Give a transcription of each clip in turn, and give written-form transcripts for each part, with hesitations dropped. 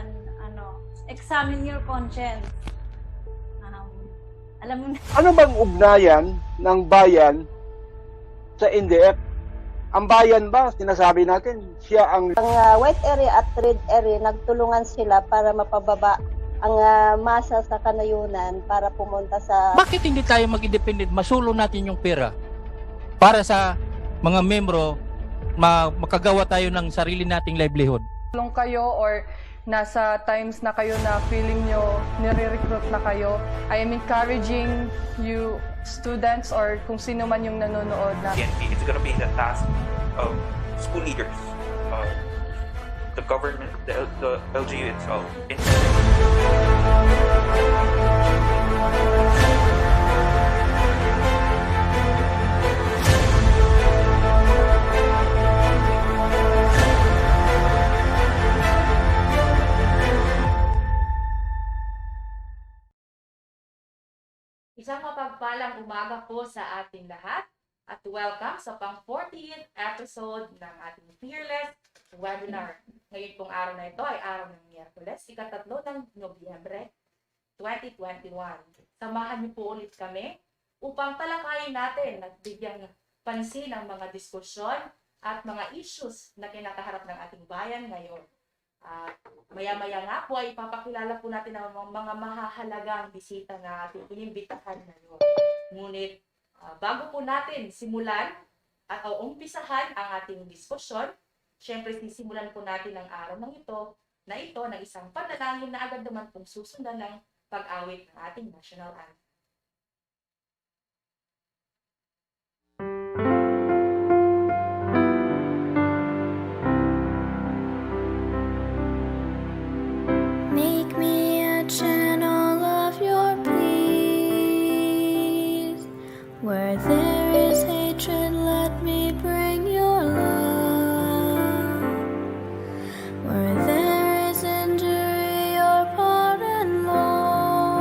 yan, examine your conscience. Alam mo na. Ano bang ugnayan ng bayan sa NDF? Ang bayan ba, sinasabi natin, siya ang... Ang white area at red area, nagtulungan sila para mapababa ang masa sa kanayunan para pumunta sa... Bakit hindi tayo mag-independent? Masulo natin yung pera para sa mga membro, makagawa tayo ng sarili nating livelihood. Tulong kayo or nasa times na kayo na feeling nyo nire-recruit na kayo, I am encouraging you students or kung sino man yung nanonood na It's going to be the task of school leaders, the government, the LGU itself. Isang mapagpalang umaga po sa ating lahat at welcome sa pang-40th episode ng ating Fearless webinar. Ngayon pong araw na ito ay araw ng Miyerkules, ika-3 ng Nobyembre 2021. Samahan niyo po ulit kami upang talakayin natin at bigyang pansin ang mga diskusyon at mga issues na kinakaharap ng ating bayan ngayon. At maya-maya nga po ay ipapakilala po natin ang mga mahahalagang bisita na ating inimbitahan ngayon. Ngunit bago po natin simulan at umpisahan ang ating diskusyon, syempre sisimulan po natin ang araw ng ito ng isang panalangin na agad naman pong susundan ng pag-awit ng ating national anthem. Make me a channel of your peace. Where there is hatred, let me bring your love. Where there is injury, your pardon, Lord.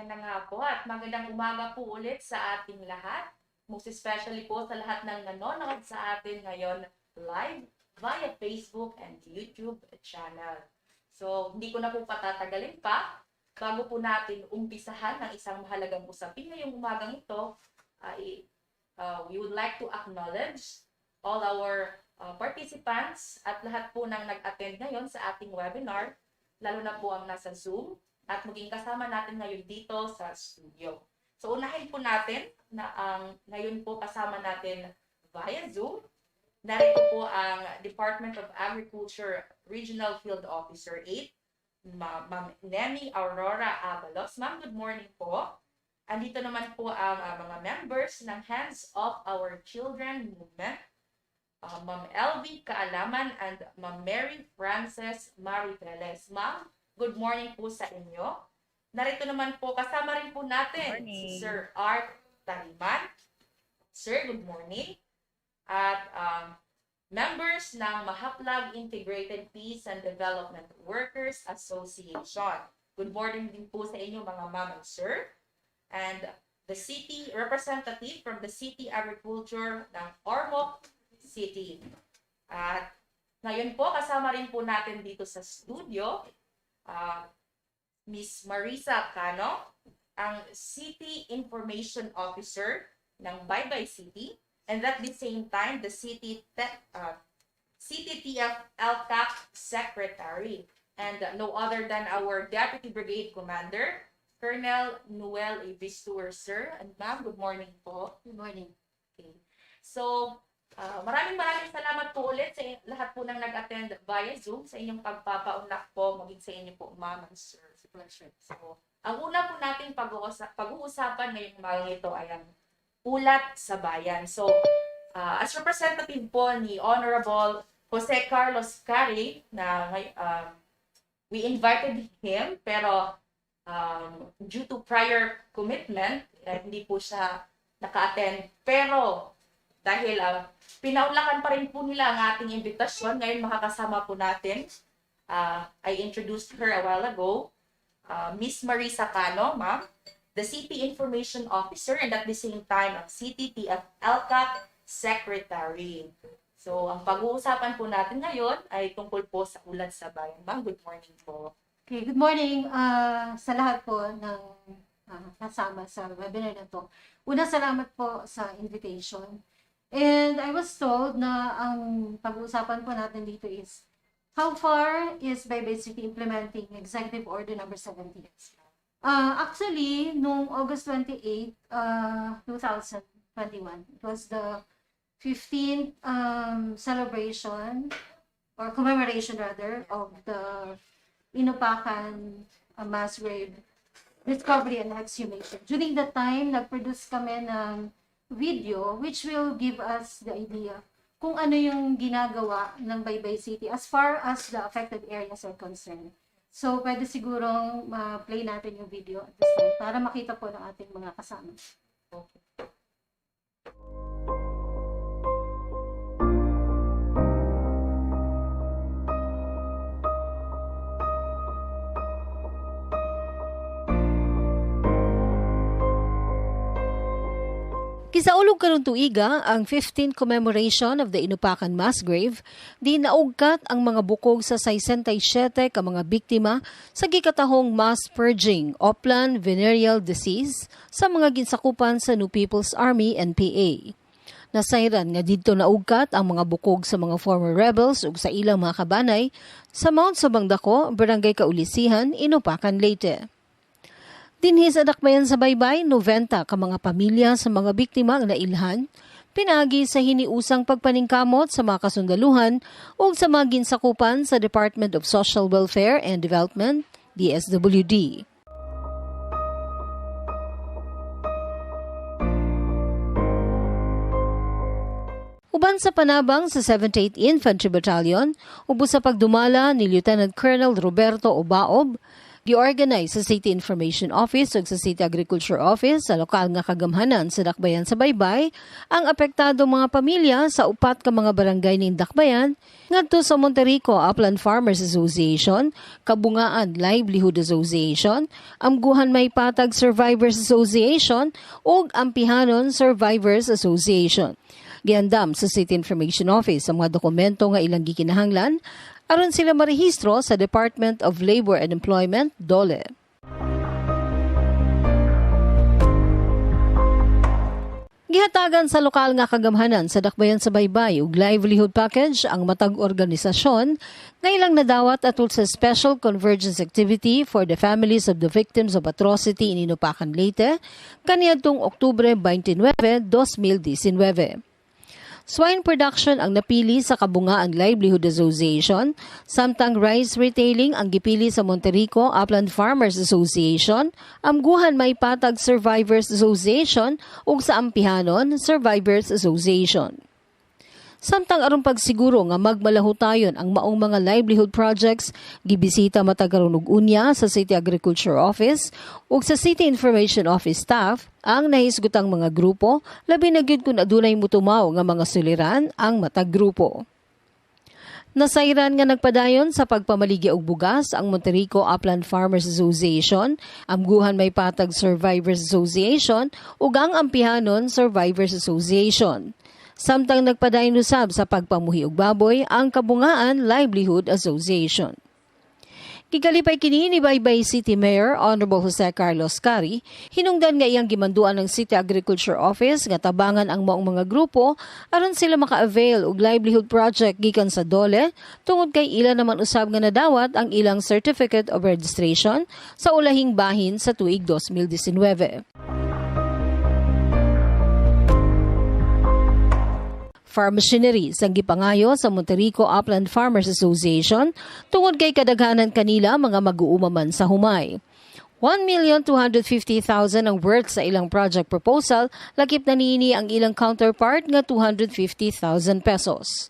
Magandang nga po at magandang umaga po ulit sa ating lahat. Most especially po sa lahat ng nanonood sa atin ngayon live via Facebook and YouTube channel. So, hindi ko na po patatagalin pa. Bago po natin umpisahan ng isang mahalagang usapin ngayong umagang ito, we would like to acknowledge all our participants at lahat po ng nag-attend ngayon sa ating webinar, lalo na po ang nasa Zoom, at maging kasama natin ngayon dito sa studio. So unahin po natin na ngayon po kasama natin via Zoom. Narito po ang Department of Agriculture Regional Field Officer 8, Ma'am Nemi Aurora Abalos. Ma'am, good morning po. Andito naman po ang mga members ng Hands Off Our Children Movement, Ma'am LV Kaalaman and Ma'am Mary Frances Maripeles. Ma'am, good morning po sa inyo. Narito naman po, kasama rin po natin si Sir Art Taliman. Sir, good morning. At members ng Mahaplag Integrated Peace and Development Workers Association. Good morning din po sa inyo mga ma'am and sir. And the city representative from the City Agriculture ng Ormoc City. At ngayon po, kasama rin po natin dito sa studio Miss Marisa Cano, ang City Information Officer ng Baybay City, and at the same time, the City TF LCAC Secretary, and no other than our Deputy Brigade Commander, Colonel Noel Ibistur, sir. And ma'am, good morning po. Good morning. Okay. So, maraming salamat po ulit sa lahat po ng nag-attend via Zoom sa inyong pagpapaunlak po, maging sa inyo po, ma'am and sir. Pleasure. So, ang una po nating pag-uusapan ngayong umagang ito ay ang Ulat sa Bayan. So, as representative po ni Honorable Jose Carlos Cari, na we invited him, pero due to prior commitment, hindi po siya naka-attend. Pero, dahil pinaunlakan pa rin po nila ang ating imbitasyon, ngayon makakasama po natin, I introduced her a while ago, Miss Marisa Cano, ma'am, the City Information Officer, and at the same time, ang City TF LCAC Secretary. So, ang pag-uusapan po natin ngayon ay tungkol po sa Ulat sa Bayan. Ma'am, good morning po. Okay, good morning sa lahat po ng kasama sa webinar na to. Una, salamat po sa invitation. And I was told na ang pag-uusapan po natin dito is how far is Baybay City implementing Executive Order number 17? Actually, noong August 28, 2021, it was the 15th celebration or commemoration rather of the Inupakan mass grave discovery and exhumation. During that time, nag-produce kami ng video which will give us the idea kung ano yung ginagawa ng Baybay City as far as the affected areas are concerned. So, pwede sigurong play natin yung video at this time para makita po ng ating mga kasama. Okay. Kisaulog karong tuiga ang 15th commemoration of the Inupakan mass grave, di naugkat ang mga bukog sa 67 ka mga biktima sa gikatahong mass purging Oplan venereal disease sa mga ginsakupan sa New People's Army NPA. Nasayran nga didto naugkat ang mga bukog sa mga former rebels ug sa ilang mga kabanay sa Mount Sabangdako, Barangay Kaulisihan, Inupakan, Leyte. Dinhi sa dakbayan sa Baybay, 90 ka mga pamilya sa mga biktima ang nailhan, pinagi sa hiniusang pagpaningkamot sa mga kasundaluhan ug sa mga ginsakupan sa Department of Social Welfare and Development, DSWD. Uban sa panabang sa 78th Infantry Battalion, ubos sa pagdumala ni Lieutenant Colonel Roberto Obaob, giorganize sa City Information Office ug sa City Agriculture Office sa lokal nga kagamhanan sa Dakbayan sa Baybay ang apektado mga pamilya sa upat ka mga barangay ning Dakbayan ngadto sa Monterico Upland Farmers Association, Kabungaan Livelihood Association, Amguhan May Patag Survivors Association ug Ampihanon Survivors Association. Giandam sa City Information Office ang mga dokumento nga ilang gikinahanglan aron sila marehistro sa Department of Labor and Employment, DOLE. Gihatagan sa lokal nga kagamhanan sa Dakbayan sa Baybay ug livelihood package ang matag organisasyon nga ilang nadawat atol sa Special Convergence Activity for the Families of the Victims of Atrocity in Inupakan, Leyte kaniadtong Oktubre 29, 2019. Swine production ang napili sa Kabungaan Livelihood Association, samtang rice retailing ang gipili sa Monterico Upland Farmers Association, Amguhan May Patag Survivors Association ug sa Ampihanon Survivors Association. Samtang aron pagsiguro nga magmalahutayon ang maong mga livelihood projects, gibisita matagaron og unya sa City Agriculture Office ug sa City Information Office staff ang nahisgutang mga grupo, labi na gyud kun adunay mutumaw nga mga suliran ang matag grupo. Nasayran nga nagpadayon sa pagpamaligi og bugas ang Monterico Upland Farmers Association, Amguhan May Patag Survivors Association ug ang Ampihanon Survivors Association. Samtang nagpadayon usab sa pagpamuhi og baboy ang Kabungaan Livelihood Association. Gikalipay kini ni Baybay City Mayor Honorable Jose Carlos Cari, hinungdan nga iyang gimanduan ng City Agriculture Office nga tabangan ang maong mga grupo aron sila maka-avail og livelihood project gikan sa DOLE tungod kay ila naman usab nga nadawat ang ilang Certificate of Registration sa ulahing bahin sa tuig 2019. Farm machineries ang gipangayo sa Monterico Upland Farmers Association tungod kay kadaghanan kanila mga mag-uumaman sa humay. 1,250,000 ang worth sa ilang project proposal, lakip na niini ang ilang counterpart nga 250,000 pesos.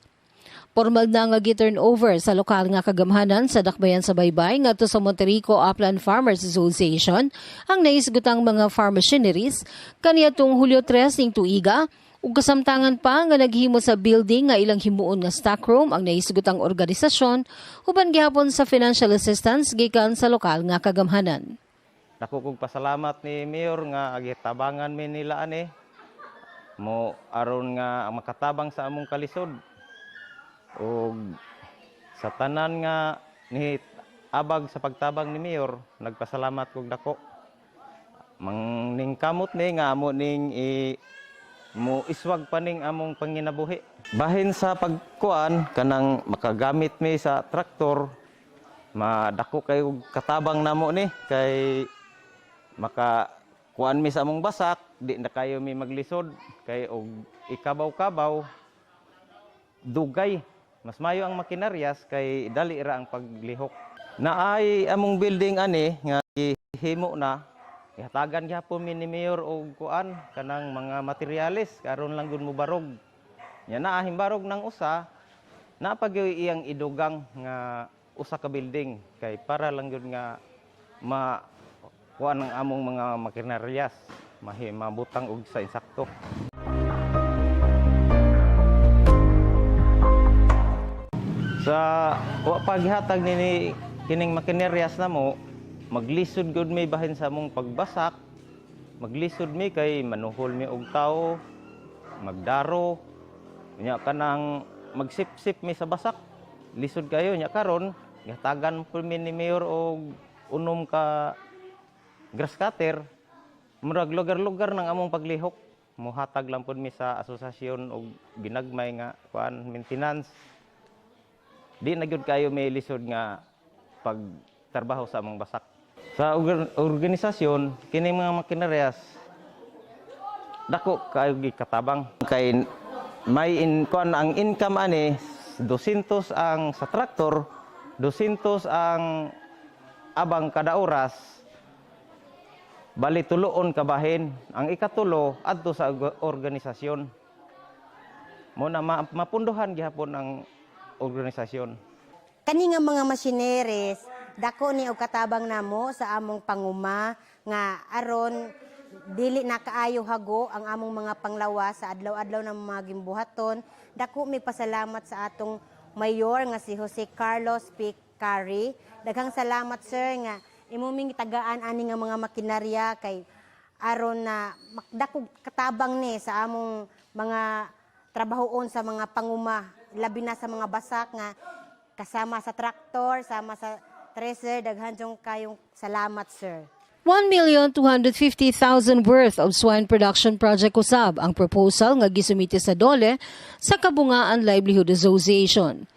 Formal na nga gi-turnover sa lokal nga kagamhanan sa Dakbayan sa Baybay ngadto sa Monterico Upland Farmers Association ang naisgutang mga farm machineries kaniadtong Hulyo 3 ning tuiga. Ug kasamtangan pa nga naghimo sa building nga ilang himuon nga stockroom ang naisgutang organisasyon uban gihapon sa financial assistance gikan sa lokal nga kagamhanan. Dako kog pasalamat ni Mayor nga agitabangan mi nila ani mo aron nga makatabang sa among kalisod. Ug sa tanan nga ni abag sa pagtabang ni Mayor, nagpasalamat kog dako. Mangningkamot ni nga amo ning mo iswag paning among panginabuhi. Bahin sa pagkuan kanang makagamit mi sa traktor, madako kay katabang namo ni kay makakuan mi sa among basak, di na kayo mi maglisod kay og ikabaw-kabaw dugay. Mas mayo ang makinaryas kay dali ra ang paglihok. Naay among building ani nga himo na ihatagan gyapon mi ni Mayor og kuan kanang mga materyales karon lang gud mo barog. Nya naa himbarog ng usa na pagyoy iyang idugang nga usa ka building kay para lang gud nga kuan ang among mga makinaryas mabutang og sa insakto. Sa wa paghatag ni kining makineryas namo, maglisod gud mi bahin sa among pagbasak. Maglisod mi kay manuhol mi og tawo, magdaro. Nya kanang magsip-sip mi sa basak. Lisod kayo nya karon gihatagan po mi ni Mayor og unom ka grass cutter. Murag lugar-lugar ng among paglihok. muhatag lang pud mi sa asosasyon og ginagmay nga kuan maintenance. Di na gyud kayo may lisod nga pagtrabaho sa among basak. Sa organisasyon kini mga makinarias dako kayo gikatabang kay may kuan ang income ani 200 ang sa traktor, 200 ang abang kada oras. Bali tuloon ka bahin. Ang ikatulo adto sa organisasyon. Mo na mapunduhan gihapon ang organisasyon. Kani nga mga machineries, dako ni og katabang namo sa among panguma nga aron dili na kaayo hago ang among mga panglawas sa adlaw-adlaw ng mga gimbuhaton. Dako mi pasalamat sa atong mayor nga si Jose Carlos P. Cari. Daghang salamat sir nga imuming tagaan ani nga mga makinarya kay aron na makdako katabang ni sa among mga trabahoon sa mga panguma, labi na sa mga basak nga kasama sa traktor, sama sa treasure. Daghan jong kayong salamat sir. 1,250,000 worth of swine production project usab ang proposal nga gisumite sa DOLE sa Kabungaan Livelihood Association.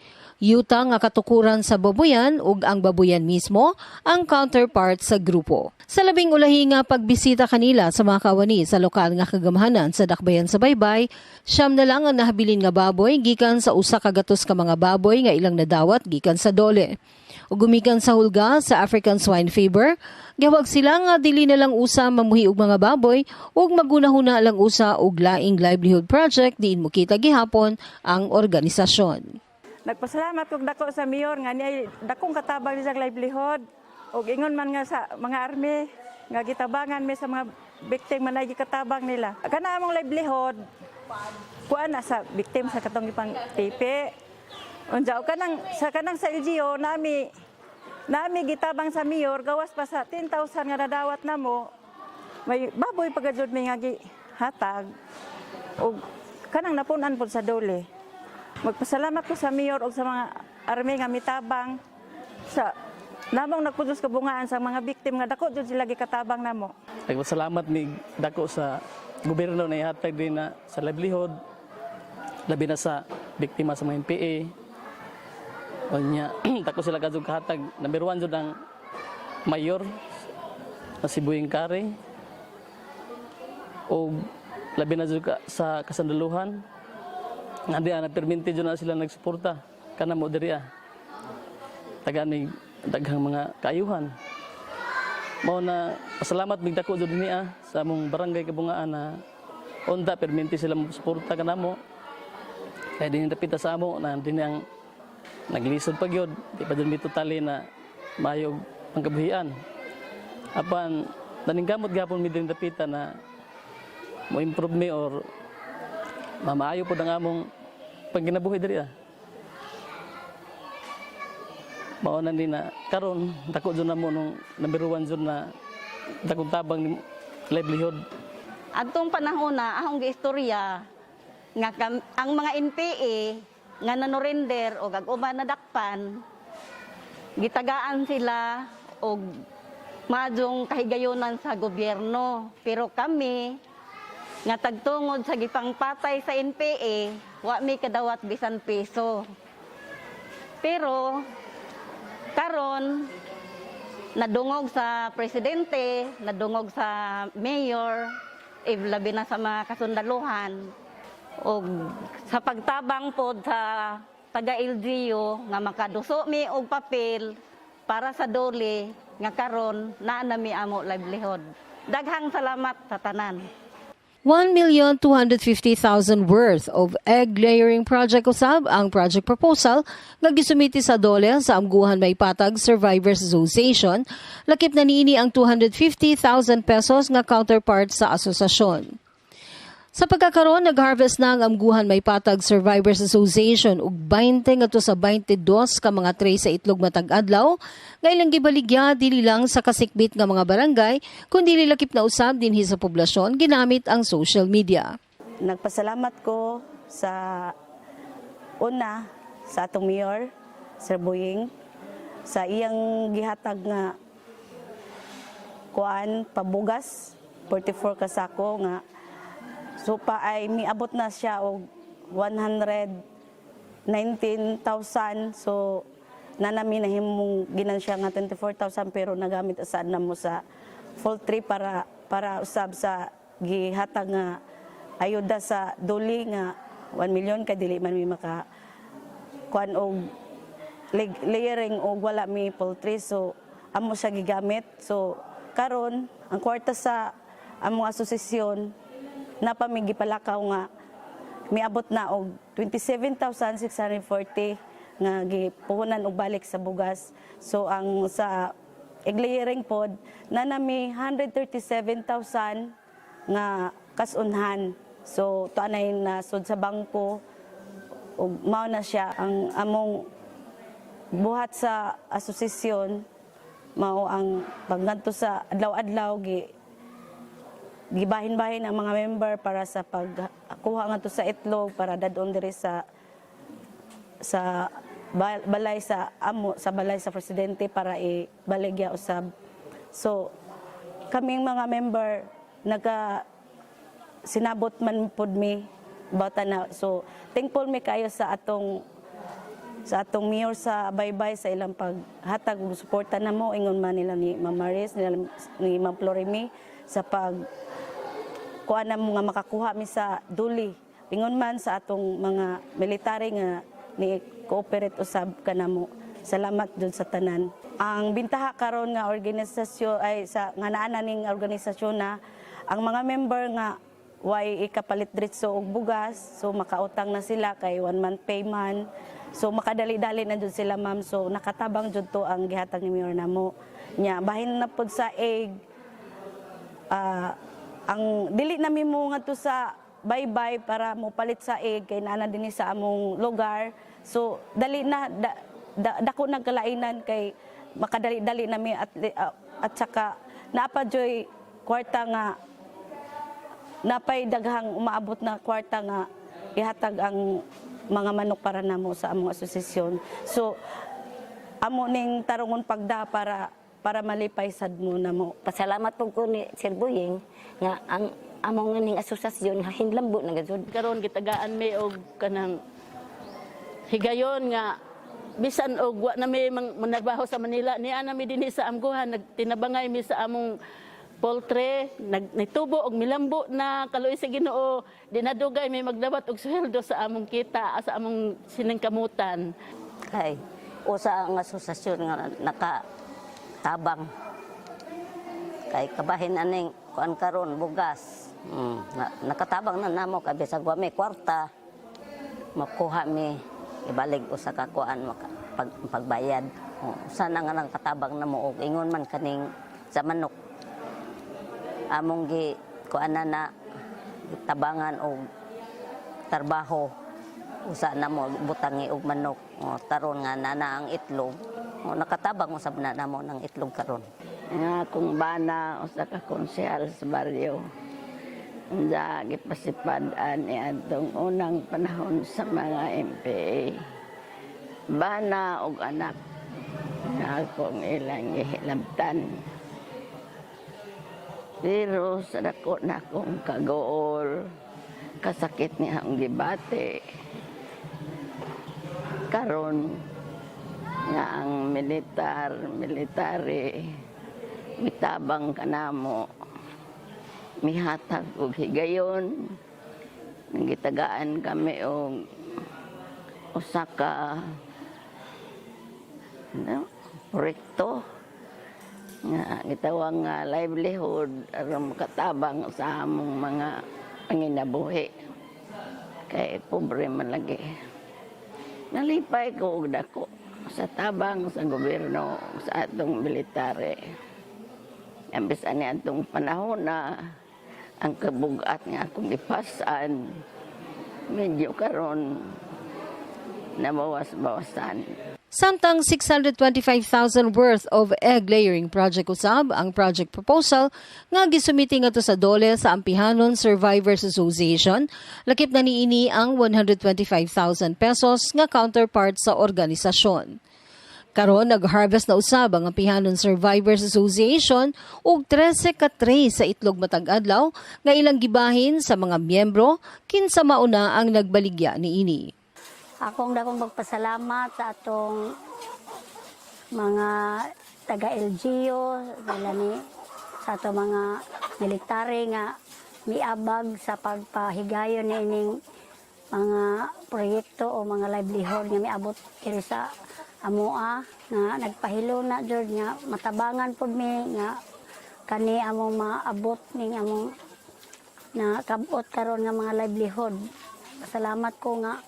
Yuta nga katukuran sa babuyan ug ang babuyan mismo ang counterpart sa grupo. Sa labing ulahi nga pagbisita kanila sa mga kawani sa lokal nga kagamhanan sa Dakbayan sa Baybay, 9 na lang ang nahabilin nga baboy gikan sa usa ka gatos ka mga baboy nga ilang nadawat gikan sa DOLE. Ug gumikan sa hulga sa African Swine Fever, gihawag sila nga dili na lang usa mamuhi og mga baboy ug magunahuna lang usa og laing livelihood project diin mokita gihapon ang organisasyon. Nagpasalamat kog dako sa mayor nga niya dakong katabang sa livelihood ug ingon man nga sa mga army nga gitabangan mi sa mga biktima na gikatabang nila. Kana among livelihood kuan na sa biktima sa katong ipang tipi. Unja kanang sa LGO nami gitabang sa mayor gawas pa sa 10,000 nga nadawat namo. May baboy pagajud mi nga gihatag ug kanang napunan pod sa DOLE. Magpasalamat ko sa mayor o sa mga army nga mitabang sa namong nagpudos kabungaan sa mga biktim nga dako jud sila gikatabang namo. Nagpasalamat mi dako sa gobyerno na ihatag din na sa livelihood labi na sa biktima sa mga NPA. O nya dako sila kadug kahatag number 1 jud ang mayor na si Buing Kare o labi na jud sa kasandaluhan. Nga diya, perminti dyan na sila nagsuporta. Kana mo diri taga ni daghang mga kaayuhan. Mao na pasalamat bigdako jud niya sa among barangay Kabungaan na onda perminti sila mo suporta kana mo. Kaya din dapita sa amo na din ang naglisod pa gyud, di pa jud mi totally na mayog ang kabuhian. Apan naningkamot gapon mi din dapita na mo improve mi or mamaayo po ang among pagkinabuhi diri. Mao na din na karon dako jud na mo nung number 1 jud na dakong tabang ni livelihood. Adtong panahon na ahong giistorya nga ang mga NPA nga nanorender o gag-uban na dakpan gitagaan sila og madjong kahigayonan sa gobyerno, pero kami nga tagtungod sa gipangpatay sa NPA, wa mi kadawat bisan peso. Pero karon nadungog sa presidente, nadungog sa mayor, labi na sa mga kasundaluhan og sa pagtabang pod sa taga-LGU nga makaduso mi og papel para sa DOLE nga karon naa na mi amo livelihood. Daghang salamat sa tanan. 1,250,000 worth of egg layering project usab ang project proposal nga gisumiti sa DOLE sa Amguhan Maypatag Survivors Association. Lakip na niini ang 250,000 pesos nga counterpart sa asosasyon. Sa pagkakaroon, nag-harvest na ang Amguhan Maypatag Survivors Association ug 20 ngadto sa 22 ka mga tray sa itlog matag adlaw nga ilang gibaligya dili lang sa kasikbit nga mga barangay kundi lakip na usab dinhi sa poblasyon ginamit ang social media. Nagpasalamat ko sa una sa atong mayor Sir Buing sa iyang gihatag nga kuan pabugas 44 ka sako nga So pa ay miabot na siya og 119,000. So nanami nahimong ginan siya nga 24,000 pero nagamit asad na mo sa poultry para usab sa gihatag nga ayuda sa duli nga 1 million kay dili man mi maka kuan og layering og wala mi poultry, so amo siya gigamit. So karon ang kwarta sa among asosasyon napamigipalakaw nga miabot na og 27,640 nga gipuhunan og balik sa bugas. So ang sa eglayering pod nanami 137,000 nga kasunhan. So tuanay na sud sa bangko ug mao na siya ang among buhat sa asosasyon, mao ang pagganto sa adlaw-adlaw gibahin-bahin ang mga member para sa pagkuha ngadto sa itlog para dadon diri sa balay sa balay sa presidente para ibaligya usab. So kaming mga member sinabot man pud mi bata na. So thankful mi kayo sa atong mayor sa baybay sa ilang paghatag ug suporta namo, ingon man nila ni Ma'am Maris, nila ni Ma'am Florimi sa kuha na mga makakuha mi sa duli. Ingon man sa atong mga military nga ni cooperate usab kanamo. Salamat jud sa tanan. Ang bintaha karon nga organisasyon ay sa nga naa ning organisasyon na ang mga member nga way ikapalit diretso og bugas, so makautang na sila kay 1 month payment. So makadali-dali na jud sila, ma'am. So nakatabang jud to ang gihatag ni Mayor namo. Nya bahin na pud sa egg. Ang dili na mi mo ngadto sa baybay para mo palit sa egg kay naa dinhi sa among lugar. So dali na dako nagkalainan kay makadali-dali nami at saka naapa joy kwarta nga napay daghang umaabot na kwarta nga ihatag ang mga manok para namo sa among asosasyon. So amo ning tarungon pagda para malipay sad mo namo. Pasalamat po ko ni Sir Buying nga ang among ning asosasyon nga hinlambo na gud. Karon gitagaan mi og kanang higayon nga bisan og wa na mi manarbaho sa Manila, niya na mi dinhi sa amguhan, nagtinabangay mi sa among poultry, nagtubo og milambo na kaluoy sa Ginoo, dinadugay may magdabat og sweldo sa among kita, sa among siningkamutan. Kay usa ang asosasyon nga nakatabang. Kay kabahin aning kuan karon bugas. Nakatabang na namo kay bisag wa may kwarta makuha mi ibalik usa ka kuan pagbayad. Sana nga nakatabang namo og ingon man kaning sa manok. Among kuanan na tabangan og trabaho usa na mo butangi og manok taron nga nana ang itlog nakatabang usab na namo ng itlog karon nga kung bana usa ka konsehal sa baryo nga gipasipad-an ni adtong unang panahon sa mga MPA bana og anak nga akong ilang gihilabtan. Pero sa dako na akong kagool, kasakit niya ang gibate. Karon nga ang military, mitabang kanamo, mihatag og higayon, nagitagaan kami og usa ka proyekto nga gitawag nga livelihood aron makatabang sa among mga panginabuhi kay pobre man lagi. Nalipay ko og dako sa tabang sa gobyerno sa atong military. Ambis ani atong panahon na ang kabugat nga akong gipasan medyo karon nabawas-bawasan. Samtang 625,000 worth of egg layering project usab ang project proposal nga gisumiti ngadto sa DOLE sa Ampihanon Survivors Association, lakip na niini ang 125,000 pesos nga counterpart sa organisasyon. Karon nag-harvest na usab ang Apihanon Survivors Association og 13 ka tray sa itlog matag adlaw nga ilang gibahin sa mga miyembro kinsa mauna ang nagbaligya niini. Akong dakong magpasalamat sa atong mga taga-LGU, sa atong mga military nga miabag sa pagpahigayon ni ining mga proyekto o mga livelihood nga miabot kini sa amoa nga nagpahilo na jud nga matabangan pud mi nga kani among maabot ning among na kabot karon nga mga livelihood. Salamat ko nga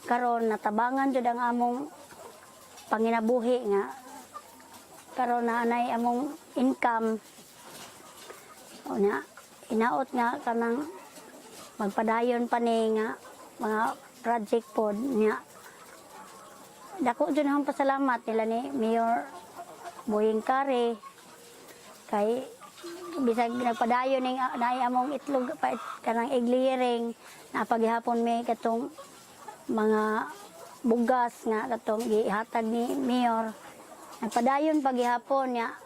karon natabangan jud ang among panginabuhi nga karon na anay among income o na inaot nga kanang magpadayon pa ni nga mga project pod nga dako jud akong pasalamat nila ni Mayor Boying Kare kay bisag nagpadayon ning naay among itlog kanang egg layering na paghihapon may katong mga bugas nga katong gihatag ni Mayor nagpadayon paghihapon nga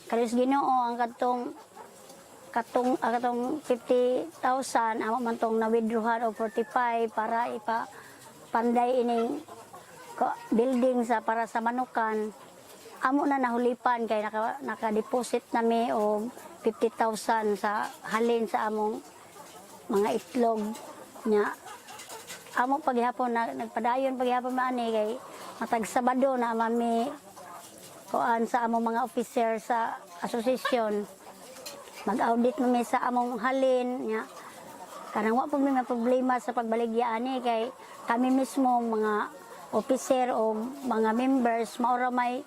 kalis Ginoo ang katong 50,000 amo man tong na-withdrawhan o 45 para ipapanday ining building para sa manukan. Amo na nahulipan kay naka-deposit nami og 50,000 sa halin sa among mga itlog nya. Amo paghihapon nagpadayon paghihapon maani kay matag Sabado na mami kuan sa among mga officer sa asosasyon. Mag-audit mo sa among halin nga kanang wa po may problema sa pagbaligya ani kay kami mismo mga officer o mga members maura may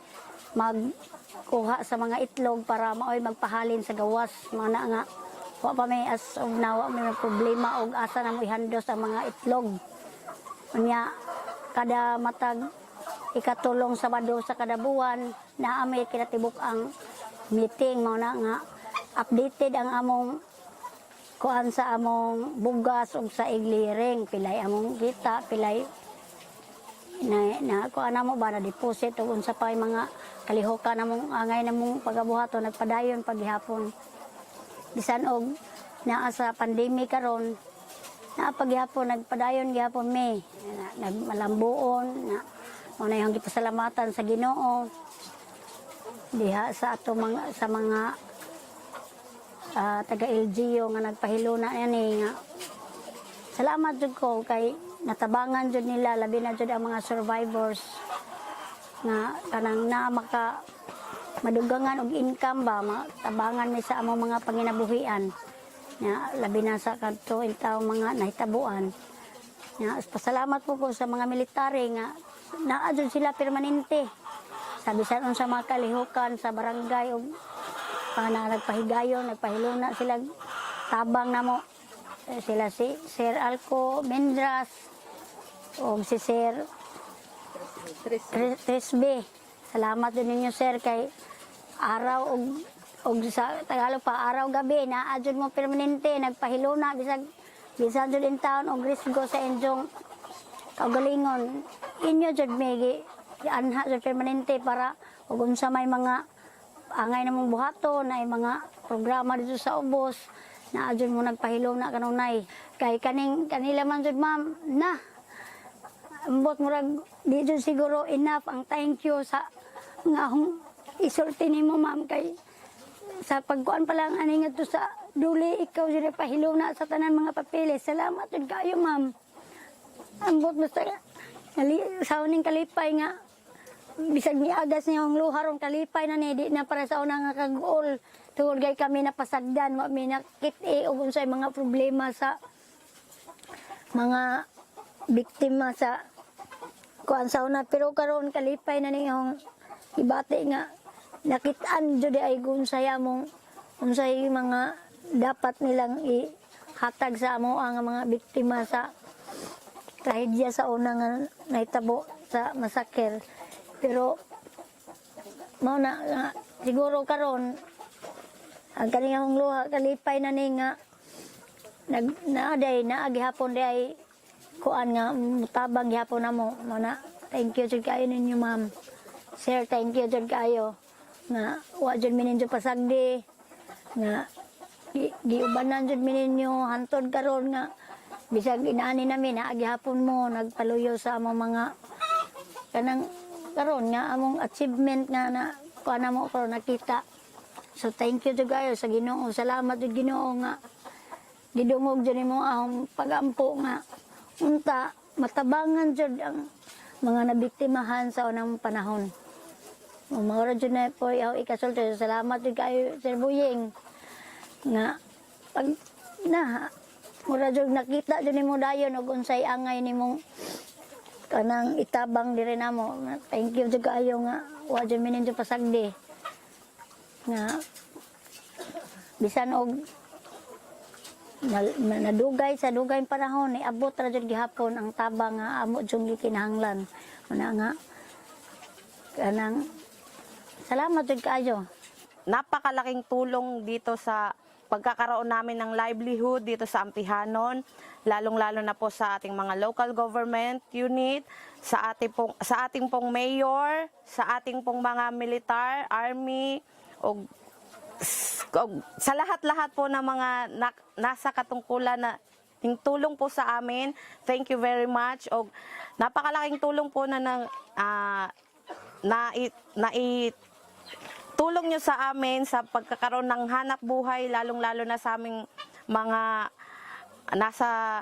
magkuha sa mga itlog para maoy magpahalin sa gawas mga nga wa pa may as of now wa may problema og asa na mo ihandos ang mga itlog unya kada matag ikatulong Sabado sa kada buwan naa may kinatibuk ang meeting mo na nga updated ang among kuan sa among bugas ug sa igliring pilay among kita pilay na kuan namo ba na deposit ug unsa pa mga kalihokan namong angay namong pagabuhaton nagpadayon paghihapon bisan og naa sa pandemic karon naa paghihapon nagpadayon gihapon mi nagmalambuon na mo na yung gipasalamatan sa Ginoo diha sa ato sa mga taga-LGU nga nagpahilo na yani nga salamat jud ko kay natabangan jud nila labi na jud ang mga survivors nga kanang na maka madugangan og income ba matabangan mi sa among mga panginabuhian nga labi na sa kadto intaw mga nahitabuan nga pasalamat po ko sa mga military nga naa jud sila permanente sa bisan unsa mga kalihukan sa barangay og na nagpahigayon, nagpahilo na sila tabang namo. Sila si Sir Alco Mendras o si Sir Tresbe. Salamat din ninyo Sir kay araw og sa Tagalog pa araw gabi na adjud mo permanente nagpahilo na bisan jud in town og risgo sa inyong kaugalingon. Inyo jud may anha jud permanente para og unsa may mga angay namong buhaton na mga programa dito sa ubos na adyon mo nagpahilo na kanunay kay kanila man jud ma'am na ambot murag di jud siguro enough ang thank you sa nga isulti nimo ma'am kay sa pagkuan pa lang ani nga to sa duli ikaw jud pahilo na sa tanan mga papeles salamat jud kayo ma'am ambot basta sa uning kalipay nga bisag ni agas niya ang luharon kalipay na ni di na para sa una nga kag-ol tungod gay kami napasagdan wa mi nakit-i og unsay mga problema sa mga biktima sa kuan sa una pero karon kalipay na niyong ibati nga nakit-an jud ay unsay among unsay mga dapat nilang ihatag sa amo ang mga biktima sa trahedya sa una nga nahitabo sa masaker. Pero mao na siguro karon ang kaniyang luha kalipay na ni nga naaday naagihapon di ay kuan nga mutabang gihapon namo mo na thank you jud kayo ninyo ma'am Sir, thank you jud kayo. Nga wa jud mininyo pasagdi. Nga giubanan jud mininyo hantod karon nga bisag inaani namin naagihapon mo nagpaluyo sa among mga kanang karon nga among achievement nga na kuana mo ko nakita. So thank you jud kayo sa Ginoo. Salamat jud Ginoo nga gidungog jud nimo ang pagampo nga unta matabangan jud ang mga nabiktimahan sa unang panahon. Umara jud na po yaw ikasulti. Salamat jud kayo Sir Buying nga pag na mura jud nakita jud nimo dayon og unsay angay nimong kanang itabang diri namo. Thank you jud kayo nga wa jud mininyo pasagdi nga bisan og nadugay sa dugay panahon ni abot ra jud gihapon ang tabang nga amo jud gikinahanglan una nga kanang salamat jud kayo. Napakalaking tulong dito sa pagkakaroon namin ng livelihood dito sa Ampihanon, lalong-lalo na po sa ating mga local government unit, sa ating pong mayor, sa ating pong mga militar, army, o sa lahat-lahat po ng mga nasa katungkulan na tulong po sa amin. Thank you very much. O napakalaking tulong po tulong nyo sa amin sa pagkakaroon ng hanap buhay, lalong-lalo na sa aming mga nasa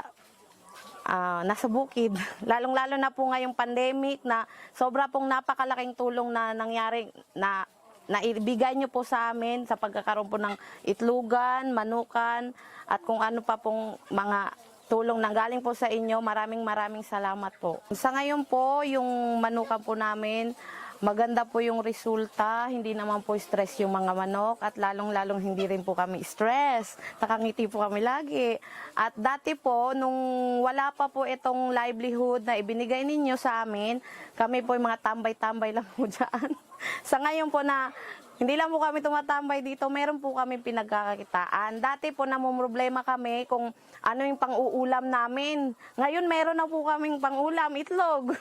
bukid. Lalong-lalo na po ngayong pandemic na sobra pong napakalaking tulong na nangyari na naibigay nyo po sa amin sa pagkakaroon po ng itlugan, manukan, at kung ano pa pong mga tulong na galing po sa inyo. Maraming salamat po. Sa ngayon po, yung manukan po namin, maganda po yung resulta, hindi naman po stress yung mga manok at lalong-lalong hindi rin po kami stress. Nakangiti po kami lagi. At dati po, nung wala pa po itong livelihood na ibinigay ninyo sa amin, kami po yung mga tambay-tambay lang po dyan. Sa ngayon po na hindi lang po kami tumatambay dito, meron po kami pinagkakakitaan. Dati po namumroblema kami kung ano yung pang-uulam namin. Ngayon meron na po kaming pang-ulam, itlog.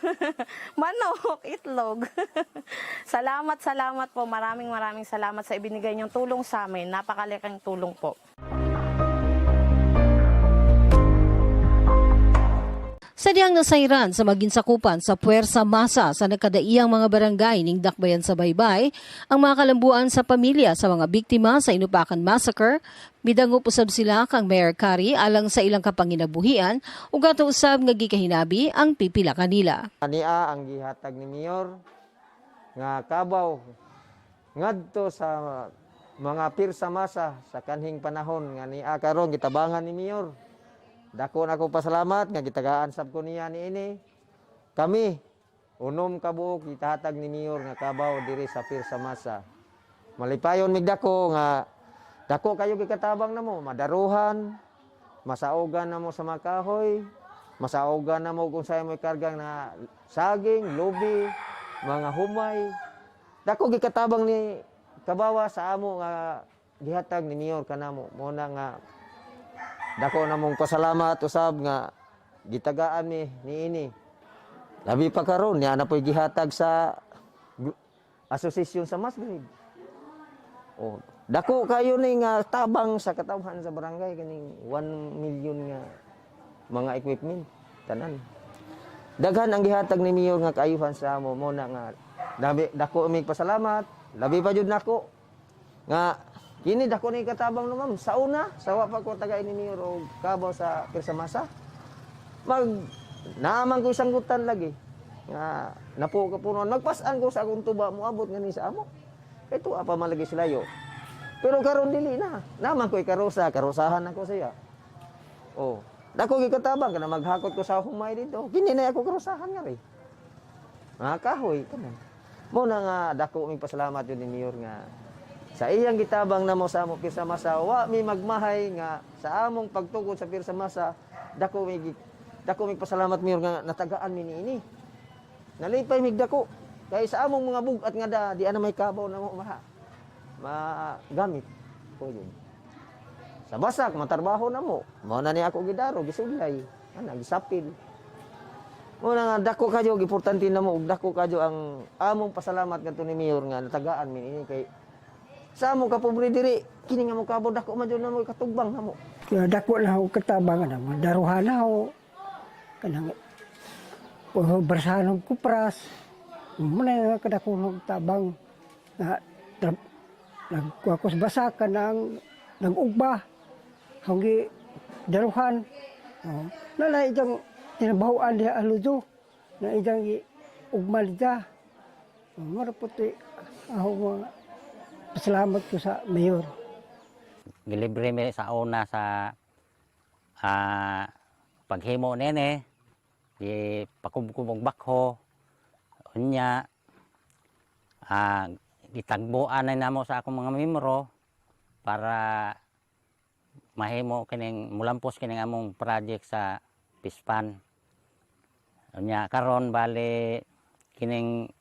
Manok, itlog. Salamat po. Maraming salamat sa ibinigay niyong tulong sa amin. Napakalaking tulong po. Sadyang nasayran sa maginsakupan sa puwersa masa sa nagkadaiyang mga barangay ning Dakbayan sa Baybay ang mga kalambuan sa pamilya sa mga biktima sa Inupakan Massacre. Midangup usab sila kang Mayor Kari alang sa ilang kapanginabuhian ug ato usab nga gikahinabi ang pipila kanila. Ania ang gihatag ni Mayor nga kabaw ngadto sa mga pirsa masa sa kanhing panahon nga niya karon gitabangan ni Mayor. Dako na ko pasalamat nga gitagaan sab ko niya niini. Kami unom ka buok gitahatag ni Mayor nga kabaw diri sa pirsa masa. Malipayon mig dako nga dako kayo gikatabang namo, madaruhan, masaugan namo sa makahoy, masaugan namo kung sayo mo kargang na saging, lubi, mga humay. Dako gikatabang ni kabawa sa amo nga gihatag ni Mayor kanamo. Mo na nga dako na mong pasalamat usab nga gitagaan niini. Labi pa karon niya na po'y gihatag sa asosasyon sa masgrade. Oh, dako kayo ni nga tabang sa katawhan sa barangay kaning 1 million nga mga equipment tanan. Daghan ang gihatag ni Mayor nga kaayuhan sa amo mo na nga dako mig pasalamat. Labi pa jud nako nga kini dako ni katabang no ma'am. Sa una, sawa pa ko tagay ni Mayor og kabaw sa pirsa masa. Naaman ko sanggutan lagi. Nga napo ka punon. Magpasan ko sa akong tuba mo abot ngani sa amo. Kay tuwa pa malagi sila yo. Pero karon dili na. Naman ko karosahan ako siya. Oh, dako gi katabang kana maghakot ko sa humay dito. Kini na ako karosahan nga ri. Kahoy kanan. Mo na nga dako mig pasalamat yun ni Mayor nga sa iyang gitabang namo sa among pirsa masa, wa mi magmahay nga sa among pagtukod sa pirsa masa, dako mig pasalamat Mayor nga natagaan mi niini. Nalipay mig dako kay sa among mga bugat nga di ana may kabaw namo magamit ko yun. Sa basak matarbaho namo, mao na ni ako gidaro gisudlay, ana gisapil. Muna nga dako kadyo importante na mo ug dako kadyo ang among pasalamat kadto ni Mayor nga natagaan min ini kay sa among kapobre diri kini nga mo kabod dako man jud na mo katugbang namo. Kaya dako na ako katabang na daruhan na ako kanang bersahan ko pras muna kadako ng tabang na nagkuakos basakan ng nagugba hanggi daruhan nalay jang tinabahuan dia aludo na ijang ugmal dia maraputi ako pasalamat ko sa mayor. Gilibre mi sa una sa paghimo nene di pakubkubog bakho unya gitagbuan na namo sa akong mga membro para mahimo kining mulampos kining among project sa Pispan. Unya karon bali kining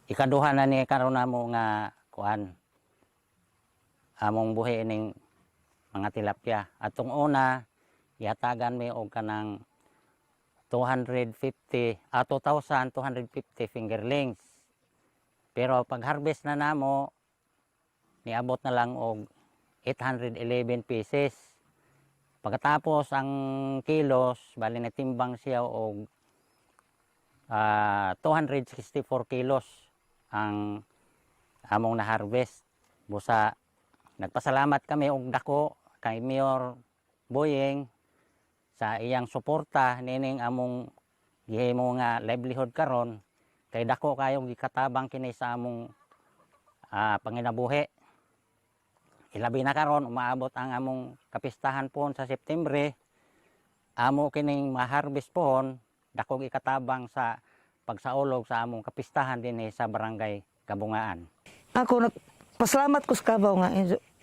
ikaduha na ni karon namo nga kuan among buhi ning mga tilapia. Atong una ihatagan mi og kanang 2,250 fingerlings. Pero pag harvest na namo niabot na lang og 811 pieces. Pagkatapos ang kilos, bali natimbang siya og 264 kilos ang among na-harvest. Busa, nagpasalamat kami og dako kay Mayor Boyeng sa iyang suporta nining among gihimo nga livelihood karon kay dako kayong gikatabang kini sa among panginabuhi. Ilabi na karon umaabot ang among kapistahan pohon sa September. Amo kining ma-harvest pohon dakog ikatabang sa pagsaulog sa among kapistahan dinhi sa barangay Kabungaan. Ako nagpasalamat ko sa Kabaw nga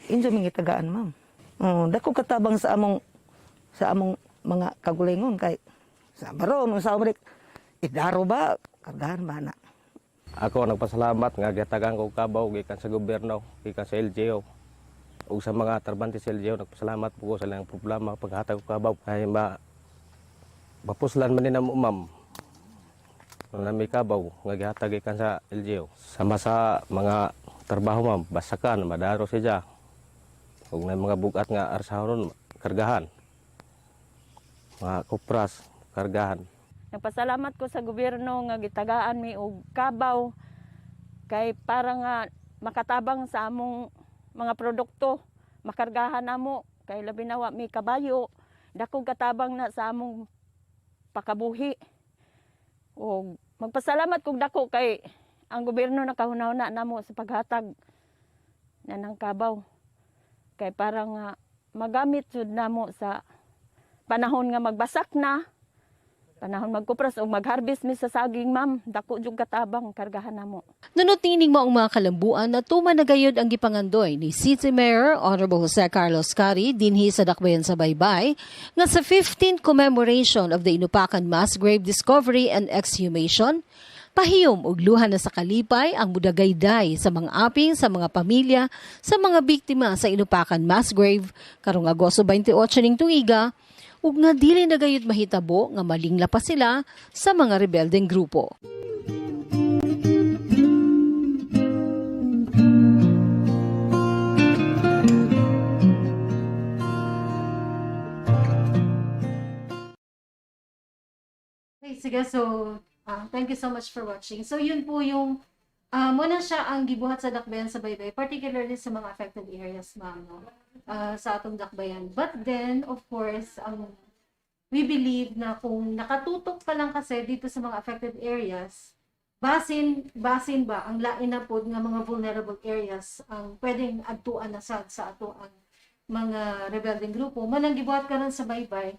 injo mingitagaan ma'am. Dako katabang sa among mga kagulingon kay sa baron sa umrik idaro ba kargahan ba na. Ako nagpasalamat nga gitagaan ko Kabaw gikan sa gobyerno, gikan sa LGU. Ug sa mga trabante sa LGU nagpasalamat po ko sa ilang problema paghatag ko Kabaw ay mapuslan man ni namo ma'am. Nami Kabaw nga gihatag ikan sa LGU. Sama sa mga trabaho ma'am, basakan, madaro siya. Ug na mga bugat nga arsahon kargahan. Mga kupras kargahan. Nagpasalamat ko sa gobyerno nga gitagaan mi og Kabaw kay para nga makatabang sa among mga produkto, makargahan namo kay labi na mi kabayo, dakong katabang na sa among pakabuhi. O magpasalamat kog dako kay ang gobyerno nakahuna-huna namo sa paghatag na ng Kabaw. Kay para nga magamit jud namo sa panahon nga magbasak na, panahon magkupras o mag-harvest mi sa saging ma'am, dako jud katabang kargahan namo. Nanutining mo ang mga kalambuan na tumanagayod ang gipangandoy ni City Mayor Honorable Jose Carlos Cari dinhi sa Dakbayan sa Baybay nga sa 15th commemoration of the Inupakan Mass Grave Discovery and Exhumation, pahiyom og luha na sa kalipay ang mudagayday sa mga aping sa mga pamilya sa mga biktima sa Inupakan Mass Grave karong Agosto 28 ning tuiga ug nga dili na gayud mahitabo nga malingla pa sila sa mga rebeldeng grupo. Okay, sige, so thank you so much for watching. So yun po yung muna siya ang gibuhat sa Dakbayan sa Baybay, particularly sa mga affected areas, ma'am, no? Sa atong Dakbayan. But then, of course, we believe na kung nakatutok pa lang kasi dito sa mga affected areas, basin ba ang lain na po nga mga vulnerable areas ang pwedeng adtuan na sa ato ang mga rebelding grupo. Manang gibuhat karon sa Baybay,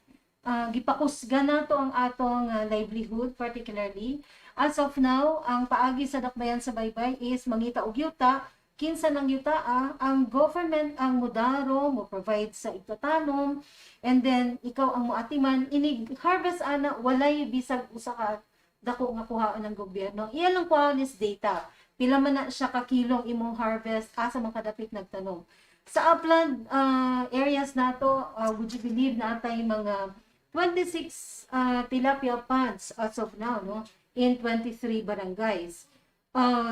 gipakusga na to ang atong livelihood, particularly. As of now, ang paagi sa Dakbayan sa Baybay is mangita og yuta. Kinsa ng yuta ang government ang modaro mo provide sa itatanom, and then ikaw ang moatiman inig harvest ana walay bisag usa ka dako nga kuhaon ng gobyerno. Iya lang kuhaon is data. Pila man na siya ka kilong imong harvest asa man kadapit nagtanom. Sa upland areas nato, would you believe na atay mga 26 tilapia ponds as of now, no, in 23 barangays.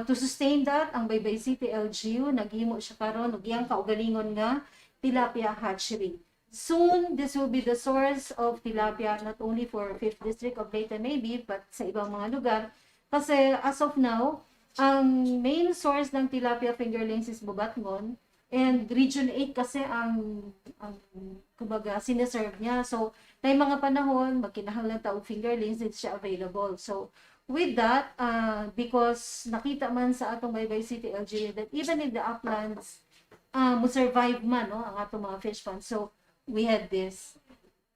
To sustain that, ang Baybay City LGU naghimo siya karon og iyang kaugalingon nga tilapia hatchery. Soon, this will be the source of tilapia not only for 5th District of Leyte maybe, but sa ibang mga lugar. Kasi as of now, ang main source ng tilapia fingerlings is Bubatngon, and Region 8 kasi ang kumbaga sineserve niya. So, may mga panahon, magkinahanglan taong fingerlings, hindi siya available. So, with that, because nakita man sa atong Baybay City LGU that even in the uplands, mo survive man, no, ang atong mga fish ponds. So, we had this.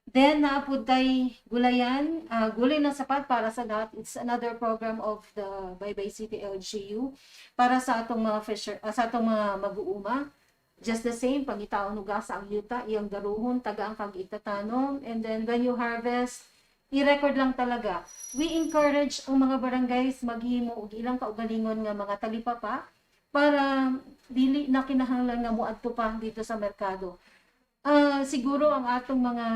Then, naapod tay gulayan, gulay na sapat para sa lahat. It's another program of the Baybay City LGU para sa atong mga fisher, sa atong mga mag-uuma. Just the same, pangitaon ugasa ang yuta, iyang daruhon, tagaan kag itatanom, and then when you harvest, i-record lang talaga. We encourage ang mga barangays maghimo og ilang kaugalingon nga mga talipapa para dili na kinahanglan nga moadto pa dito sa merkado. Siguro ang atong mga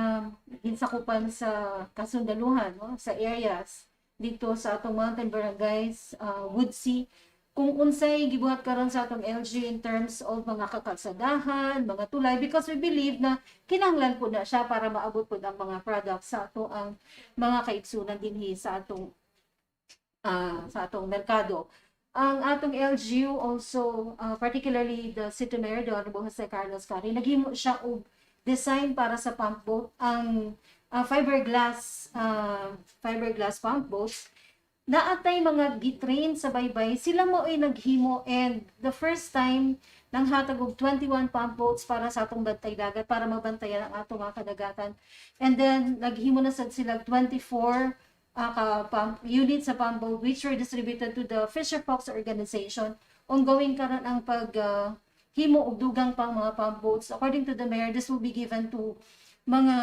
insakupan sa kasundaluhan, no, sa areas dito sa atong mountain barangays, woodsy, kung unsay gibuhat karon sa atong LG in terms of mga kakalsadahan, mga tulay, because we believe na kinahanglan po na siya para maabot po ang mga products sa ato ang mga kaigsunan dinhi sa atong merkado. Ang atong LGU also, particularly the City Mayor, the Honorable Jose Carlos Cari, naghimo siya og design para sa pump boat, ang fiberglass pump boats. Naatay mga gitrain sa baybay, sila mo ay naghimo, and the first time nang hatag og 21 pump boats para sa atong bantay dagat para mabantayan ang atong mga kadagatan. And then naghimo na sad sila 24 units sa pump boat which were distributed to the Fisher Fox Organization. Ongoing karon ang himo og dugang pang mga pump boats. According to the mayor, this will be given to mga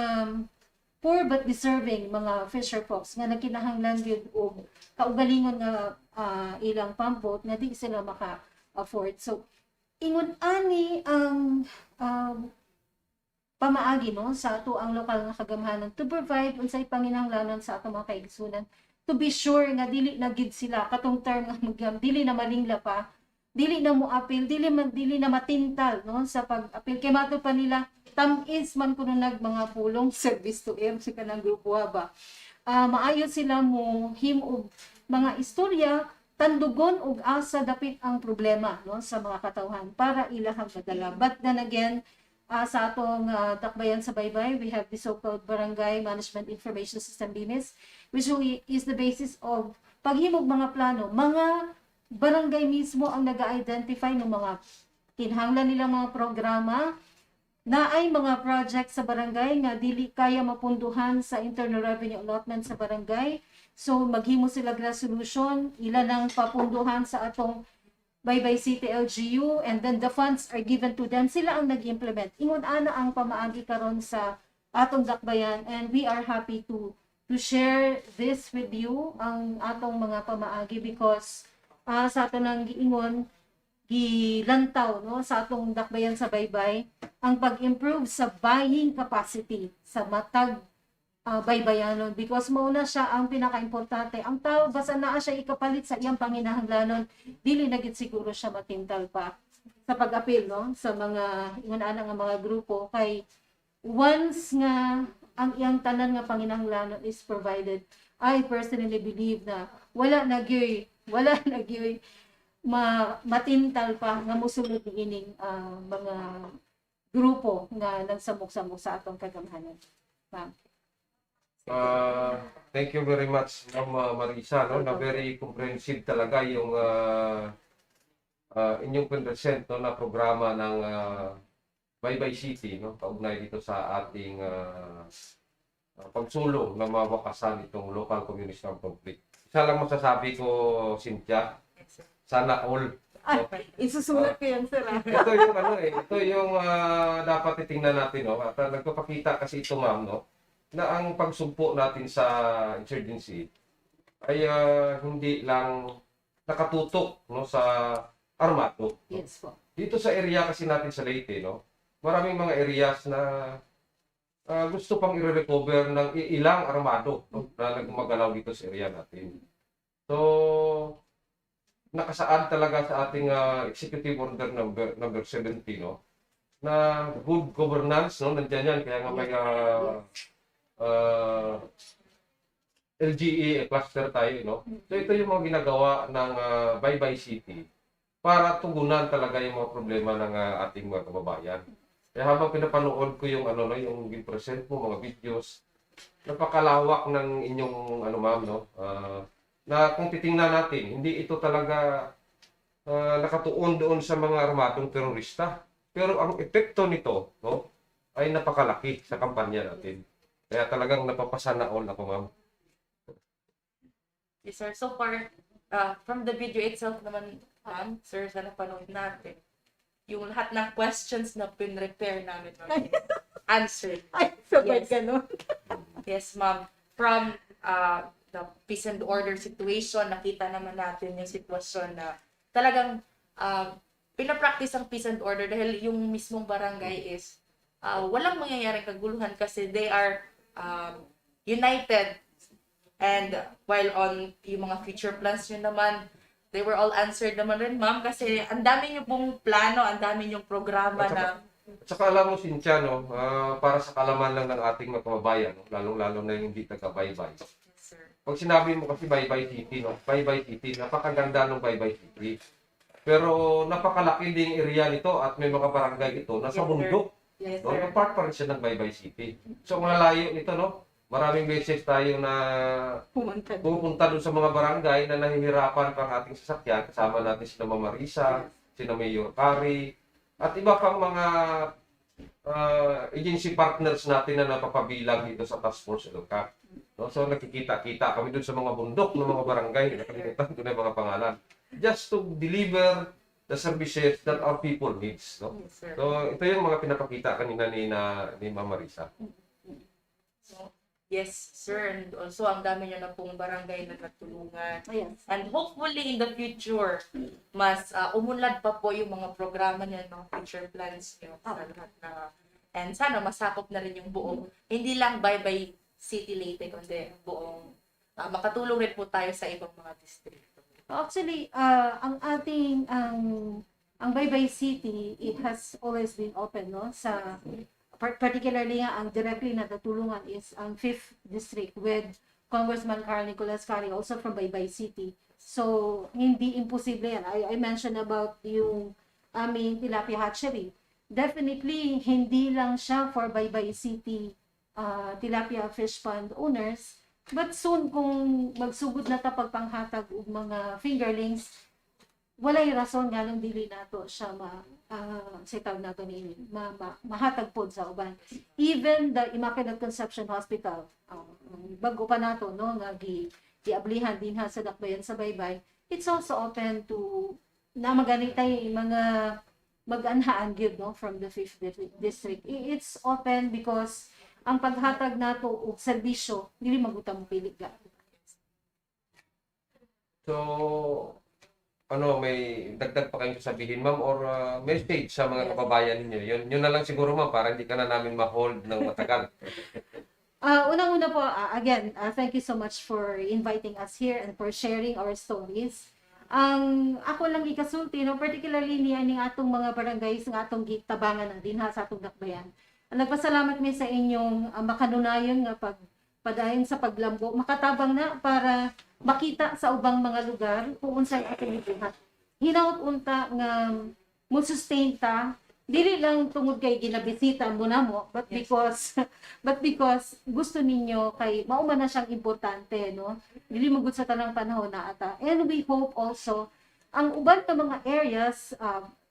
poor but deserving mga fisher folks nga nagkinahanglan gyud og kaugalingon nga ilang pump boat nga di sila maka-afford. So ingon ani ang pamaagi, no, sa ato ang lokal nga kagamhanan to provide unsay panginahanglanon sa ato mga kaigsunan, to be sure nga dili na gid sila katong term nga dili na malingla pa, dili na mo apil, dili na matintal, no, sa pag-apil kay mato pa nila tamis man kuno nag mga pulong service to air si kanang grupo ba. Maayo sila mo himo mga istorya tandugon og asa dapit ang problema, no, sa mga katawhan para ilahang madala. But then again, sa atong Dakbayan sa Baybay, we have the so-called Barangay Management Information System BMIS, which is the basis of paghimog mga plano. Mga barangay mismo ang nag-identify ng mga kinahanglan nilang mga programa na ay mga project sa barangay nga dili kaya mapunduhan sa internal revenue allotment sa barangay. So maghimo sila resolution, ilan ang papunduhan sa atong Baybay City LGU, and then the funds are given to them. Sila ang nag-implement. Ingon ana ang pamaagi karon sa atong Dakbayan, and we are happy to share this with you, ang atong mga pamaagi, because sa ato nang giingon gilantaw, no, sa atong Dakbayan sa Baybay ang pag-improve sa buying capacity sa matag baybayanon, because mauna siya ang pinaka-importante. Ang tao basta naa siya ikapalit sa iyang panginahanglanon, dili na gid siguro siya matintal pa sa pag-apil, no, sa mga ingon-ana nga mga grupo, kay once nga ang iyang tanan nga panginahanglanon is provided, I personally believe na wala na gyoy matintal pa nga mosulod ni ining mga grupo nga nagsamok-samok sa atong kagamhanan. Thank you very much, Ma'am Marisa, no, na very comprehensive talaga yung inyong present, no, na programa ng Baybay City, no, kaugnay dito sa ating pagsulong na mawakasan itong local communist conflict. Isa lang masasabi ko, Cynthia, sana all. Isusulat ko yan, sir. Ito yung ito yung dapat titingnan natin, no. At nagpapakita kasi ito, ma'am, no, na ang pagsugpo natin sa insurgency ay hindi lang nakatutok, no, sa armado. No? Yes po. Dito sa area kasi natin sa Leyte, no, maraming mga areas na gusto pang i-recover ng ilang armado, no, na nagmagalaw dito sa area natin. So, nakasaad talaga sa ating Executive Order number 70, no, na good governance, no, nandiyan yan, kaya nga may LGE cluster tayo, no. So, ito yung mga ginagawa ng Baybay City para tugunan talaga yung mga problema ng ating mga kababayan. Kaya habang pinapanood ko yung no, yung present mo, mga videos, napakalawak ng inyong ma'am, no, na kung titingnan natin, hindi ito talaga nakatuon doon sa mga armadong terorista. Pero ang epekto nito, no, ay napakalaki sa kampanya natin. Kaya talagang napapasana all ako, ma'am. Yes, sir. So far, from the video itself naman, sir, sa napanood natin, yung lahat ng questions na pin-repair namin, ma'am, answered. Ay, sabay Yes. ganun. Yes, ma'am. From the peace and order situation, nakita naman natin yung sitwasyon na talagang pinapractice ang peace and order dahil yung mismong barangay is walang mangyayaring kaguluhan kasi they are united. And while on yung mga future plans nyo naman, they were all answered naman rin, ma'am, kasi ang dami nyo pong plano, ang dami nyong programa na... At saka alam mo, Cynthia, no, para sa kalaman lang ng ating mga kababayan, no, lalong-lalo na yung hindi taga-Baybay. Pag sinabi mo kasi Baybay City, no, Baybay City, napakaganda ng Baybay City. Pero napakalaki ding area nito at may mga barangay ito nasa bundok. Yes, No, sir. part pa rin siya ng Baybay City. So malayo nito, no? Maraming beses tayo na pupunta doon sa mga barangay na nahihirapan pang ating sasakyan. Kasama natin sina Mama Marisa, sina Mayor Kari, at iba pang mga agency partners natin na napapabilang dito sa Task Force Eloka. No? So nakikita-kita kami doon sa mga bundok ng mga barangay. Nakalimutan ko na yung mga pangalan. Just to deliver the services that our people needs. No? Yes, sir. So ito yung mga pinapakita kanina ni Mama Marisa. So, yes, sir. And also, ang dami nyo na pong barangay na natulungan. Yes. And hopefully, in the future, mas umunlad pa po yung mga programa niya, no? Future plans nyo. Sa lahat na, and sana masakop na rin yung buong, hindi lang Baybay City Leyte, kundi buong, makatulong rin po tayo sa ibang mga district. Actually, ang ating, ang Baybay City, it has always been open, no? Sa, particularly nga, ang directly na natulungan is ang 5th District with Congressman Carl Nicolas Cari, also from Baybay City. So, hindi imposible yan. I mentioned about yung aming tilapia hatchery. Definitely, hindi lang siya for Baybay City tilapia fish pond owners. But soon, kung magsugod na tapag panghatag og mga fingerlings, walay rason nga lang dili nato siya sitaw nato ni mahatag pod sa uban. Even the Immaculate Conception Hospital, bago pa nato, no, nga giablihan din ha sa Dakbayan sa Baybay, it's also open to na maganitay mga mag-anhaan gyud, no, from the 5th District. It's open because ang paghatag nato og serbisyo dili magutang pili ga. So, may dagdag pa kayong sabihin, ma'am, or message sa mga kababayan ninyo? Yun na lang siguro, ma'am, para hindi ka na namin ma-hold ng matagal. Unang-una po, again, thank you so much for inviting us here and for sharing our stories. Ako lang ikasulti, no, particularly niya atong mga barangays nga atong gitabangan ng dinha sa atong Dakbayan. Nagpasalamat mi sa inyong makanunayon nga padayon sa paglambo, makatabang na para makita sa ubang mga lugar kung unsay atong gibuhat. Hinaut unta nga mo sustain ta dili lang tungod kay ginabisita mo namo, but because gusto ninyo kay mao man na siyang importante, no. Dili magud sa tanang panahon na ata. And we hope also ang uban ka mga areas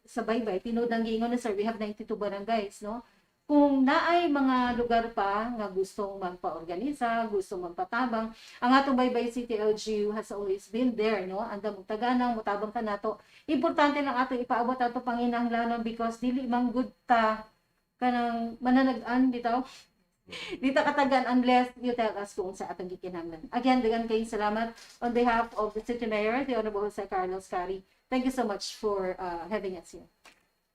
sa Baybay, tinud ang giingon na sir, we have 92 barangays, no. Kung naay mga lugar pa nga gustong magpa-organisa, gustong magpatabang, ang atong Baybay City LGU has always been there, no? Anda mo taganang, mutabang ka nato. Importante lang ato ipaabot ato panginahanglanon because dili man good ta kanang mananagan bitaw. Dito katagan unless you tell us kung sa atong gikinahanglan. Again, dagan kayong salamat on behalf of the City Mayor, the Honorable Jose Carlos Cari. Thank you so much for having us here.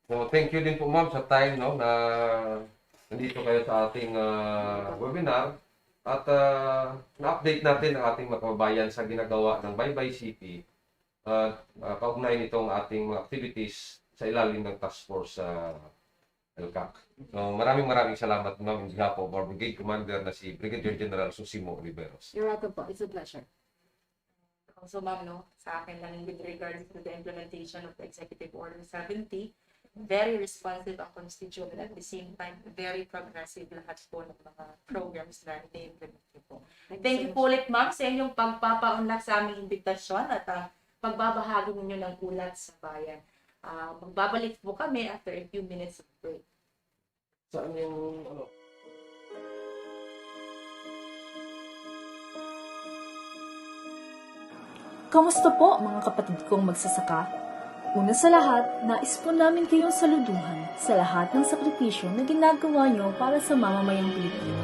So, thank you din po, ma'am, sa time, no, na nandito kayo sa ating webinar at na-update natin ang ating mga kababayan sa ginagawa ng Baybay City at kaugnay nitong ating mga activities sa ilalim ng task force sa LCAC. So, maraming salamat, ma'am, in behalf of our Brigade Commander na si Brigadier General Susimo Oliveros. You're welcome po. It's a pleasure. Also, ma'am, no, sa akin lang with regards to the implementation of the Executive Order 70, very responsive ang constituent and at the same time, very progressive lahat po ng mga programs na i-implement po. Thank you po ulit, ma'am, sa inyong pagpapaunlak sa aming imbitasyon at ang pagbabahagi ninyo ng ulat sa bayan. Magbabalik po kami after a few minutes of break. Saan yung Kamusta po mga kapatid kong magsasaka? Una sa lahat, nais po namin kayong saluduhan sa lahat ng sakripisyo na ginagawa nyo para sa mamamayang Pilipino.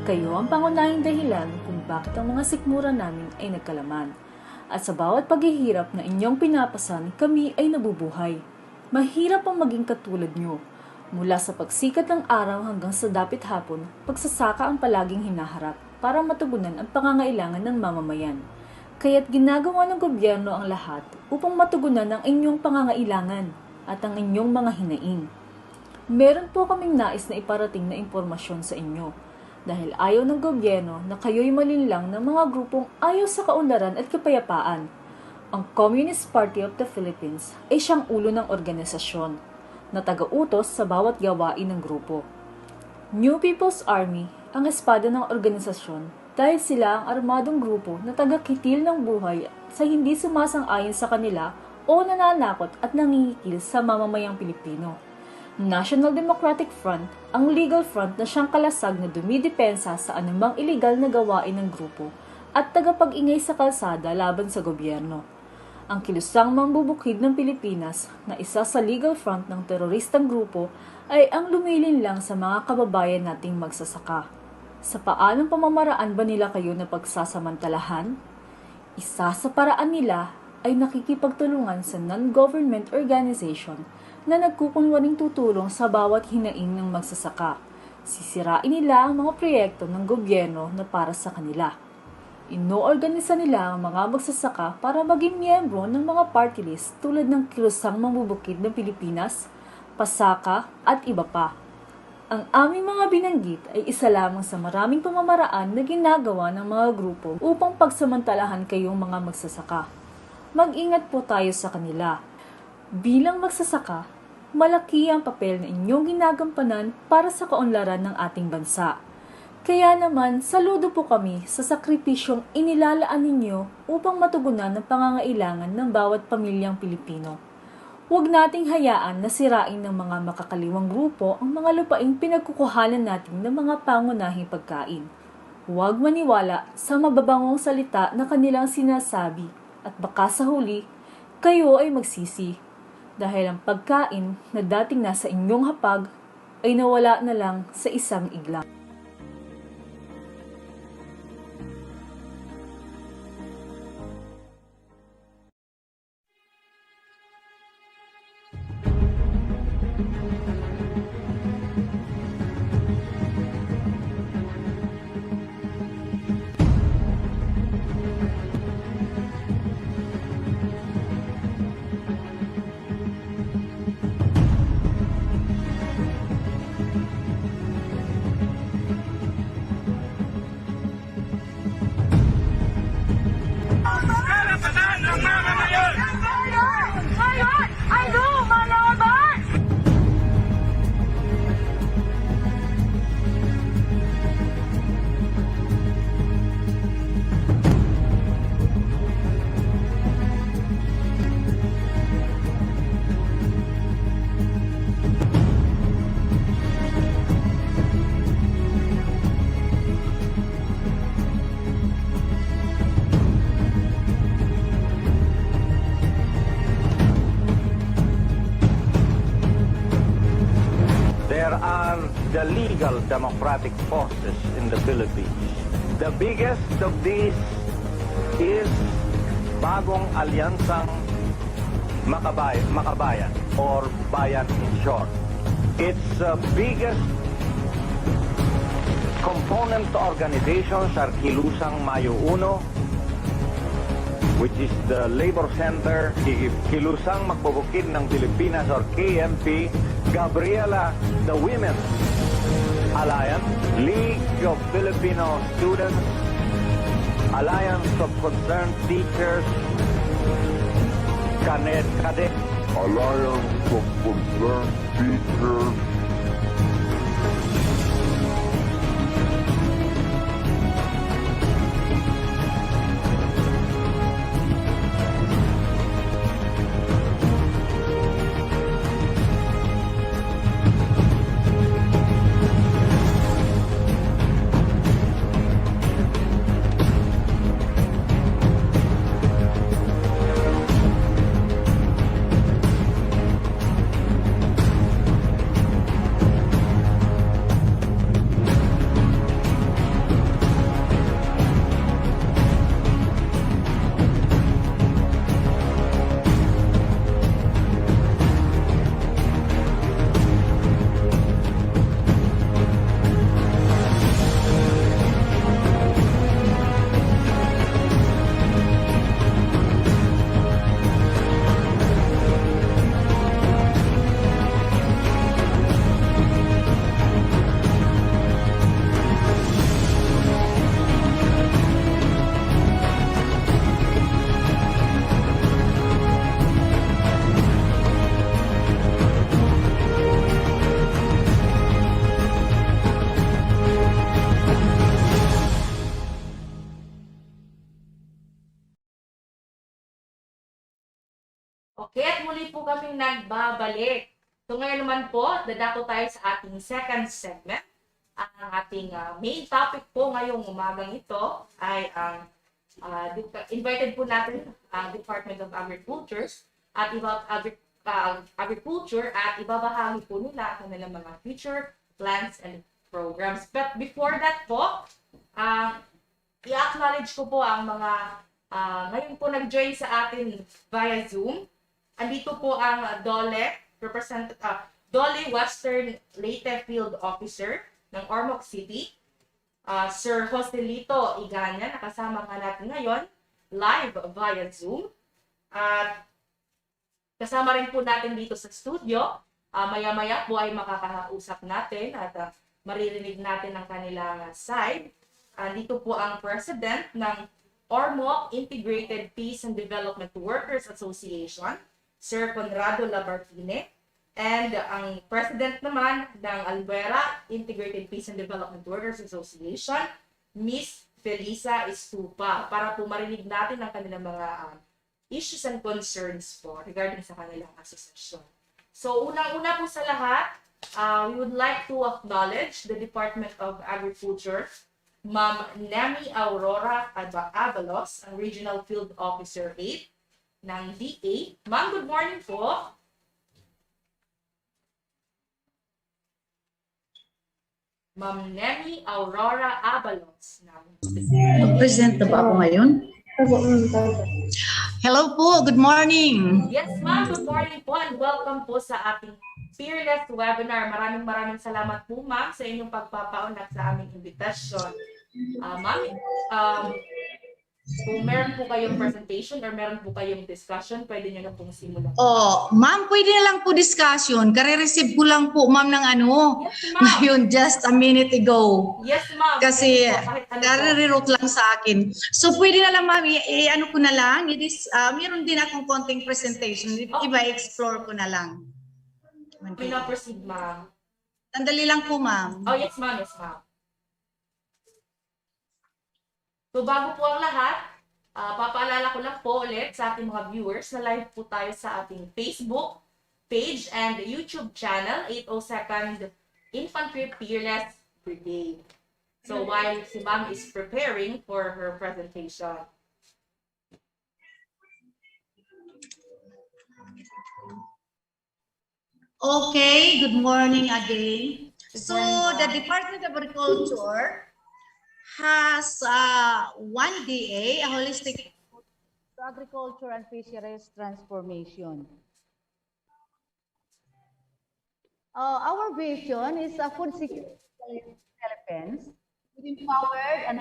Kayo ang pangunahing dahilan kung bakit ang mga sikmura namin ay nagkalaman. At sa bawat paghihirap na inyong pinapasan, kami ay nabubuhay. Mahirap ang maging katulad nyo. Mula sa pagsikat ng araw hanggang sa dapit hapon, pagsasaka ang palaging hinaharap para matugunan ang pangangailangan ng mamamayan. Kaya't ginagawa ng gobyerno ang lahat upang matugunan ang inyong pangangailangan at ang inyong mga hinaing. Meron po kaming nais na iparating na impormasyon sa inyo dahil ayaw ng gobyerno na kayo'y malinlang ng mga grupong ayaw sa kaunlaran at kapayapaan. Ang Communist Party of the Philippines ay siyang ulo ng organisasyon na taga-utos sa bawat gawain ng grupo. New People's Army ang espada ng organisasyon dahil sila ang armadong grupo na taga-kitil ng buhay sa hindi sumasang-ayon sa kanila o nananakot at nangingikil sa mamamayang Pilipino. National Democratic Front ang legal front na siyang kalasag na dumidepensa sa anumang iligal na gawain ng grupo at tagapag-ingay sa kalsada laban sa gobyerno. Ang kilusang mambubukid ng Pilipinas na isa sa legal front ng teroristang grupo ay ang lumilinlang sa mga kababayan nating magsasaka. Sa paanong pamamaraan ba nila kayo na pagsasamantalahan? Isa sa paraan nila ay nakikipagtulungan sa non-government organization na nagkukunwaring tutulong sa bawat hinaing ng magsasaka. Sisirain nila ang mga proyekto ng gobyerno na para sa kanila. Inoorganisa nila ang mga magsasaka para maging miyembro ng mga party list tulad ng Kilusang Mambubukid ng Pilipinas, Pasaka at iba pa. Ang aming mga binanggit ay isa lamang sa maraming pamamaraan na ginagawa ng mga grupo upang pagsamantalahan kayong mga magsasaka. Mag-ingat po tayo sa kanila. Bilang magsasaka, malaki ang papel na inyong ginagampanan para sa kaunlaran ng ating bansa. Kaya naman, saludo po kami sa sakripisyong inilalaan ninyo upang matugunan ang pangangailangan ng bawat pamilyang Pilipino. Huwag nating hayaan na sirain ng mga makakaliwang grupo ang mga lupaing pinagkukuhanan natin ng mga pangunahing pagkain. Huwag maniwala sa mababangong salita na kanilang sinasabi at baka sa huli, kayo ay magsisi. Dahil ang pagkain na dating nasa inyong hapag ay nawala na lang sa isang iglang. There are the legal democratic forces in the Philippines. The biggest of these is Bagong Alyansang Makabayan or Bayan in short. Its biggest Component organizations are Kilusang Mayo 1, which is the labor center, Kilusang Magbubukid ng Pilipinas or KMP, Gabriela, the Women's Alliance, League of Filipino Students, Alliance of Concerned Teachers, Cadet, Alliance of Concerned Teachers, Okay, at muli po kaming nagbabalik. So ngayon naman po, dadako tayo sa ating second segment. Ang ating main topic po ngayong umagang ito ay ang invited po natin ang Department of Agriculture at Agriculture at ibabahagi po nila ang kanilang mga future plans and programs. But before that po, i-acknowledge ko po ang mga ngayon po nag-join sa atin via Zoom. Andito po ang Dole Western Leyte Field Officer ng Ormoc City, Sir Joselito Iganya, nakasama nga natin ngayon, live via Zoom. At kasama rin po natin dito sa studio, maya-maya po ay makakausap natin at maririnig natin ang kanilang side. Dito po ang President ng Ormoc Integrated Peace and Development Workers Association, Sir Conrado Labartine, and ang President naman ng Albuera Integrated Peace and Development Workers Association, Miss Felisa Estupa, para po marinig natin ang kanilang mga issues and concerns po regarding sa kanilang asosasyon. So, unang-una po sa lahat, we would like to acknowledge the Department of Agriculture, Ma'am Nemi Aurora Avalos, ang Regional Field Officer 8 ng DA. Ma'am, good morning po. Ma'am Nemi Aurora Avalos. Present na ba ako ngayon? Hello po, good morning. Yes, ma'am, good morning po and welcome po sa ating Fearless webinar. Maraming salamat po, ma'am, sa inyong pagpapaunlak sa aming invitasyon. Ma'am, kung meron po kayong presentation or meron po kayong discussion, pwede nyo na pong simulan. Ma'am, pwede na lang po discussion. Kare-receive ko lang po, ma'am, ng ano. Yes, ngayon, just a minute ago. Yes, ma'am. Kasi, nare-route lang sa akin. So, pwede na lang, ma'am, ano ko na lang. Meron din akong konting presentation. Iba, explore ko na lang. May na-proceed, ma'am. Sandali lang po, ma'am. Oh, yes, ma'am. Yes, ma'am. So bago po ang lahat, papaalala ko lang po ulit sa ating mga viewers na live po tayo sa ating Facebook page and YouTube channel, 802nd Infantry Fearless Brigade. So while si Ma'am is preparing for her presentation. Okay, good morning again. So the Department of Agriculture has one DA, a holistic agriculture and fisheries transformation. Our vision is a food security in the Philippines empowered and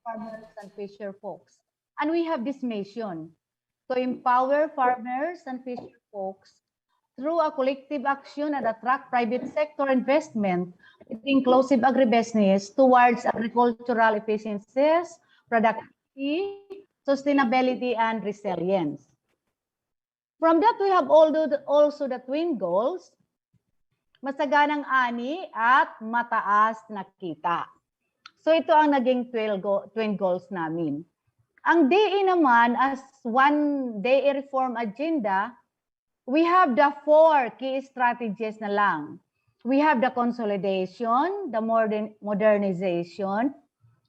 farmers and fisher folks. And we have this mission to empower farmers and fisher folks through a collective action and attract private sector investment with inclusive agribusiness towards agricultural efficiencies, productivity, sustainability, and resilience. From that, we have also the twin goals, masaganang ani at mataas na kita. So ito ang naging twin goals namin. Ang DE naman, as one DE reform agenda, we have the 4 key strategies na lang. We have the consolidation, the modernization,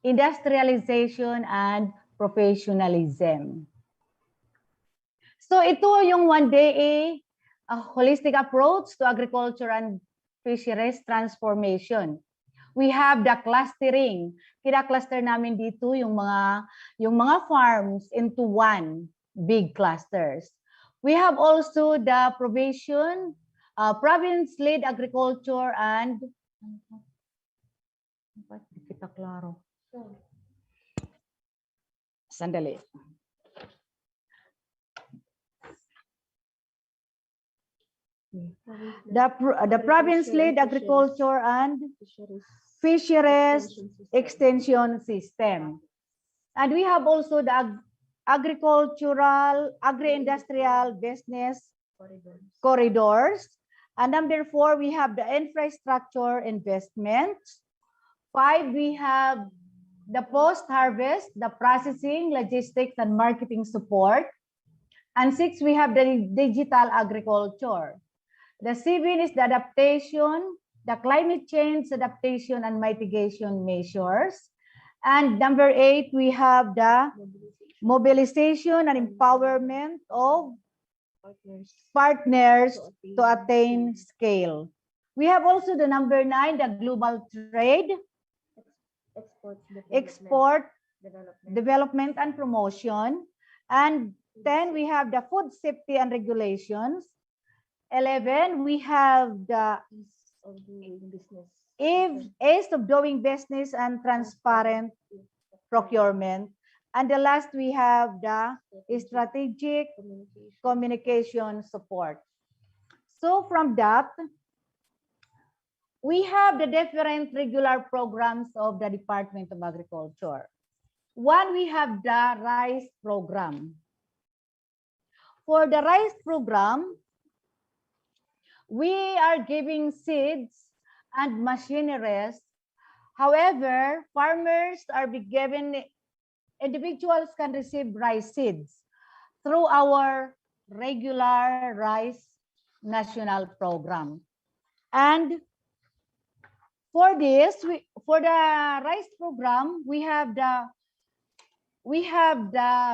industrialization, and professionalism. So ito yung 1 DE, a holistic approach to agriculture and fisheries transformation. We have the clustering. Kina-cluster namin dito yung mga farms into 1 big clusters. We have also the provision, province-led agriculture and kita klaro. Sandali. The province-led agriculture and fisheries extension system. And we have also the agricultural, agri-industrial business corridors. And number 4, we have the infrastructure investments. 5, we have the post-harvest, the processing, logistics, and marketing support. And 6, we have the digital agriculture. The 7 is the adaptation, the climate change adaptation and mitigation measures. And number 8, we have the mobilization and empowerment of partners to attain scale. We have also the number 9, the global trade, export, development and promotion. And 10, we have the food safety and regulations. 11, we have the ease of doing business and transparent procurement. And the last, we have the strategic communication support. So from that, we have the different regular programs of the Department of Agriculture. 1, we have the rice program. For the rice program, we are giving seeds and machineries. However, farmers are given, individuals can receive rice seeds through our regular rice national program. And for this, for the rice program, we have the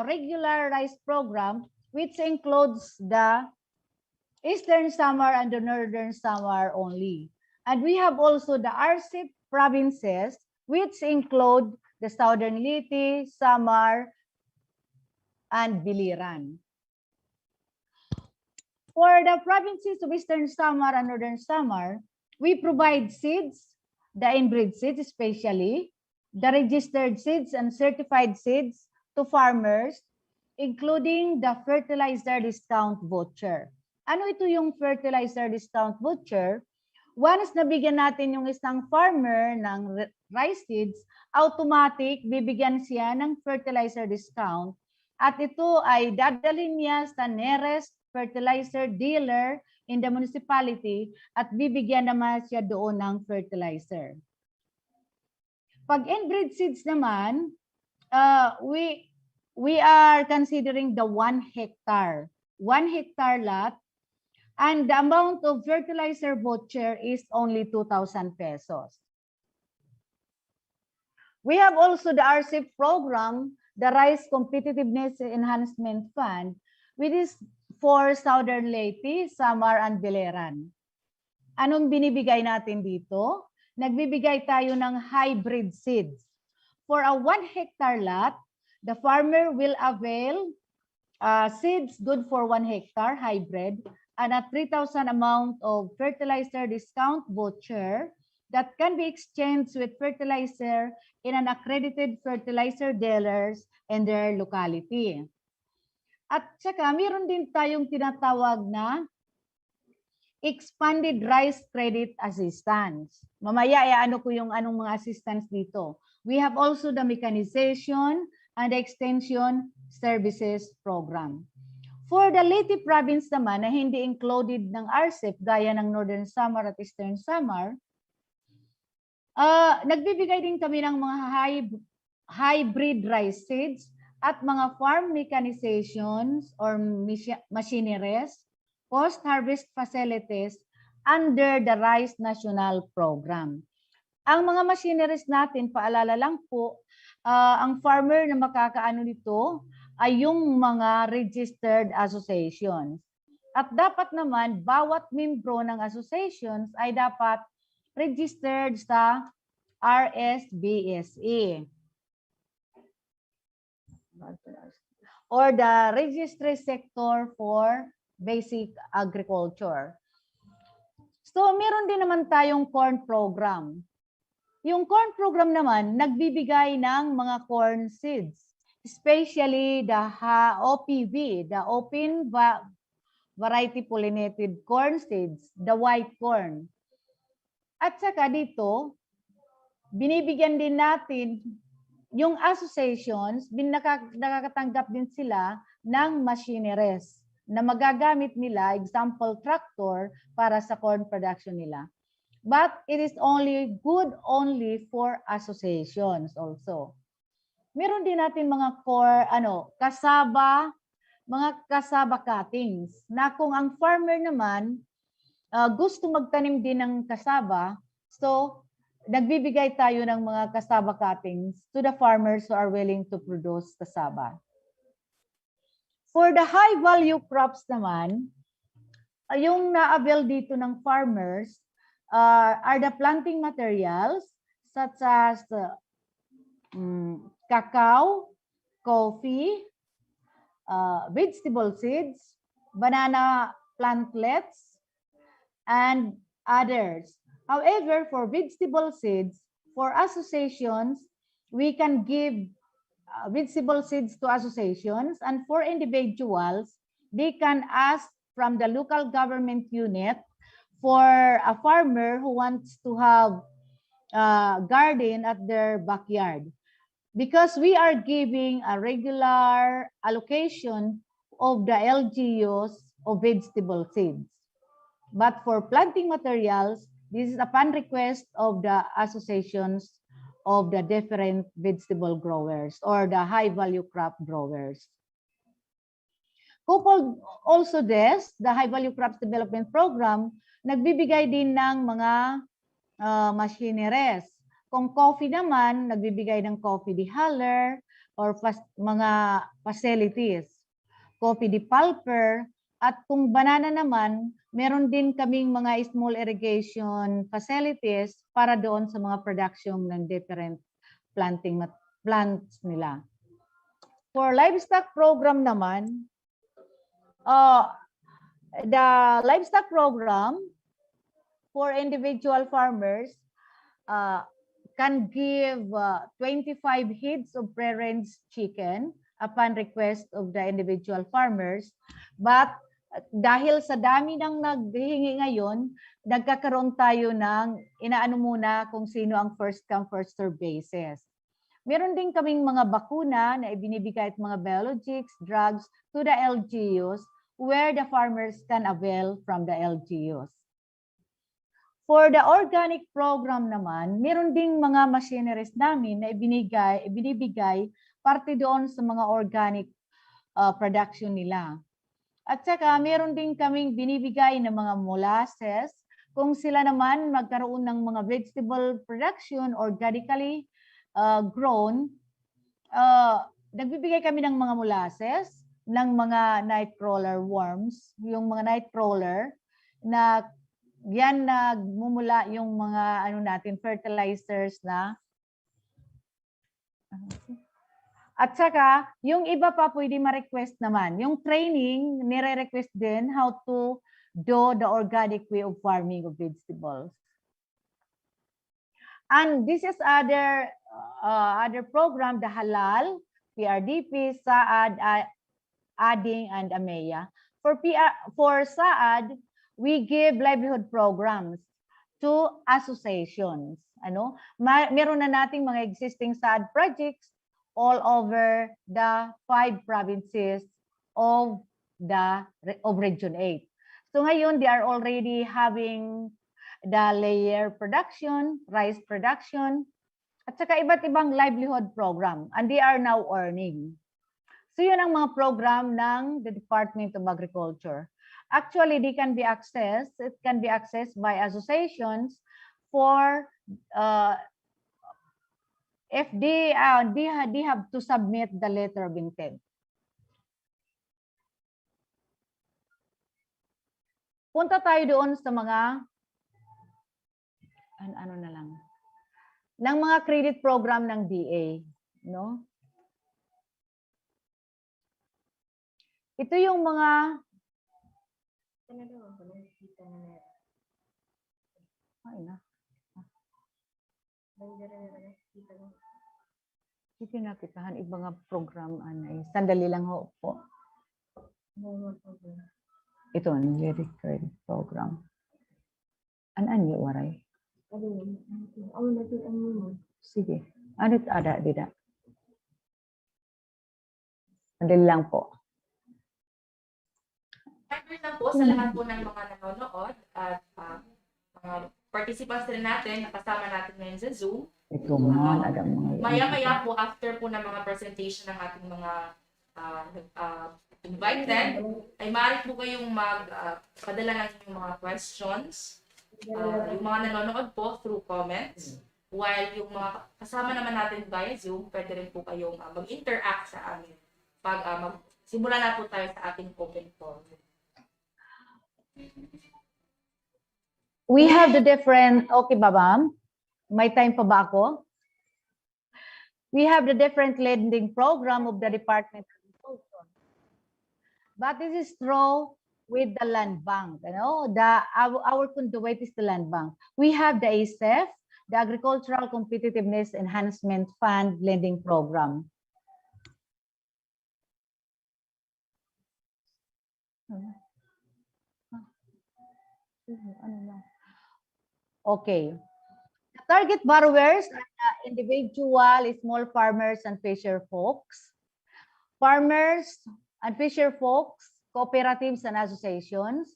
regular rice program, which includes the Eastern Samar and the Northern Samar only. And we have also the RCEP provinces, which include the Southern Leyte, Samar, and Biliran. For the provinces of Eastern Samar and Northern Samar, we provide seeds, the inbred seeds especially, the registered seeds and certified seeds to farmers, including the fertilizer discount voucher. Ano ito yung fertilizer discount voucher? Once nabigyan natin yung isang farmer ng rice seeds, automatic bibigyan siya ng fertilizer discount at ito ay dadalhin niya sa nearest fertilizer dealer in the municipality at bibigyan naman siya doon ng fertilizer. Pag inbred seeds naman, we are considering the 1 hectare. 1 hectare lot. And the amount of fertilizer voucher is only 2,000 pesos. We have also the RCEP program, the Rice Competitiveness Enhancement Fund, which is for Southern Leyte, Samar, and Biliran. Anong binibigay natin dito? Nagbibigay tayo ng hybrid seeds. For a 1 hectare lot, the farmer will avail seeds good for 1 hectare, hybrid, and a 3,000 amount of fertilizer discount voucher that can be exchanged with fertilizer in an accredited fertilizer dealers in their locality. At saka meron din tayong tinatawag na expanded rice credit assistance. Mamaya ano ko yung anong mga assistance dito. We have also the mechanization and the extension services program. For the Leyte province naman na hindi included ng RCEP gaya ng Northern Samar at Eastern Samar, nagbibigay din kami ng mga hybrid rice seeds at mga farm mechanizations or machineries, post-harvest facilities under the Rice National Program. Ang mga machineries natin, paalala lang po, ang farmer na makakaano nito ay yung mga registered associations. At dapat naman, bawat membro ng associations ay dapat registered sa RSBSE or the Registry Sector for Basic Agriculture. So, meron din naman tayong corn program. Yung corn program naman, nagbibigay ng mga corn seeds, especially the OPV, the Open Variety Pollinated Corn Seeds, the white corn. At saka dito, binibigyan din natin yung associations, nakakatanggap din sila ng machineries na magagamit nila, example tractor, para sa corn production nila. But it is only good only for associations also. Meron din natin mga mga kasaba cuttings, na kung ang farmer naman gusto magtanim din ng kasaba, so nagbibigay tayo ng mga kasaba cuttings to the farmers who are willing to produce kasaba. For the high value crops naman, yung na-avail dito ng farmers are the planting materials such as cacao, coffee, vegetable seeds, banana plantlets, and others. However, for vegetable seeds, for associations, we can give vegetable seeds to associations, and for individuals, they can ask from the local government unit for a farmer who wants to have a garden at their backyard. Because we are giving a regular allocation of the LGUs of vegetable seeds. But for planting materials, this is upon request of the associations of the different vegetable growers or the high value crop growers. Coupled also this, the high value crops development program, nagbibigay din ng mga machineries. Kung coffee naman, nagbibigay ng coffee dehuller or mga facilities. Coffee depulper, at kung banana naman, meron din kaming mga small irrigation facilities para doon sa mga production ng different plants nila. For livestock program naman, the livestock program for individual farmers can give 25 heads of pre-ranged chicken upon request of the individual farmers. But dahil sa dami ng naghihingi ngayon, nagkakaroon tayo ng inaano muna kung sino ang first come first serve basis. Meron din kaming mga bakuna na ibinibigay at mga biologics, drugs to the LGUs where the farmers can avail from the LGUs. For the organic program naman, meron ding mga machineries namin na ibinibigay parte doon sa mga organic production nila. At saka meron din kaming binibigay ng mga molasses kung sila naman magkaroon ng mga vegetable production organically grown. Nagbibigay kami ng mga molasses, ng mga nightcrawler worms, yung mga nightcrawler na yan nagmumula yung mga fertilizers na. At saka, yung iba pa pwede ma-request naman. Yung training, nire-request din how to do the organic way of farming of vegetables. And this is other program, the Halal, PRDP, Saad, Ading, and AMEA. For Saad, we give livelihood programs to associations. Meron na nating mga existing Saad projects all over the 5 provinces of Region 8. So ngayon, they are already having the layer production, rice production, at saka iba't ibang livelihood program. And they are now earning. So yun ang mga program ng the Department of Agriculture. Actually, it can be accessed by associations for if they have to submit the letter of intent. Punta tayo doon sa mga ano na lang ng mga credit program ng DA, no? Ito yung mga nakitahan ibang mga program anay. Sandali lang ho po. Ito ang lyric credit program. Ano waray? Sige. Ano't ada dida? Sandali lang po. Remember lang po sa lahat po ng mga nanonood at mga participants rin natin na kasama natin ngayon sa Zoom. Ito man, ada mga Maya-maya po after po ng mga presentation ng ating mga invited, ay maaari po kayong padala ng inyong mga questions. Yung mga nanonood po through comments. While yung mga kasama naman natin via Zoom, pwede rin po kayong mag-interact sa amin. Simula na po tayo sa ating open forum. We have the different, okay ba ma'am? May time pa ba ako? We have the different lending program of the Department of Agriculture. But this is through with the land bank. Our conduit is the land bank. We have the ASEF, the Agricultural Competitiveness Enhancement Fund lending program. Okay. The target borrowers are individual, small farmers and fisher folks, farmers and fisher folks, cooperatives and associations,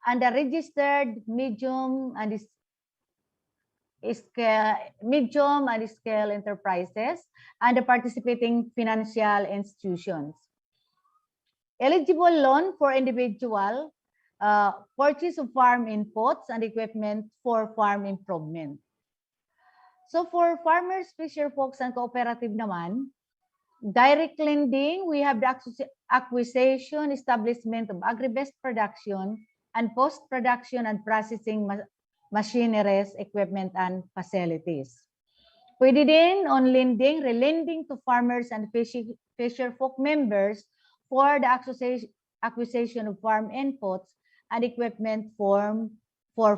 and the registered medium and scale enterprises and the participating financial institutions. Eligible loan for individual, purchase of farm inputs and equipment for farm improvement. So for farmers, fisher folks, and cooperative naman, direct lending, we have the acquisition, establishment of agri-based production, and post-production and processing machineries, equipment, and facilities. Pwede din on lending, relending to farmers and fisher folk members for the acquisition of farm inputs and equipment for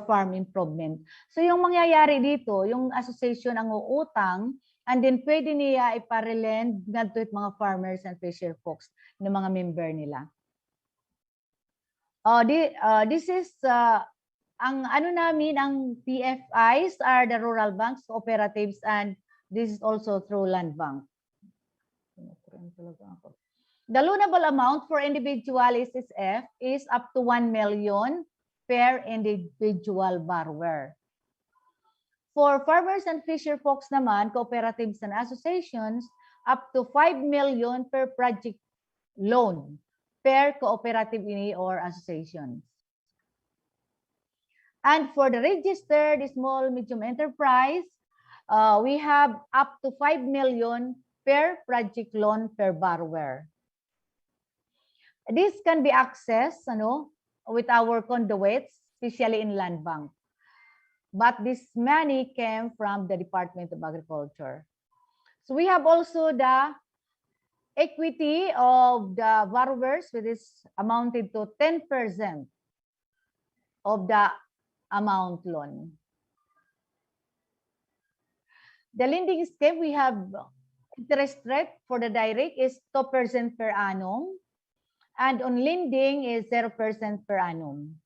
farm improvement. So yung mangyayari dito, yung association ang uutang, and then pwede niya iparelend ngadto it mga farmers and fisher folks ng mga member nila. This is ang ano namin, ang PFIs are the rural banks, cooperatives, and this is also through land bank. The loanable amount for individual SSF is up to 1 million per individual borrower. For farmers and fisher folks naman, cooperatives and associations, up to 5 million per project loan per cooperative or association. And for the registered small medium enterprise, we have up to 5 million per project loan per borrower. This can be accessed with our conduits, especially in land bank. But this money came from the Department of Agriculture. So we have also the equity of the borrowers, which is amounted to 10% of the amount loan. The lending scheme, we have interest rate for the direct is 2% per annum. And on lending is 0% per annum.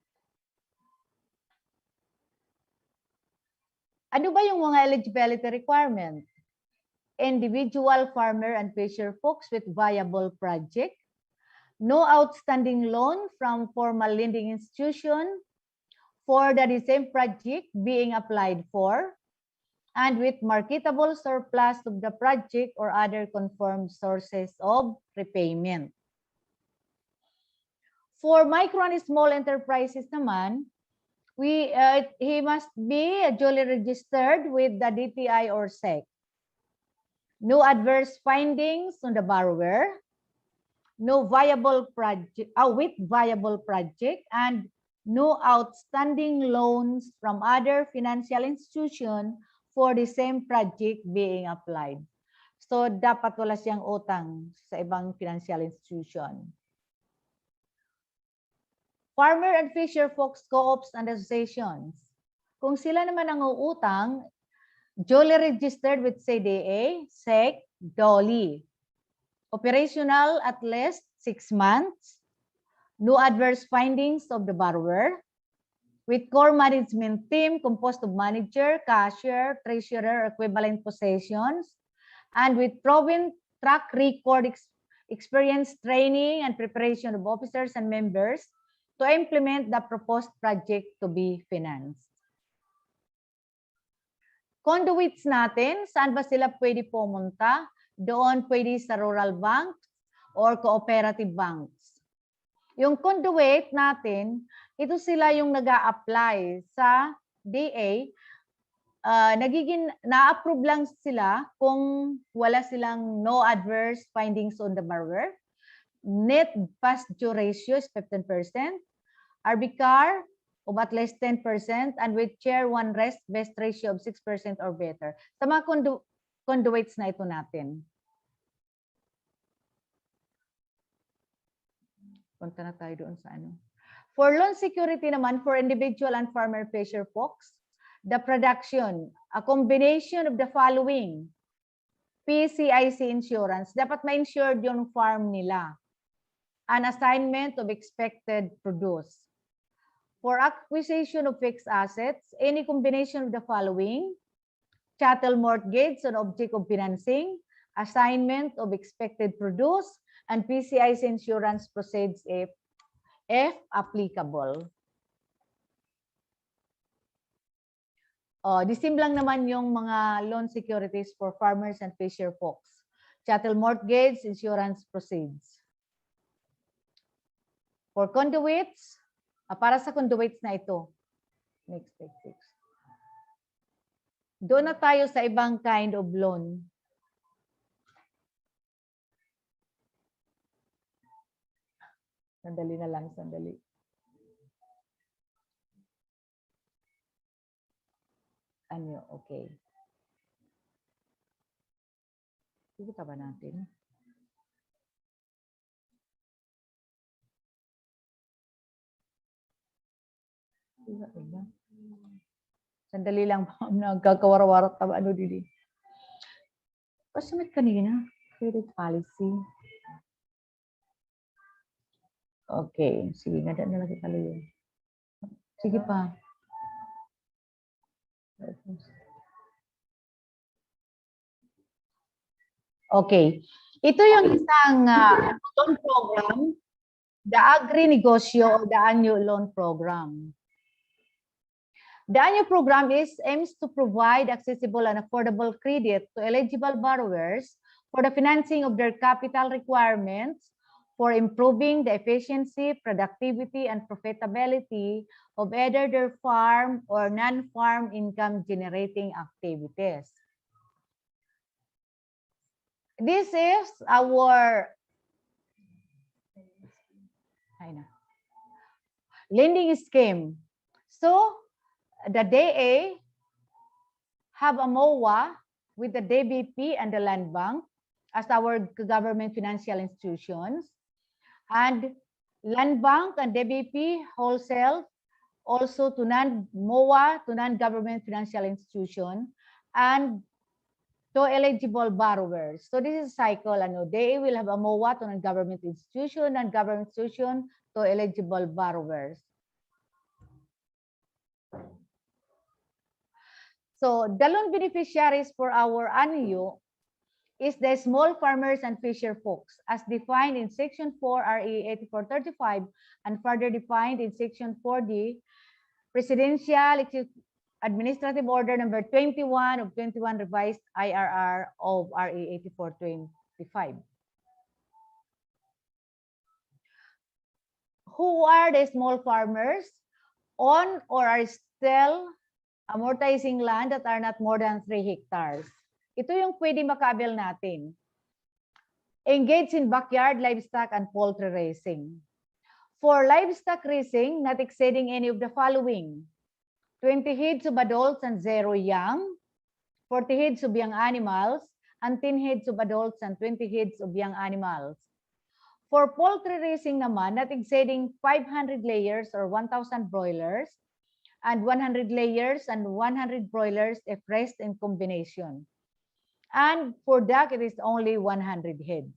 Ano ba yung mga eligibility requirement? Individual farmer and fisher folks with viable project. No outstanding loan from formal lending institution for the same project being applied for, and with marketable surplus of the project or other confirmed sources of repayment. For micro and small enterprises naman, he must be duly registered with the DTI or SEC. No adverse findings on the borrower, no viable project, with viable project, and no outstanding loans from other financial institution for the same project being applied. So, dapat wala siyang utang sa ibang financial institution. Farmer and fisher folks co-ops and associations. Kung sila naman ang uutang, duly registered with CDA, SEC, DOLI. Operational at least 6 months. No adverse findings of the borrower. With core management team composed of manager, cashier, treasurer, equivalent possessions, and with proven track record, experience, training, and preparation of officers and members to implement the proposed project to be financed. Conduits natin, saan ba sila pwede pumunta? Doon pwede sa rural banks or cooperative banks. Yung conduit natin, ito sila yung nag-a-apply sa DA. Na-approve lang sila kung wala silang no adverse findings on the borrower. Net past due ratio is 15%. RBCAR of at least 10%, and with Tier 1 best ratio of 6% or better. Sa mga conduits na ito natin. Punta na tayo doon sa ano. For loan security naman, for individual and farmer fisher folks, the production, a combination of the following. PCIC insurance, dapat ma-insured yung farm nila. An assignment of expected produce. For acquisition of fixed assets, any combination of the following. Chattel mortgage on object of financing, assignment of expected produce, and PCIC insurance proceeds if applicable. Disim lang naman yung mga loan securities for farmers and fisher folks. Chattel mortgage, insurance proceeds. For conduits, para sa conduits na ito. Next. Doon na tayo sa ibang kind of loan. Sandali na lang, sandali. Ano, okay. Kita ba natin? Sandali lang, nagkakawarawara taba ano dili. Pasumit kanina, credit policy. Okay, sige, nada na lagi pala yun. Sige pa. Okay. Ito yung isang loan program, the agri-negosyo or the annual loan program. The annual program aims to provide accessible and affordable credit to eligible borrowers for the financing of their capital requirements for improving the efficiency, productivity, and profitability of either their farm or non-farm income generating activities. This is our lending scheme. So, the DA have a MOA with the DBP and the Land Bank as our government financial institutions. And Land Bank and DBP wholesale also to non-MOA, to non-government financial institution. And to eligible borrowers. So this is a cycle. They will have a MOA to non-government institution, non-government institution to eligible borrowers. So the loan beneficiaries for our ANU is the small farmers and fisher folks as defined in Section 4 RE 8435 and further defined in Section 4D Presidential Administrative Order number 21 of 21 revised IRR of RE 8425. Who are the small farmers on or are still amortizing land that are not more than 3 hectares? Ito yung pwede makabil natin. Engage in backyard livestock and poultry raising. For livestock raising, not exceeding any of the following: 20 heads of adults and 0 young, 40 heads of young animals, and 10 heads of adults and 20 heads of young animals. For poultry raising naman, not exceeding 500 layers or 1,000 broilers, and 100 layers and 100 broilers if raised in combination. And for duck, it is only 100 heads.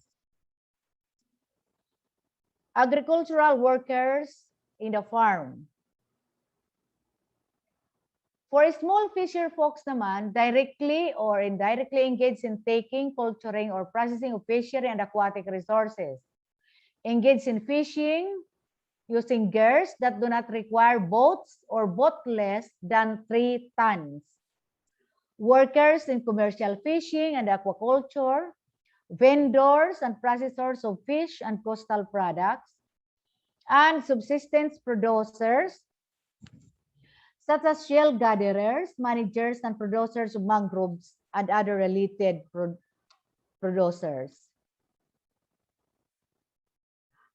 Agricultural workers in the farm. For small fisher folks naman, directly or indirectly engaged in taking, culturing, or processing of fishery and aquatic resources. Engaged in fishing using gears that do not require boats or boat less than 3 tons. Workers in commercial fishing and aquaculture, vendors and processors of fish and coastal products, and subsistence producers such as shell gatherers, managers, and producers of mangroves and other related producers.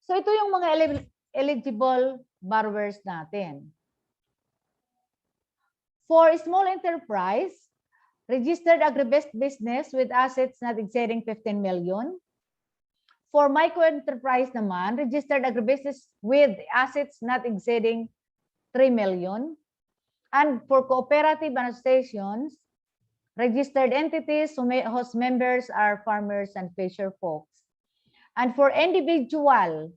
So ito yung mga eligible borrowers natin. For small enterprise, registered agribusiness business with assets not exceeding 15 million. For microenterprise naman, registered agribusiness with assets not exceeding 3 million. And for cooperative and associations, registered entities whose members are farmers and fisher folks. And for individual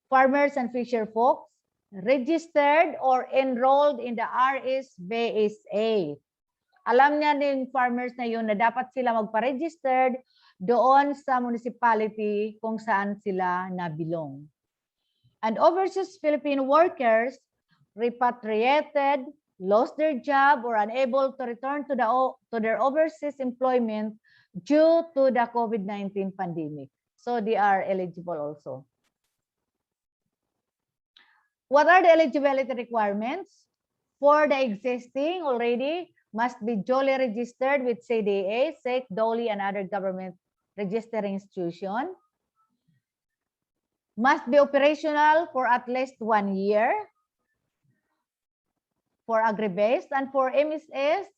farmers and fisher folks, registered or enrolled in the RSBSA. Alam niya ng farmers na yun na dapat sila magpa-registered doon sa municipality kung saan sila nabilong. And overseas Filipino workers repatriated, lost their job, or unable to return to their overseas employment due to the COVID-19 pandemic. So they are eligible also. What are the eligibility requirements? For the existing already, must be duly registered with CDA, SEC, DOLE, and other government registering institution. Must be operational for at least 1 year for agri-based, and for MSS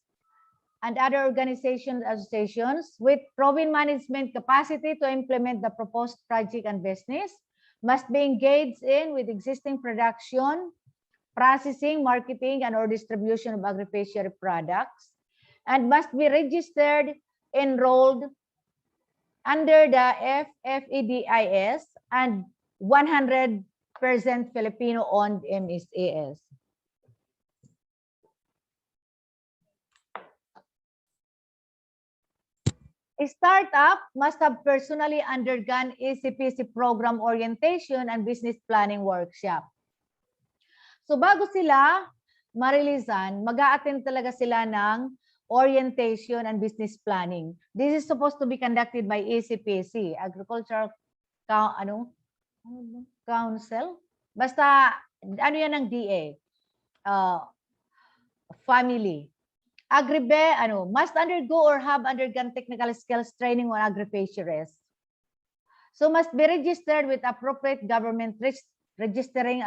and other organizations, associations with proven management capacity to implement the proposed project and business, must be engaged in with existing production, processing, marketing, and or distribution of agri-fishery products, and must be registered, enrolled under the FFEDIS and 100% Filipino-owned MSAS. A startup must have personally undergone ECPC program orientation and business planning workshop. So bago sila marilisan, mag-a-attend talaga sila ng orientation and business planning. This is supposed to be conducted by ECPC, Agricultural Council. Basta, ano yan ng DA? Family. Must undergo or have undergone technical skills training on agri-fisheries. So must be registered with appropriate government registering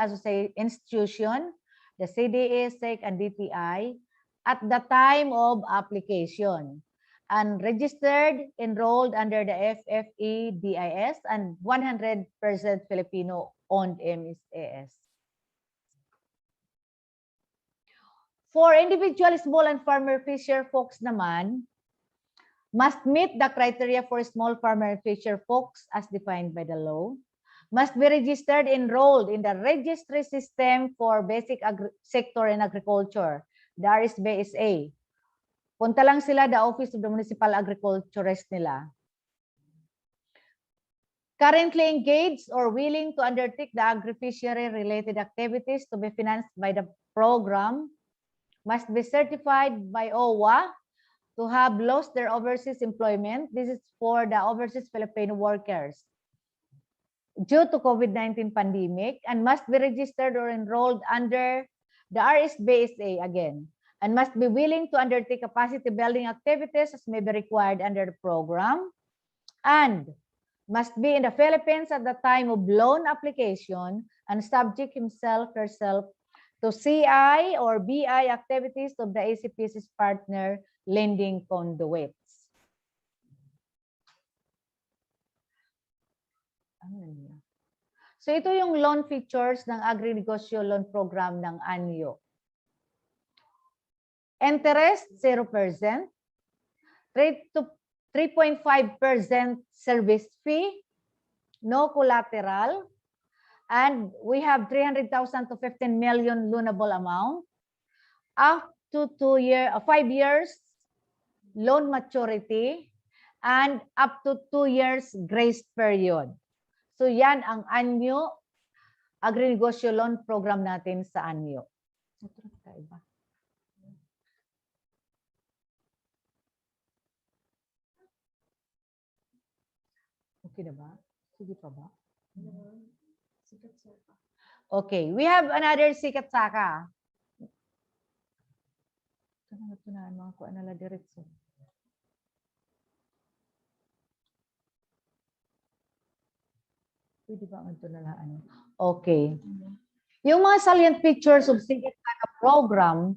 institution, the CDA, SEC, and DTI at the time of application, and registered, enrolled under the FFEDIS and 100% Filipino-owned MSAS. For individual small and farmer fisher folks naman, must meet the criteria for small farmer and fisher folks as defined by the law, must be registered, enrolled in the registry system for basic sector in agriculture, the RSBSA. Punta lang sila the Office of the Municipal Agriculturist nila. Currently engaged or willing to undertake the agri-fishery related activities to be financed by the program must be certified by OWA to have lost their overseas employment. This is for the overseas Filipino workers due to COVID-19 pandemic, and must be registered or enrolled under the RSBSA again, and must be willing to undertake capacity building activities as may be required under the program, and must be in the Philippines at the time of loan application and subject himself herself to CI or BI activities of the ACPC's partner lending conduits. So ito yung loan features ng agri-negosyo loan program ng ANYO. Interest, 0%. 3.5% service fee, no collateral, and we have 300,000 to 15 million loanable amount, up to 5 years loan maturity, and up to 2 years grace period. So yan ang ANYO, agri-negosyo loan program natin sa ANYO. Okay na ba? Sige pa ba? Okay, we have another sikat saka. Ito na mga kuha nala diretso. Pwede ba ang ito nalaan? Okay. Yung mga salient features of sikat saka program,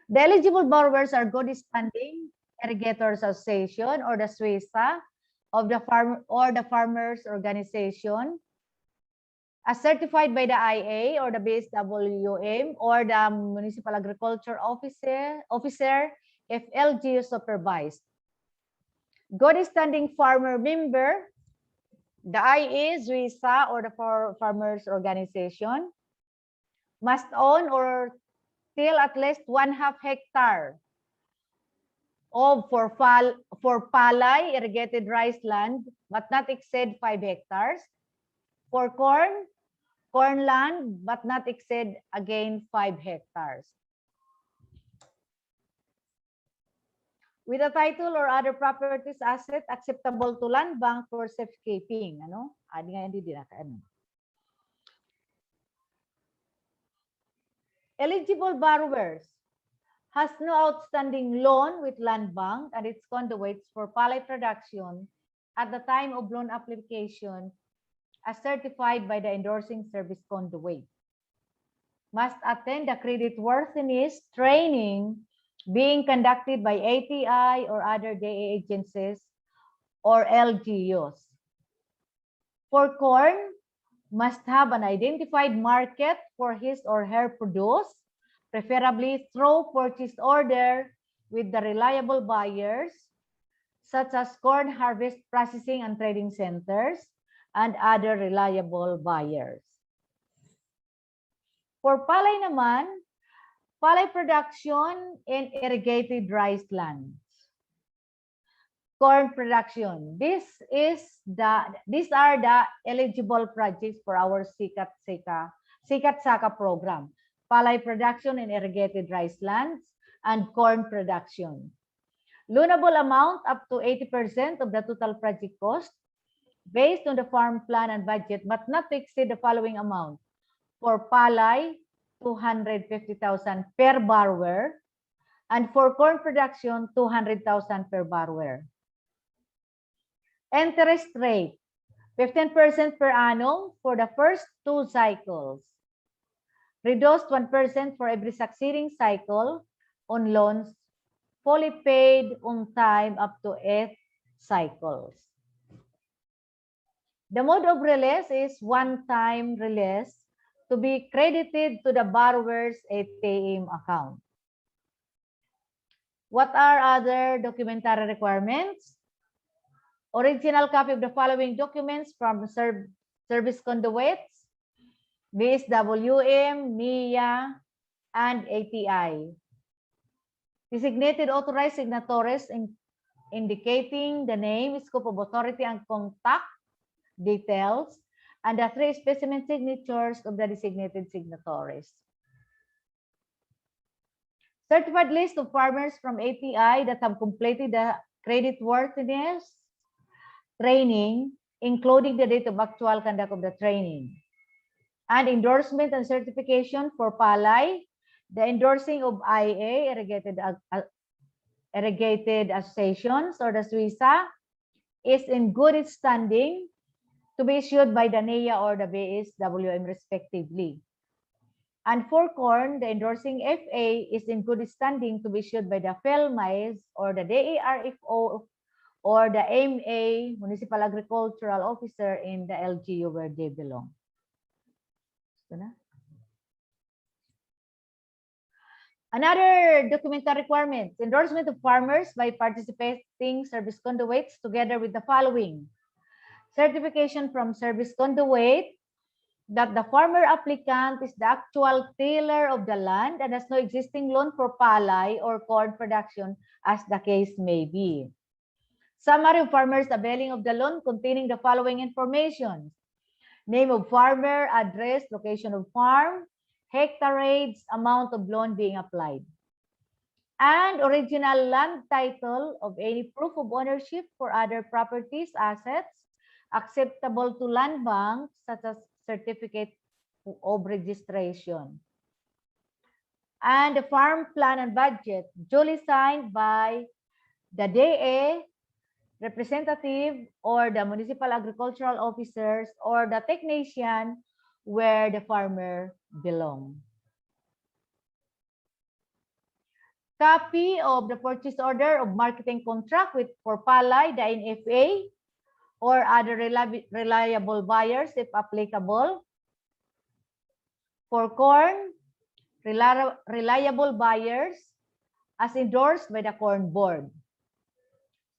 the eligible borrowers are good standing irrigators association or the SWISA of the farm or the farmers organization, as certified by the IA or the BSWM or the municipal agriculture officer if LGU supervised. Good standing farmer member, the IA, SWISA or the farmers organization, must own or till at least 1/2 hectare of for palay irrigated rice land, but not exceed 5 hectares. For corn land, but not exceed again 5 hectares. With a title or other properties asset acceptable to land bank for safekeeping. Ano? Adi nga hindi din ano. Eligible borrowers has no outstanding loan with land bank and its conduits for palay production at the time of loan application as certified by the endorsing service conduit. Must attend the creditworthiness training being conducted by ATI or other DA agencies or LGUs. For corn, must have an identified market for his or her produce, preferably through purchase order with the reliable buyers, such as corn harvest processing and trading centers, and other reliable buyers. For palay naman, palay production in irrigated rice lands. Corn production. These are the eligible projects for our Sikat Saka program. Palay production in irrigated rice lands and corn production. Loanable amount up to 80% of the total project cost based on the farm plan and budget, but not to exceed the following amount. For palay, 250,000 per borrower, and for corn production, 200,000 per borrower. Interest rate, 15% per annum for the first 2 cycles. Reduced 1% for every succeeding cycle on loans fully paid on time up to 8 cycles. The mode of release is one-time release to be credited to the borrower's ATM account. What are other documentary requirements? Original copy of the following documents from service conduits, BSWM, NIA, and ATI. Designated authorized signatories indicating the name, scope of authority, and contact details, and the 3 specimen signatures of the designated signatories. Certified list of farmers from ATI that have completed the creditworthiness training, including the date of actual conduct of the training. And endorsement and certification for palay, the endorsing of IA, irrigated associations, or the SWISA, is in good standing to be issued by the NIA or the BSWM respectively. And for corn, the endorsing FA is in good standing to be issued by the FELMAIS or the DARFO or the MA, Municipal Agricultural Officer in the LGU where they belong. Another documentary requirement, endorsement of farmers by participating service conduits together with the following. Certification from service conduit that the farmer applicant is the actual tiller of the land and has no existing loan for palay or corn production as the case may be. Summary of farmers availing of the loan containing the following information. Name of farmer, address, location of farm, hectareage, amount of loan being applied. And original land title of any proof of ownership for other properties, assets, acceptable to land banks, such as certificate of registration. And the farm plan and budget duly signed by the DA, representative, or the municipal agricultural officers, or the technician where the farmer belongs. Copy of the purchase order of marketing contract for palay, the NFA, or other reliable buyers if applicable. For corn, reliable buyers as endorsed by the Corn Board.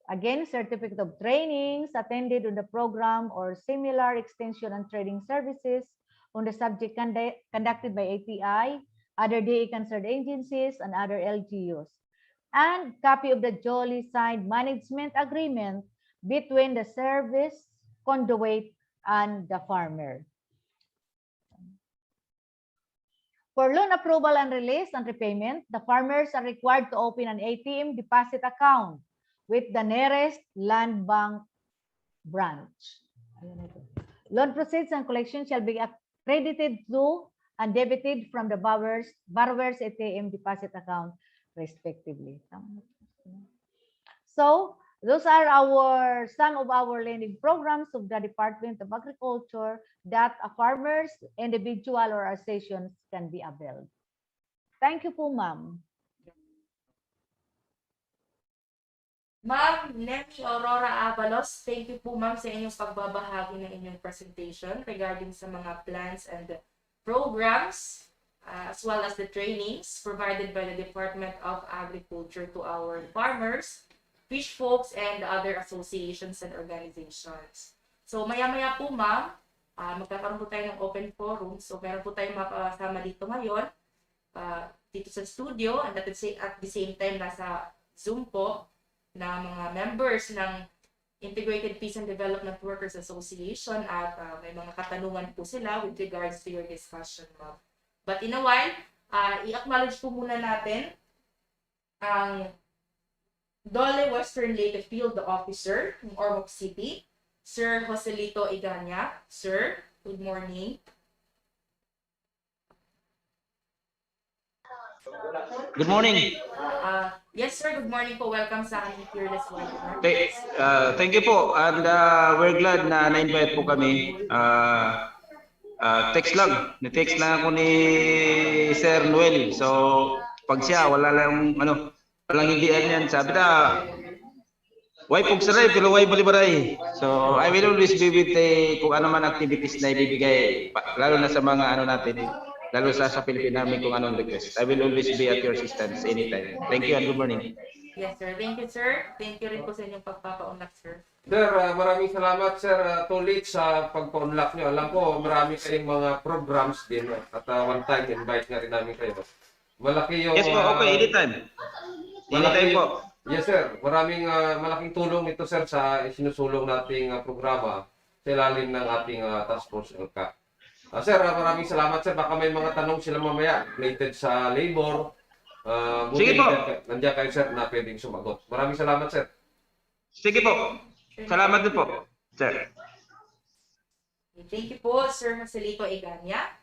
Again, certificate of trainings attended on the program or similar extension and training services on the subject conducted by ATI, other DA concerned agencies, and other LGUs. And copy of the duly signed management agreement between the service conduit and the farmer. For loan approval and release and repayment, the farmers are required to open an ATM deposit account with the nearest land bank branch. Loan proceeds and collection shall be credited to and debited from the borrower's ATM deposit account, respectively. So, those are some of our lending programs of the Department of Agriculture that a farmers, individual, or associations can be availed. Thank you po, ma'am. Ma'am Nemi Aurora Avalos, thank you po ma'am sa inyong pagbabahagi ng inyong presentation regarding sa mga plans and programs as well as the trainings provided by the Department of Agriculture to our farmers, fish folks, and other associations and organizations. So maya-maya po ma'am, magkakaroon po tayo ng open forum. So meron po tayong makasama dito ngayon, dito sa studio, and at the same time nasa Zoom po, na mga members ng Integrated Peace and Development Workers Association at may mga katanungan po sila with regards to your discussion, ma'am. But in a while, i-acknowledge po muna natin ang Dole Western Leyte Field Officer ng Ormoc City, Sir Joselito Iganya. Sir, good morning. Good morning. Yes, sir. Good morning po. Welcome sa aming Fearless webinar. Thank you po. And we're glad na na-invite po kami. Text lang. Ni-text lang ako ni Sir Noel. So, pag siya, wala lang, walang hindian yan. Sabi na, why pugsaray, pero why balibaray? So, I will always be with kung ano man activities na ibibigay, lalo na sa mga natin, lalo sa Philippine Army kung anong request. I will always be at your assistance anytime. Thank you and good morning. Yes, sir. Thank you, sir. Thank you rin po sa inyong pagpapaunlak, sir. Sir, maraming salamat sir Tulit sa pagpa-unlock nyo. Alam ko marami kayong mga programs din at one time invite nga rin namin kayo. Malaki yung Yes po, okay, anytime. Anytime po. Yes sir, maraming malaking tulong ito sir sa isinusulong nating programa sa ilalim ng ating task force LCA. Sir, maraming salamat sir. Baka may mga tanong sila mamaya related sa labor. Sige po. Nandiyan kayo sir na pwedeng sumagot. Maraming salamat sir. Sige po. Salamat din po, sir. Thank you po, Sir Marcelito Eganya.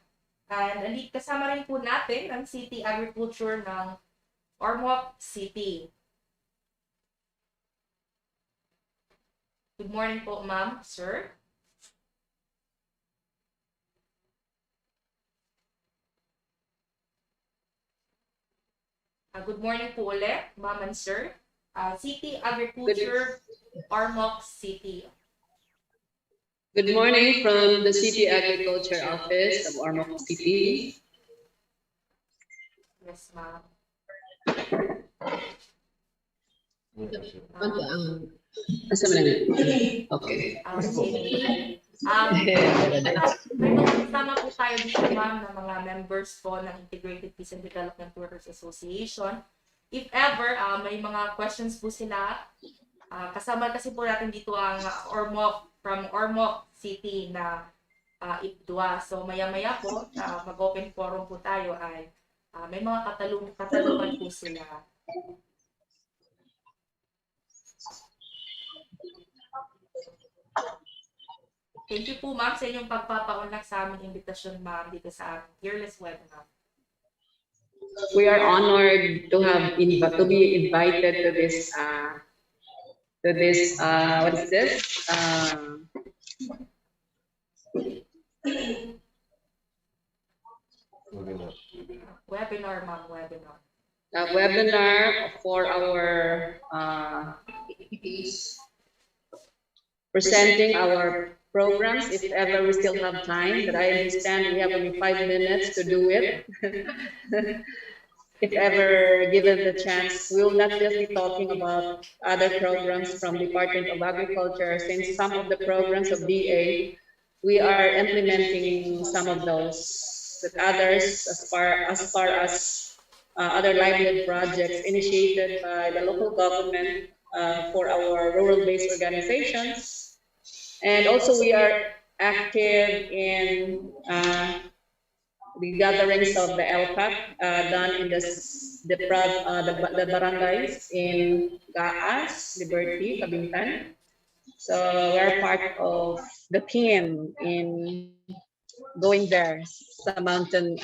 And kasama rin po natin ang City Agriculture ng Ormoc City. Good morning po, ma'am, sir. Good morning po ulit, ma'am and sir. City Agriculture, Ormoc City. Good morning from the City Agriculture Office of Ormoc City. Yes, ma'am. Okay. May mga kasama po tayo dito, ma'am, ng mga members po ng Integrated Peace and Development Workers Association. If ever, may mga questions po sila, kasama kasi po natin dito ang from Ormoc City na IPDUA. So maya-maya po, mag-open forum po tayo ay may mga katalungan po sila. Thank you po ma'am sa inyong pagpapaunlak sa aming imbitasyon ma'am dito sa aming Fearless webinar. We are honored to have to be invited to this what is this? Webinar, ma'am, webinar. A webinar for our presenting our programs, if ever we still have time, but I understand we have only 5 minutes to do it. If ever given the chance, we will not just be talking about other programs from Department of Agriculture, since some of the programs of DA, we are implementing some of those, but others, as far as other livelihood projects initiated by the local government for our rural-based organizations. And also we are active in the gatherings of the LCAP done in the barangays in Gaas, Liberty, Cabintan. So we're part of the team in going there sa mountain,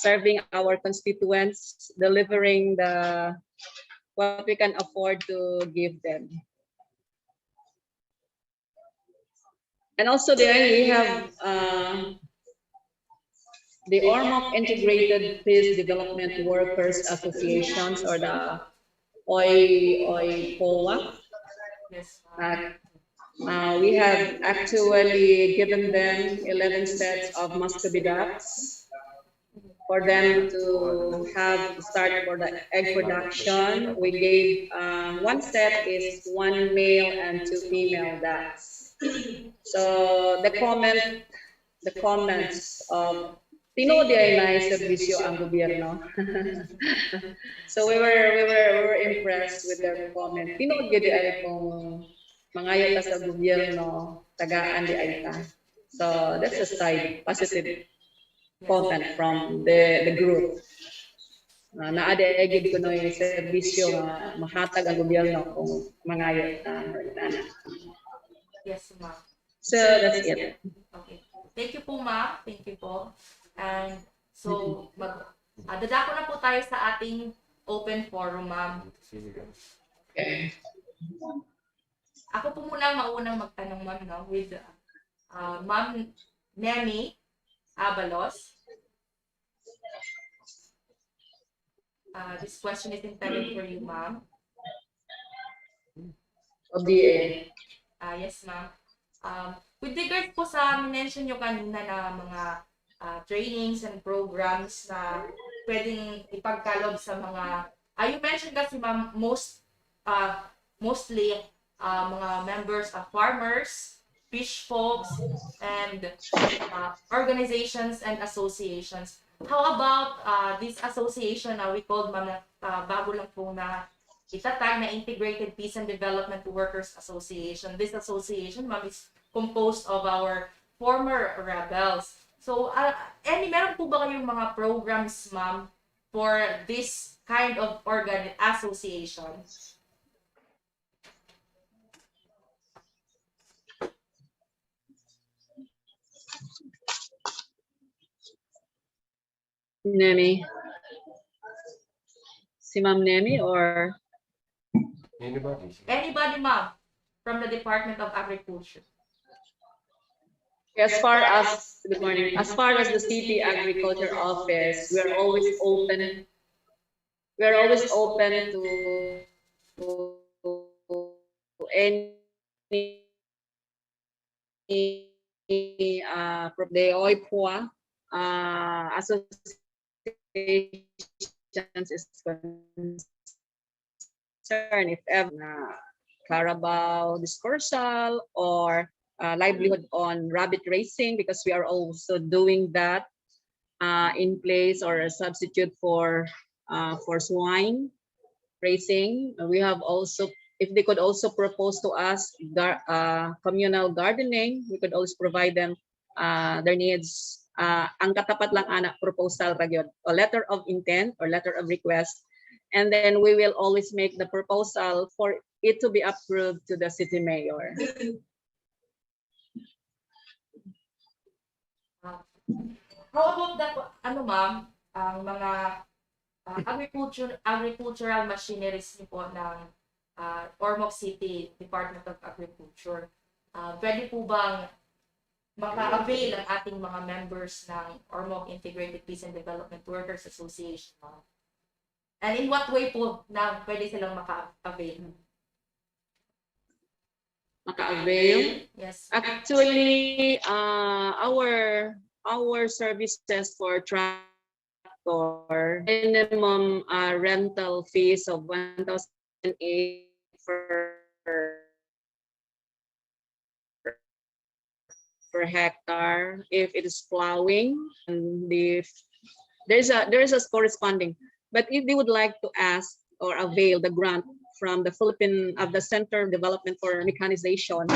serving our constituents, delivering what we can afford to give them. And also there we have the Ormoc Integrated Peace Development Workers Associations, or the OIPOA. We have actually given them 11 sets of muscovidax for them to start for the egg production. We gave one set is 1 male and 2 female ducks. So the comments of tinood ay na serbisyo ang gobyerno. So we were impressed with their comment. Tinood gyud ay kung mangayo ta sa gobyerno, tagaan di ay ta. So that's a side positive comment from the group. Naade ay gid kunoy serbisyo nga mahatag ang gobyerno kung mangayo ta. Yes, ma'am. So that's it. Okay. Thank you po, ma'am. Thank you po. And so, dadako na po tayo sa ating open forum, ma'am. Okay. Ako po muna ang maunang magtanong, ma'am, no, with Ma'am Nemi Abalos. This question is intended for you, ma'am. ODA. Yes, ma'am. With regards po sa mention nyo kanina na mga trainings and programs na pwedeng ipagkalob sa mga You mentioned kasi ma'am, mostly mga members of farmers, fish folks, and organizations and associations. How about this association na we called ma'am, bago lang po na itatag na Integrated Peace and Development Workers Association. This association ma'am is composed of our former rebels. So, meron po ba kayong mga programs ma'am for this kind of association? Nemi. Si Ma'am Nemi or? Anybody ma'am from the Department of Agriculture. As far as, good morning, as far as the city agriculture office, we're always open. We're always open to any de OIPOA associations is concerned, if ever Carabao dispersal or livelihood on rabbit racing, because we are also doing that in place or a substitute for swine racing. We have also, if they could also propose to us communal gardening, we could also provide them their needs. Ang katapat lang anak proposal ragyod, a letter of intent or letter of request, and then we will always make the proposal for it to be approved to the city mayor. How about that, ma'am, ang mga agricultural machineries niyo po ng Ormoc City Department of Agriculture? Pwede po bang maka-avail ang ating mga members ng Ormoc Integrated Peace and Development Workers Association? And in what way po na pwede silang maka-avail? Maka-avail? Yes. Actually, our services for tractor, minimum rental fees of 1,008 per hectare if it is plowing, and there is a corresponding. But if they would like to ask or avail the grant from the Center of Development for Mechanization,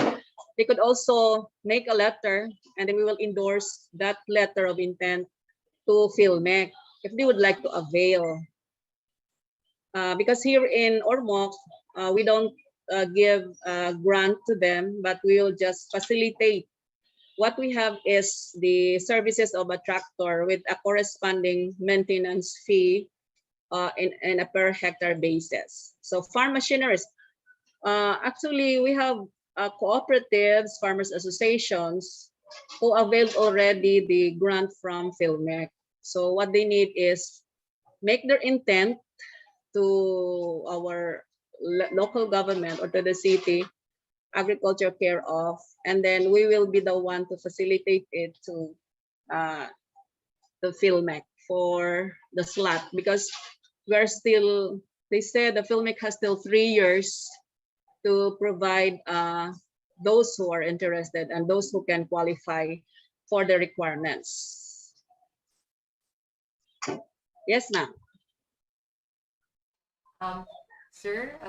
they could also make a letter, and then we will endorse that letter of intent to PhilMec if they would like to avail. Because here in Ormoc, we don't give a grant to them, but we will just facilitate. What we have is the services of a tractor with a corresponding maintenance fee in a per hectare basis. So farm machineries, actually we have cooperatives, farmers associations who availed already the grant from PhilMec. So what they need is make their intent to our local government or to the city agriculture care of, and then we will be the one to facilitate it to the PhilMec for the slot, because we're still, they said the PhilMec has still 3 years to provide those who are interested and those who can qualify for the requirements. Yes, ma'am. Sir,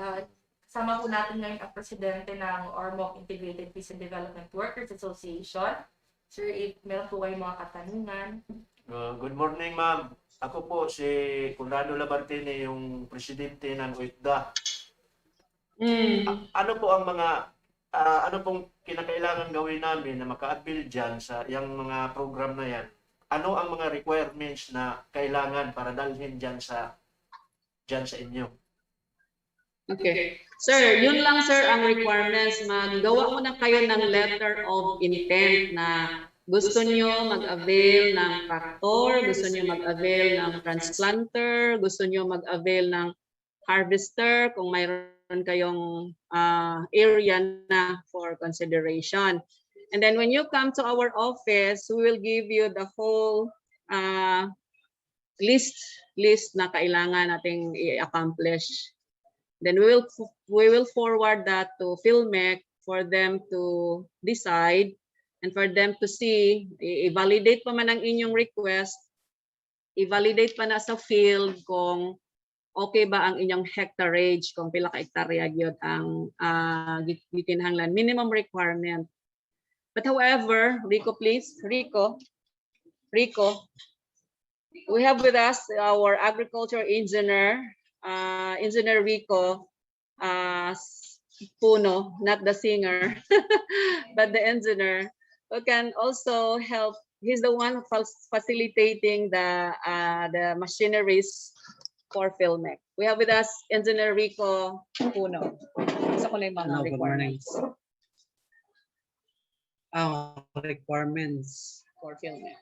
kasama po natin ngayon ang presidente ng Ormoc Integrated Peace and Development Workers Association. Sir, if meron po kayong mga katanungan. Good morning, ma'am. Ako po si Conrado Labartine, yung presidente ng UITDA. Ano po ang mga ano pong kinakailangan gawin namin na maka-avail dyan sa yung mga program na yan? Ano ang mga requirements na kailangan para dalhin dyan sa inyo? Okay. Sir, yun lang sir ang requirements. Maggawa mo na kayo ng letter of intent na gusto nyo mag-avail ng tractor, gusto nyo mag-avail ng transplanter, gusto nyo mag-avail ng harvester kung mayroon kayong area na for consideration. And then when you come to our office, we will give you the whole list na kailangan nating i-accomplish. Then we will forward that to PhilMec for them to decide and for them to see, i-validate pa man ang inyong request, i-validate pa na sa field kung okay ba ang inyong hectareage, kung pila ka hektarya gyud ang gikinahanglan, minimum requirement. But however, Rico please, Rico, we have with us our agriculture engineer, Engineer Rico Puno, not the singer, but the engineer, who can also help. He's the one facilitating the machineries for PhilMec. We have with us Engineer Rico Puno. Sa ko na yung mga requirements. Requirements for PhilMec.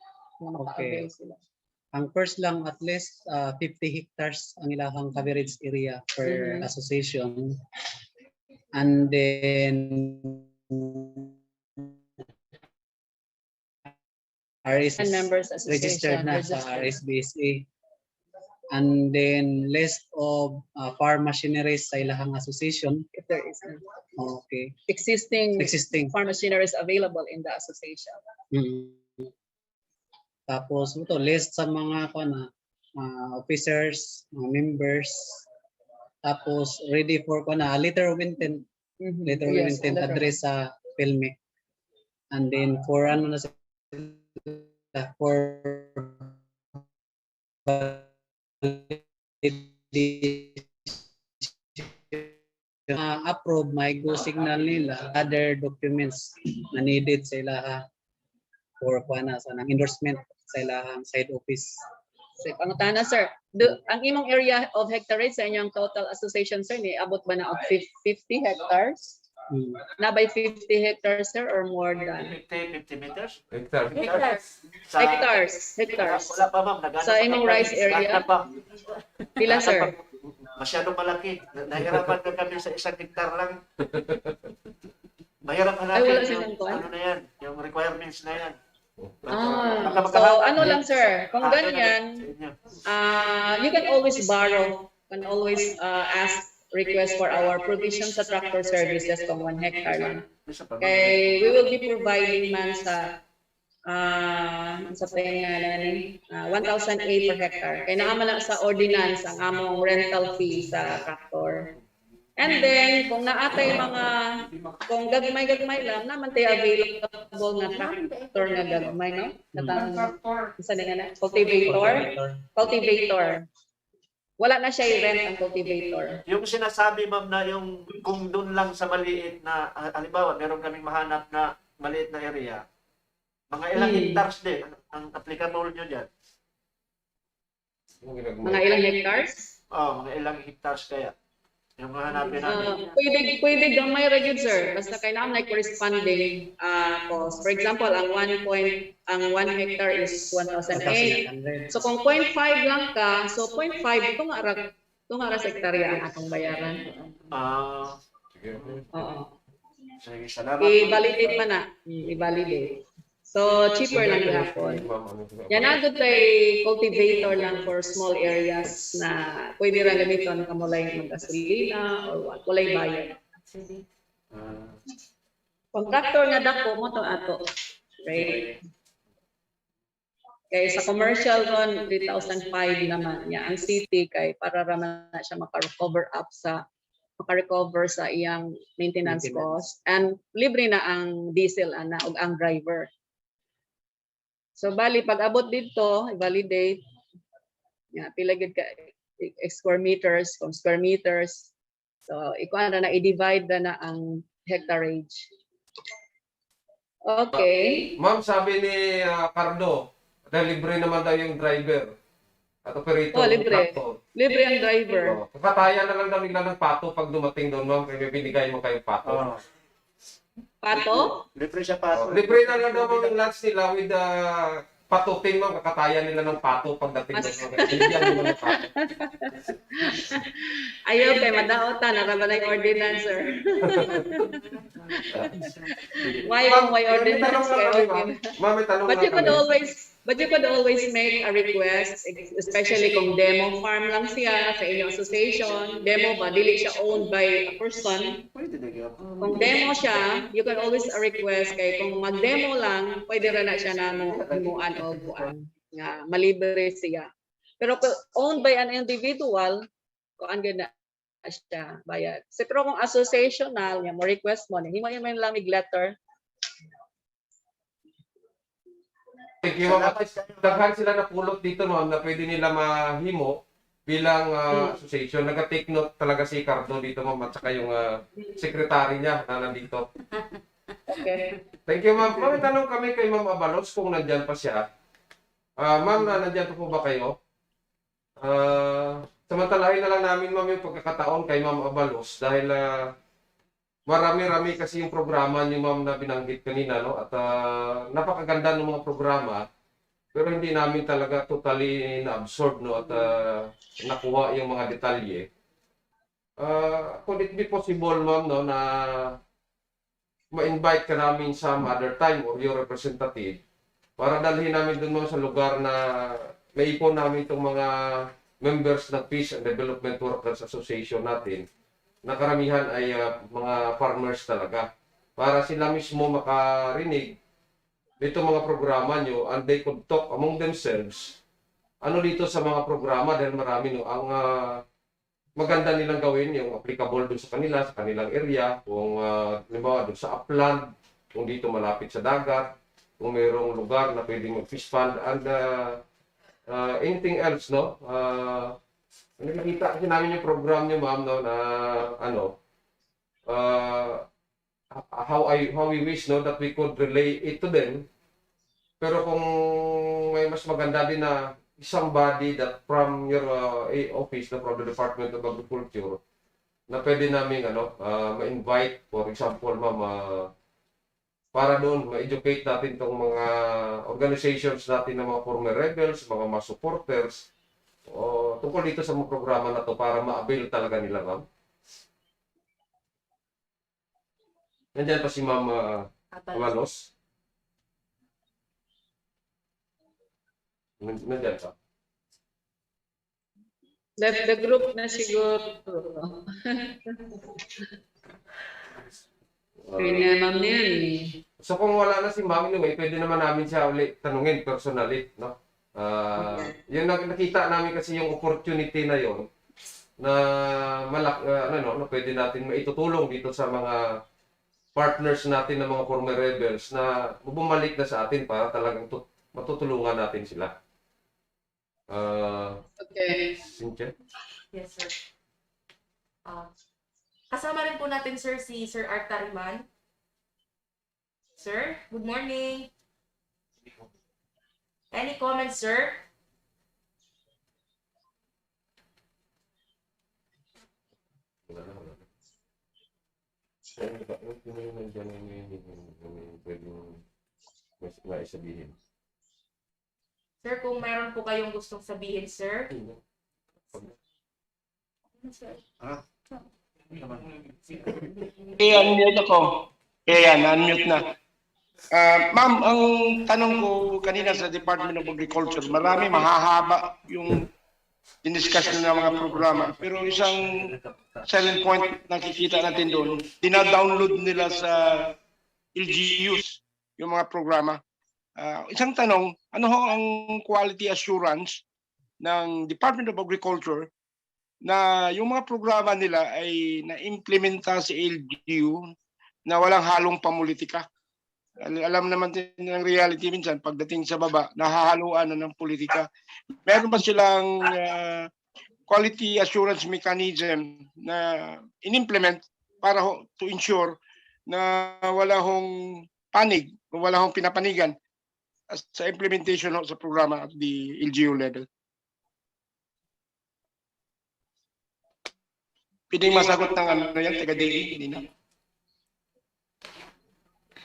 Okay. Ang first lang, at least 50 hectares ang ilang coverage area per association. And then And members registered association, na sa RSBSA. And then list of farm machineries sa ilang association. If there is Okay. existing farm machineries available in the association. Tapos ito list sa mga officers, mga members. Tapos ready for letter of intent. Letter of intent address sa PhilMec. And then for for approve, may go signal nila other documents na needed sa ilaha for sa endorsement sa ilahang side office. So, pangutana sir, ang imong area of hectareage sa inyong total association sir, ni abot ba na og 50 hectares? Na by 50 hectares sir or more than 50 meters? Hectares. Wala pa ma'am, Sa imong rice area? Pila sir? Masyadong malaki. Nahirapan na kami sa 1 hektar lang. Mahirap na natin. Ay, wala silang kuwan? Ano na yan? Yung requirements na yan. So ano lang sir, kung ganyan, you can always borrow, can always ask, request for our provision sa tractor services kung 1 hectare lang. Okay, we will be providing man sa pengalan 1,008 per hectare. Kaya naaman lang sa ordinance ang among rental fee sa tractor. And then, kung naatay kung gagmay lang, naman tayo available na tractor na gagmay, no? Cultivator. Wala na siya i-rent ang cultivator. Yung sinasabi ma'am na yung kung doon lang sa maliit na, halimbawa, meron kaming mahanap na maliit na area, mga ilang hectares din ang applicable nyo dyan? Mga ilang hectares? Mga ilang hectares kaya. Yung hanapin natin. Pwede gamay ra gyud sir. Basta kailangan like corresponding cost. For example, ang 1 hectare is 1,008. So kung 0.5 lang ka, so 0.5 itong ara sa hektarya ang atong bayaran. Sige, salamat. I-validate man na. I-validate. So cheaper lang gihapon. Yan agad tay cultivator lang for small areas na pwede ra gamiton kamo like magasolina or what, walay bayad. Contractor nga dako mo to ato. Right? Kay sa commercial ron 3,005 naman niya. Ang city kay para ra man na siya maka-recover sa iyang maintenance cost and libre na ang diesel ana ug ang driver. So bali pag abot dito, i-validate. Pila gid ka square meters, kung square meters. So ikuan na i-divide na ang hectareage. Okay. Ma'am, sabi ni Cardo, dahil libre naman daw yung driver at operator. Libre. Libre ang driver. Kakatayan na lang daw nila ng pato pag dumating doon, ma'am, kaya binigay mo kayong pato. Pato? Libre siya pato. Libre na lang daw yung lunch nila with patutin mo, kakatayan nila ng pato pagdating doon. Bigyan mo ng pato. Ayaw kay madaota, naraba na yung ordinance, sir. Why ordinance? Ma'am, may tanong But you can always But you could always make a request, especially kung demo farm lang siya sa inyong association. Demo ba, dili siya owned by a person. Kung demo siya, you can always request kay kung mag-demo lang, pwede rin na siya na mo himuan o kuan nga malibre siya. Pero kung owned by an individual, kuan gid na siya bayad. So, pero kung associational, nga mo request mo, himo yung lamig letter. Thank you, ma'am. At least, daghan sila na pulot dito, ma'am, na pwede nila mahimo bilang association. Nag-take note talaga si Cardo dito, ma'am, at saka yung secretary niya na nandito. Okay. Thank you, ma'am. Ma'am, tanong kami kay Ma'am Abalos kung nandyan pa siya. Ma'am, nandyan pa po ba kayo? Samantalahin na lang namin, ma'am, yung pagkakataon kay Ma'am Abalos dahil marami-rami kasi yung programa niyo, ma'am, na binanggit kanina, no? At napakaganda ng mga programa, pero hindi namin talaga totally na-absorb, no? At nakuha yung mga detalye. Could it be possible, ma'am, no, na ma-invite ka namin some other time or your representative para dalhin namin dun, ma'am, sa lugar na maipon namin itong mga members ng Peace and Development Workers Association natin, na karamihan ay mga farmers talaga. Para sila mismo makarinig dito mga programa nyo and they could talk among themselves ano dito sa mga programa dahil marami, no, ang maganda nilang gawin yung applicable dun sa kanilang area, kung halimbawa dun sa upland, kung dito malapit sa dagat, kung mayroong lugar na pwedeng mag-fish pond and anything else, no? Nakikita kasi namin yung program niyo, ma'am, no, na how we wish, no, that we could relay it to them. Pero kung may mas maganda din na somebody that from your office, no, from the Department of Agriculture, na pwede namin ma-invite, for example, ma'am, para doon ma-educate natin itong mga organizations natin ng mga former rebels, mga supporters, tungkol dito sa mga programa na to para ma-avail talaga nila, ma'am. Nandiyan pa si Ma'am Avalos. Nandiyan pa. The group na siguro. Kanya ma'am na yan eh. So kung wala na si Ma'am anyway, pwede naman namin siya ulit tanungin personally, no? Yung nakita namin kasi yung opportunity na yon na na pwede natin maitutulong dito sa mga partners natin ng mga former rebels na bumalik na sa atin para talagang matutulungan natin sila. Okay. Cynthia? Yes, sir. Kasama rin po natin, sir, si Sir Art Tariman. Sir, good morning. Any comments, sir? Sir, kung mayroon po kayong gustong sabihin, sir. I-unmute ako. Ayan, unmute na. Ma'am, ang tanong ko kanina sa Department of Agriculture, marami mahahaba yung diniscuss nila ng mga programa. Pero isang selling point nakikita natin doon, dina-download nila sa LGUs yung mga programa. Isang tanong, ano ho ang quality assurance ng Department of Agriculture na yung mga programa nila ay na-implementa sa LGU na walang halong pamulitika? Alam naman din ng reality minsan, pagdating sa baba, nahahaluan na ng politika. Meron ba silang quality assurance mechanism na in-implement para to ensure na wala hong panig, wala hong pinapanigan sa implementation sa programa at the LGU level? Pwedeng masagot ng yan, taga-DA, hindi na.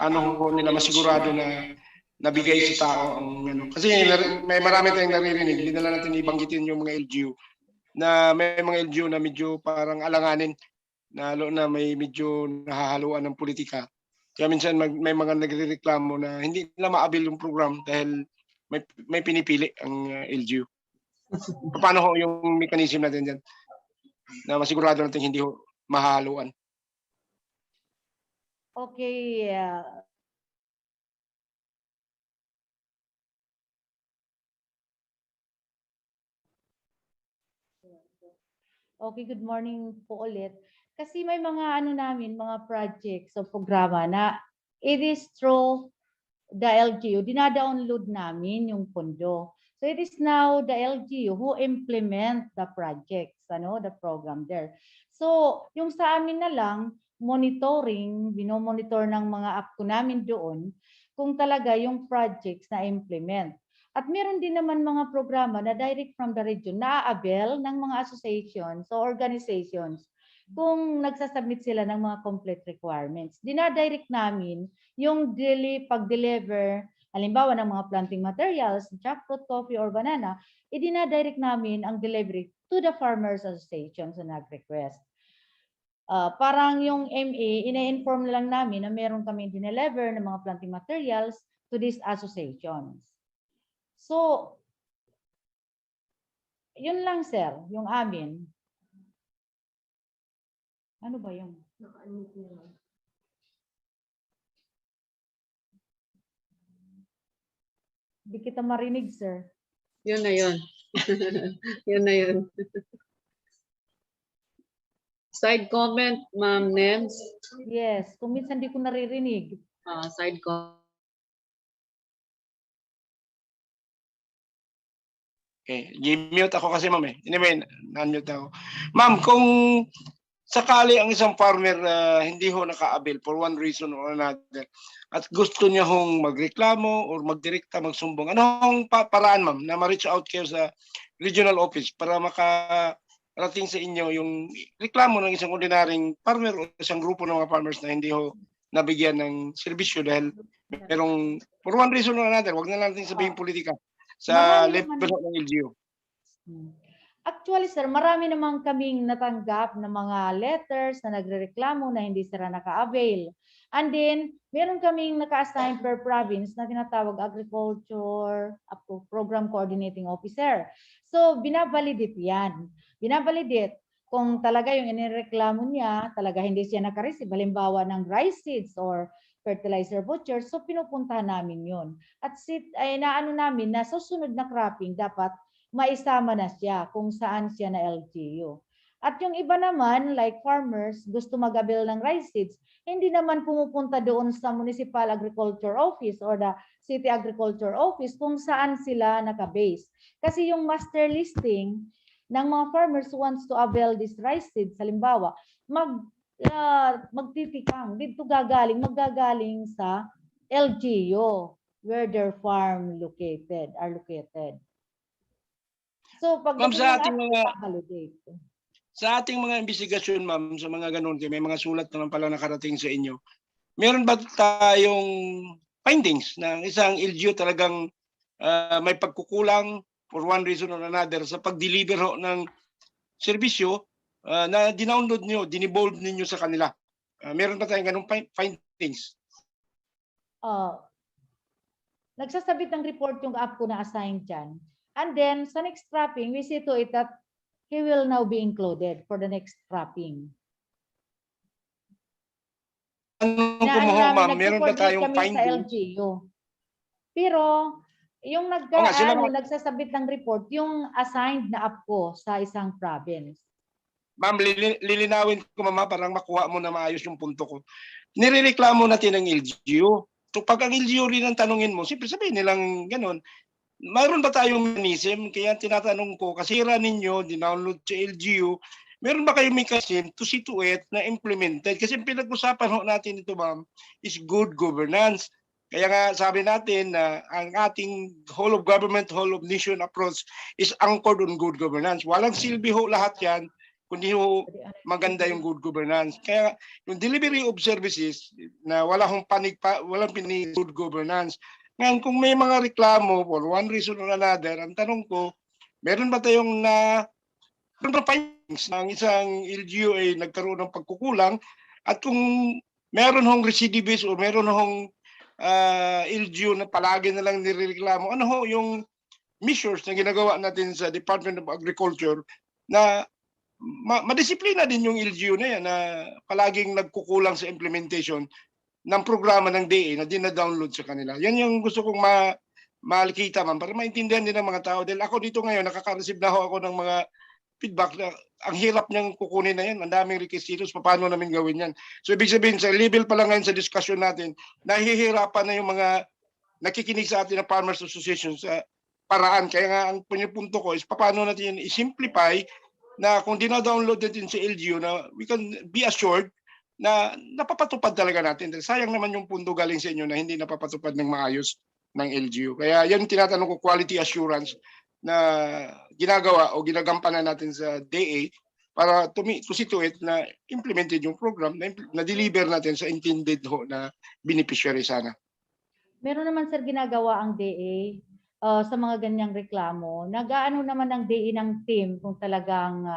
Ano ko nila masigurado na nabigay sa tao ang kasi may marami tayong naririnig, hindi na lang natin ibanggitin yung mga LGU na may mga LGU na medyo parang alanganin, lalo na may medyo nahahaluan ng politika. Kaya minsan may mga nagrereklamo na hindi nila maabil yung program dahil may pinipili ang LGU. Paano ho yung mechanism natin dyan na masigurado natin hindi ho mahaluan? Okay. Okay, good morning po ulit. Kasi may mga ano namin, mga projects o programa na it is through the LGU, dina-download namin yung pondo. So it is now the LGU who implement the projects, the program there. So yung sa amin na lang, monitoring, binomonitor ng mga APCO namin doon kung talaga yung projects na implement. At meron din naman mga programa na direct from the region na avail ng mga associations o organizations kung nagsasubmit sila ng mga complete requirements. Dinadirect namin yung pag-deliver, halimbawa ng mga planting materials, jackfruit, coffee, or banana, idinadirect namin ang delivery to the farmers associations na nag-request. Parang yung MA, ina-inform lang namin na meron kami dineliver ng mga planting materials to these associations. So, yun lang sir, yung amin. Ano ba yung? Hindi kita marinig, sir. Yun na yun. Yun na yun. Side comment, Ma'am Nens. Yes, kung minsan di ko naririnig. Side comment. Okay, G-mute ako kasi ma'am eh. Anyway, non-mute ako. Ma'am, kung sakali ang isang farmer hindi ho naka-avail for one reason or another at gusto niya hong magreklamo or magdirekta, magsumbong, anong paraan ma'am na ma-reach out kayo sa regional office para makarating sa inyo yung reklamo ng isang ordinaryong farmer o isang grupo ng mga farmers na hindi ho nabigyan ng serbisyo dahil merong for one reason or another, wag na natin sabihin politika sa level ng LGU. Actually, sir, marami naman kaming natanggap na mga letters na nagrereklamo na hindi sila naka-avail. And then, meron kaming naka-assign per province na tinatawag Agriculture Program Coordinating Officer. So, binavalidate yan. Binavalidate kung talaga yung inireklamo niya, talaga hindi siya naka-receive, halimbawa ng rice seeds or fertilizer voucher, so pinupuntahan namin yun. At naano namin na susunod na cropping dapat maisama na siya kung saan siya na LGU. At yung iba naman, like farmers, gusto mag-avail ng rice seeds, hindi naman pumupunta doon sa Municipal Agriculture Office or the City Agriculture Office kung saan sila naka-base. Kasi yung master listing ng mga farmers who wants to avail this rice seeds, halimbawa, magtitikang dito magagaling sa LGU where their farm are located. So pagdating sa ating mga investigasyon ma'am sa mga ganun, may mga sulat naman pala nakarating sa inyo. Meron ba tayong findings na isang LGU talagang may pagkukulang for one reason or another sa pag-deliver ng serbisyo na dinownload nyo, dinibold ninyo sa kanila? Meron ba tayong ganung findings? Nagsasabit ng report yung app ko na assigned dyan. And then, sa next cropping, we see to it that he will now be included for the next cropping. Meron ba tayong findings? Sa LGU. Pero, yung nagsasabit ng report, yung assigned na app ko sa isang province. Ma'am, lilinawin ko mama parang makuha mo na maayos yung punto ko. Nirereklamo natin ng LGU. So pag ang LGU rin ang tanungin mo, siyempre sabihin nilang gano'n. Mayroon ba tayong mechanism? Kaya tinatanong ko, kasi ninyo, dinownload sa LGU, meron ba kayong mechanism to see to it na implemented? Kasi pinag-usapan ho natin ito ma'am, is good governance. Kaya nga sabi natin na ang ating whole of government, whole of nation approach is anchored on good governance. Walang silbi ho lahat yan, kundi ho maganda yung good governance. Kaya yung delivery of services na walang pinig good governance. Ngayon kung may mga reklamo for one reason or another, ang tanong ko, meron ba tayong findings ng isang LGU ay nagkaroon ng pagkukulang at kung meron hong recidivist o meron hong LGU na palagi na lang nirereklamo. Ano ho yung measures na ginagawa natin sa Department of Agriculture na madisiplina din yung LGU na yan na palaging nagkukulang sa implementation ng programa ng DA na dina-download sa kanila. Yan yung gusto kong makita, ma'am, para maintindihan din ng mga tao. Dahil ako dito ngayon, nakaka-receive na ho ako ng mga feedback na ang hirap niyang kukunin na yan. Ang daming requisitos, paano namin gawin yan? So ibig sabihin, sa level pa lang ngayon sa discussion natin, nahihirapan na yung mga nakikinig sa atin na Farmers Association sa paraan. Kaya nga ang punto ko is paano natin i-simplify na kung dina-download natin sa LGU na we can be assured na napapatupad talaga natin. Sayang naman yung punto galing sa inyo na hindi napapatupad ng maayos ng LGU. Kaya yan tinatanong ko, quality assurance na ginagawa o ginagampanan natin sa DA para to see to it na implemented yung program na deliver natin sa intended ho na beneficiary sana. Meron naman sir ginagawa ang DA sa mga ganyang reklamo. Nag-aano naman ng DA ng team kung talagang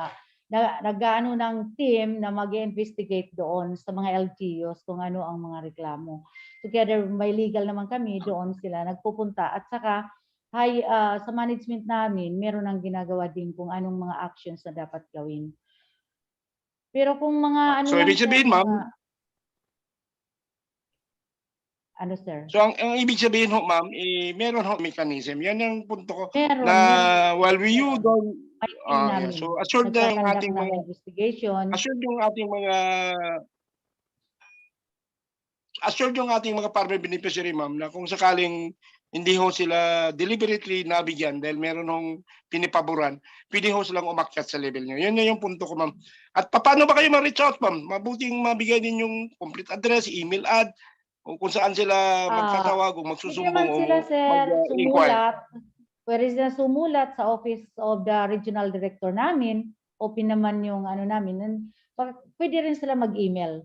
nag-aano ng team na mag-investigate doon sa mga LGUs kung ano ang mga reklamo. Together, may legal naman kami, doon sila nagpupunta. At saka, sa management namin, meron ang ginagawa din kung anong mga actions na dapat gawin. Pero kung mga ano So, lang ibig sabihin, ma'am, ano sir? so ang ibig sabihin ho, ma'am, meron ho mechanism. Yan ang punto ko. Meron, Na meron. while we you don't namin. so assured ng Nagkakandak ating ng mga investigation. assured yung ating mga farmer beneficiary, ma'am, na kung sakaling hindi ho sila deliberately nabigyan dahil meron hong pinipaboran, pwede ho silang umakyat sa level nyo. Yun na yung punto ko, ma'am. At paano ba kayo ma-reach out, ma'am? Mabuting mabigay din yung complete address, email ad, o kung saan sila magtatawag o magsusumbong o sila, sir, mag-inquire. Pwede sila sumulat sa Office of the Regional Director namin. Open naman yung ano namin. Pwede rin sila mag-email.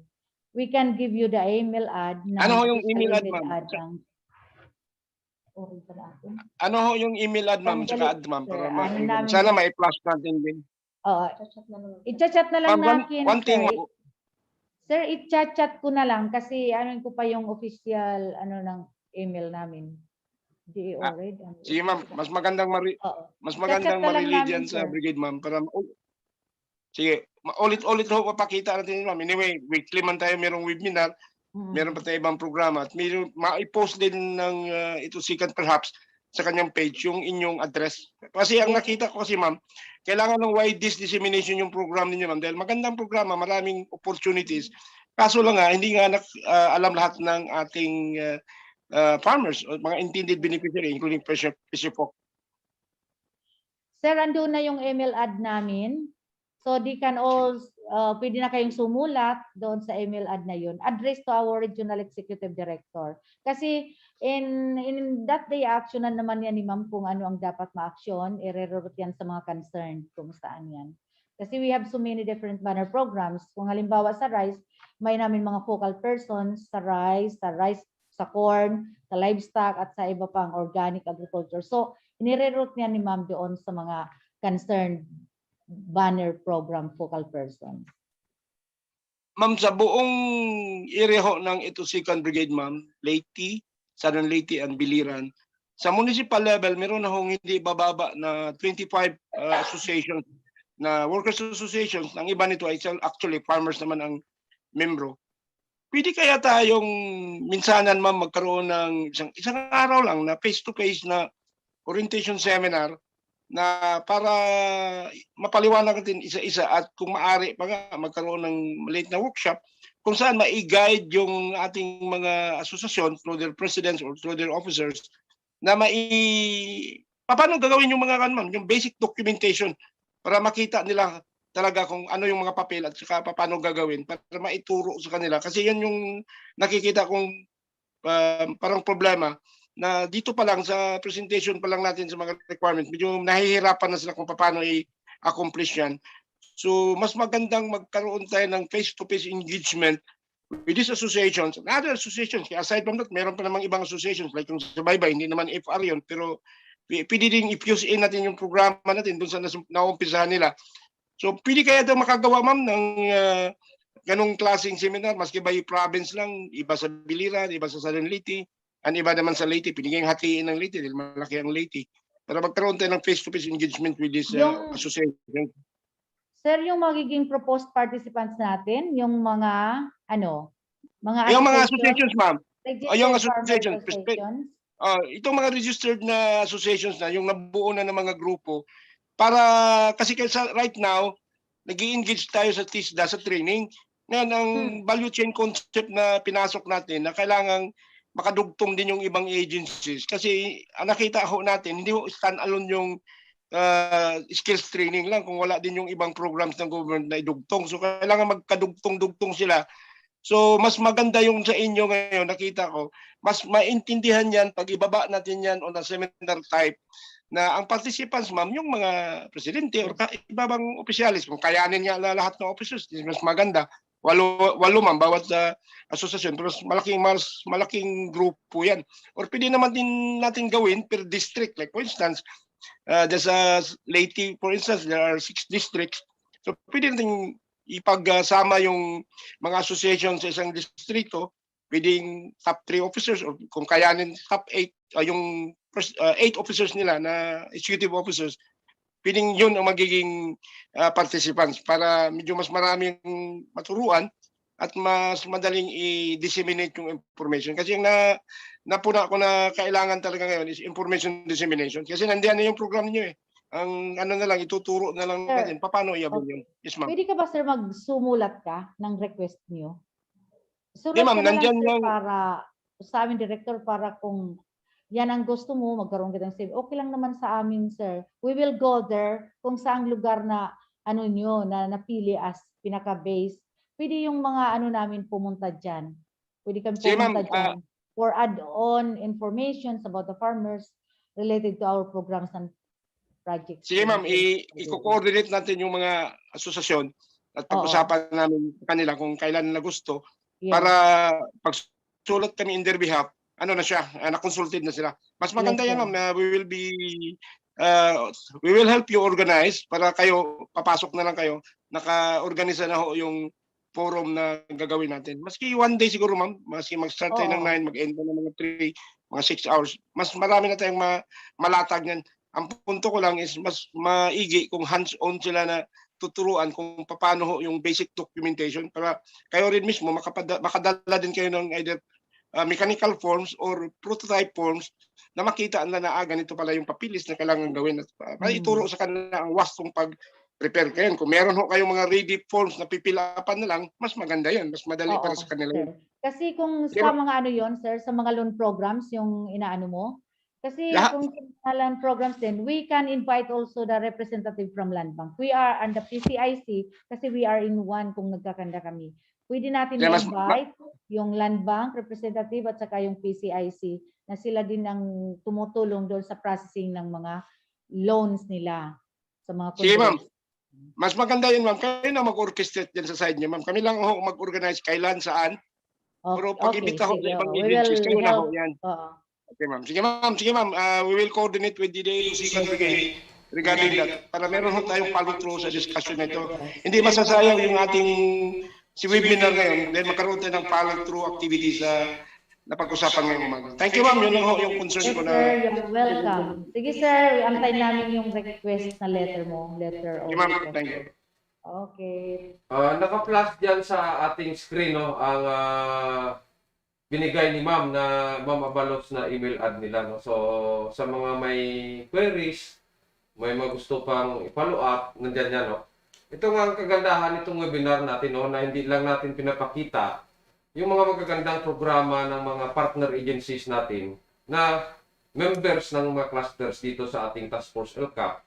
We can give you the email ad. Ano ho yung email ad, ma'am? Ano ho yung email ad, ma'am? Tsaka ad, ma'am. Para sana ma-flash natin din. I-chat na lang natin. One thing, sir, i-chat ko na lang kasi ano ko pa yung official ano ng email namin. Sige, ma'am, mas magandang marilid yan sa brigade, ma'am, para sige, ulit-ulit ho papakita natin, ma'am. Anyway, weekly man tayo merong webinar, meron pa tayo ibang programa at ma-post din ng ito second perhaps sa kanyang page yung inyong address. Kasi ang nakita ko kasi, ma'am, kailangan ng wide dissemination yung program ninyo, ma'am, dahil magandang programa, maraming opportunities. Kaso lang nga, hindi nga alam lahat ng ating farmers o mga intended beneficiary, including pressure folk. Sir, andun na yung email ad namin. So, pwede na kayong sumulat doon sa email ad na yun. Address to our Regional Executive Director. Kasi in that day, actionan naman yan ni ma'am kung ano ang dapat ma-action. I-reroute yan sa mga concerned kung saan yan. Kasi we have so many different banner programs. Kung halimbawa sa rice, may namin mga focal persons sa rice, sa corn, sa livestock, at sa iba pang organic agriculture. So, inireroute niya ni ma'am doon sa mga concerned banner program focal person. Ma'am, sa buong area ho ng ito second brigade, ma'am, Leyte, Southern Leyte and Biliran, sa municipal level, meron na hong hindi bababa na 25 associations na workers associations. Ang iba nito ay actually farmers naman ang membro. Pwede kaya tayong minsanan, ma'am, magkaroon ng isang araw lang na face-to-face na orientation seminar na para mapaliwanag natin isa-isa at kung maaari pa nga magkaroon ng maliit na workshop kung saan ma-guide yung ating mga asosasyon through their presidents or through their officers na paano gagawin yung mga ma'am, yung basic documentation para makita nila talaga kung ano yung mga papel at saka paano gagawin para maituro sa kanila. Kasi yan yung nakikita kong parang problema na dito pa lang sa presentation pa lang natin sa mga requirements, medyo nahihirapan na sila kung paano i-accomplish yan. So mas magandang magkaroon tayo ng face-to-face engagement with these associations and other associations. Aside from that, meron pa namang ibang associations like yung sa Baybay, hindi naman FR yun, pero pwede din i-fuse in natin yung programa natin dun sa naumpisahan nila. So, pwede kaya daw makagawa, ma'am, ng ganong klaseng seminar, maski by province lang, iba sa Biliran, iba sa Southern Leyte, Ang iba naman sa Leyte, piniging hatiin ng Leyte dahil malaki ang Leyte. Para magkaroon tayo ng face-to-face engagement with this association. Sir, yung magiging proposed participants natin, yung mga, mga Yung mga associations, ma'am. Yung registered farmer associations. associations. Itong mga registered na associations na, yung nabuo na ng mga grupo, para, kasi right now, nag-i-engage tayo sa TISDA, sa training. Ngayon, ang value chain concept na pinasok natin, na kailangang makadugtong din yung ibang agencies. Kasi, ang nakita ho natin, hindi ho stand-alone yung skills training lang kung wala din yung ibang programs ng government na idugtong. So, kailangan magkadugtong-dugtong sila. So, mas maganda yung sa inyo ngayon, nakita ko, mas maintindihan yan pag ibaba natin yan on a seminar type na ang participants, ma'am, yung mga presidente o ibabang opisyalis, kung kayanin nga lahat ng officers, mas maganda. Walo ma'am, bawat asosasyon, pero mas malaking grupo yan. Or pwede naman din natin gawin per district, like for instance, just Leyte, for instance, there are 6 districts. So pwede natin ipagsama yung mga association sa isang distrito, pwedeng top 3 officers or kung kayanin top 8, yung 8 officers nila na executive officers, pwedeng yun ang magiging participants para medyo mas maraming maturuan at mas madaling i-disseminate yung information. Kasi yung napuna ko na kailangan talaga ngayon is information dissemination. Kasi nandiyan na yung program niyo eh. Ang na lang, ituturo na lang natin paano iabot yun. Yes, ma'am. Pwede ka ba, sir, magsumulat ka ng request niyo? Sulat ma'am, ka na lang, nandyan sir, yung... para sa amin, director, para kung yan ang gusto mo, magkaroon ka ng save. Okay lang naman sa amin, sir. We will go there kung saang lugar na nyo, na napili as pinaka-base. Pwede yung mga namin pumunta dyan. Pwede kami pumunta dyan for add-on informations about the farmers related to our programs and projects. Sige ma'am, i-coordinate natin yung mga asosasyon at pag-usapan namin kanila kung kailan na gusto para pag-sulat kami in their behalf, na-consulted na sila. Mas maganda yan ma'am, we will help you organize para kayo, papasok na lang kayo, naka-organize na ho yung forum na gagawin natin. Maski 1 day siguro ma'am, maski mag-start tayo ng 9, mag-end na ng mga 3, mga 6 hours, mas marami na tayong malatag yan. Ang punto ko lang is mas maigi kung hands-on sila na tuturuan kung paano ho yung basic documentation para kayo rin mismo makadala din kayo ng either mechanical forms or prototype forms na makita na ganito pala yung papilis na kailangan gawin at para ituro sa kanila ang wastong pag-prepare kayo. Kung meron ho kayong mga ready forms na pipilapan na lang, mas maganda yan, mas madali para sa kanila yun. Kasi kung sa mga yun, sir, sa mga loan programs, yung inaano mo, kasi kung sa land programs din, we can invite also the representative from Land Bank. We are on the PCIC kasi we are in one kung nagkakanda kami. Pwede natin i-invite yung Land Bank representative at saka yung PCIC na sila din ang tumutulong doon sa processing ng mga loans nila sa mga Sige ma'am, mas maganda yun ma'am. Kayo na mag-orchestrate dyan sa side niyo ma'am. Kami lang ho mag-organize kailan, saan. Pero pag-imbita ho sa ibang agencies, kayo na ho yan. Okay ma'am. Sige ma'am. We will coordinate with the second brigade regarding that para meron ho tayong follow-through sa discussion na ito. Hindi masasayang yung ating webinar ngayon dahil magkaroon tayo ng follow-through activities na pag-usapan ngayong umaga. Thank you ma'am. Yun lang ho yung concern ko na. Sir, you're welcome. Sige sir, antayin namin yung request na letter mo. Letter of ma'am, thank you. Okay. Naka-flash dyan sa ating screen ang binigay ni ma'am na Ma'am Abalos na email ad nila. No? So, sa mga may queries, may mga gusto pang i-follow up, nandyan yan. No? Ito nga ang kagandahan itong webinar natin, no? Na hindi lang natin pinapakita yung mga magagandang programa ng mga partner agencies natin na members ng mga clusters dito sa ating Task Force LCAP,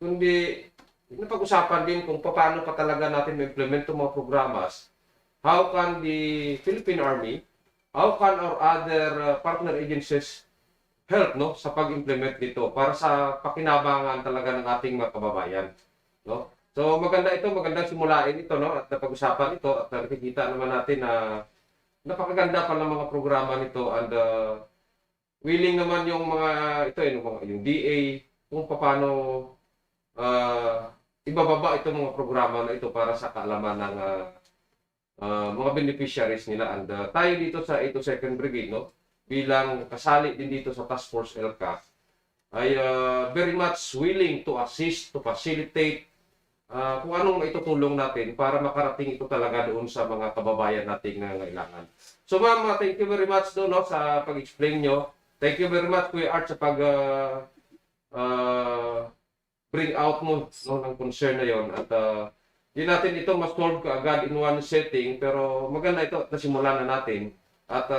kundi napag-usapan din kung paano pa talaga natin ma-implement itong mga programas. How can the Philippine Army, how can our other partner agencies help sa pag-implement nito para sa pakinabangan talaga ng ating mga kababayan. No? So magandang simulain ito, no? At napag-usapan ito at nakikita naman natin na napakaganda pa ng mga programa nito and willing naman yung mga yung DA kung paano ibababa itong mga programa na ito para sa kaalaman ng mga beneficiaries nila. And tayo dito sa 82nd Brigade, no? bilang kasali din dito sa Task Force LCA ay very much willing to assist, to facilitate kung anong maitutulong natin para makarating ito talaga doon sa mga kababayan nating nangangailangan. So ma'am, thank you very much doon no, sa pag-explain nyo. Thank you very much Kuya Art sa pag bring out mo no, ng concern na yon at di natin ito ma-solve kaagad in one setting pero maganda ito at nasimulan na natin at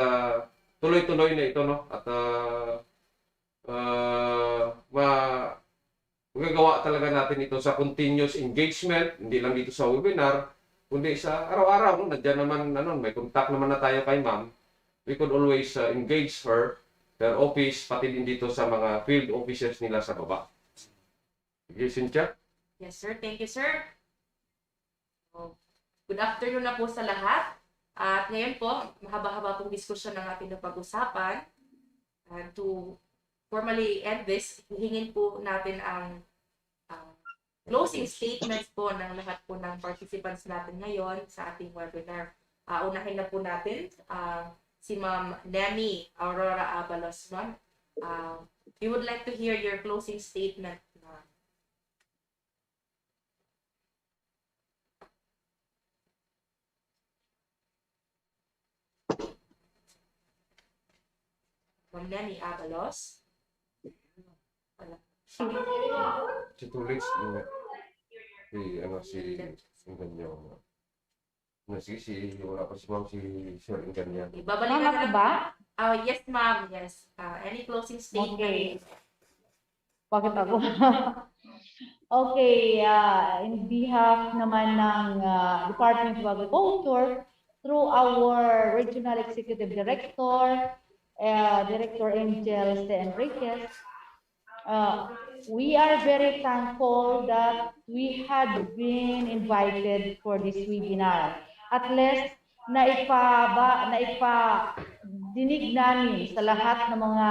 tuloy-tuloy na ito no at magagawa talaga natin ito sa continuous engagement, hindi lang dito sa webinar, kundi sa araw-araw. No? Nandiyan naman, may contact naman na tayo kay ma'am. We could always engage her, their office, pati din dito sa mga field officers nila sa baba. Sige, Cynthia? Yes, sir. Thank you, sir. So, good afternoon na po sa lahat. At ngayon po, mahaba-haba pong diskusyon ng ating napag-usapan. To formally end this, hihingin po natin ang closing statements po ng lahat po ng participants natin ngayon sa ating webinar. Unahin na po natin si Ma'am Nemi Aurora Abalos. Ma'am, we would like to hear your closing statement. Ma'am Nemi Abalos. Si Tulis, si Ganyo. Wala pa si ma'am, si Sir Ganyo. Babalikan na lang. ba? Yes, ma'am. Yes. Any closing statement? Okay. Bakit ako? Okay, in behalf naman ng Department of Agriculture, through our Regional Executive Director, Director Angel C. Enriquez, we are very thankful that we had been invited for this webinar. At least, naipadinig namin sa lahat ng mga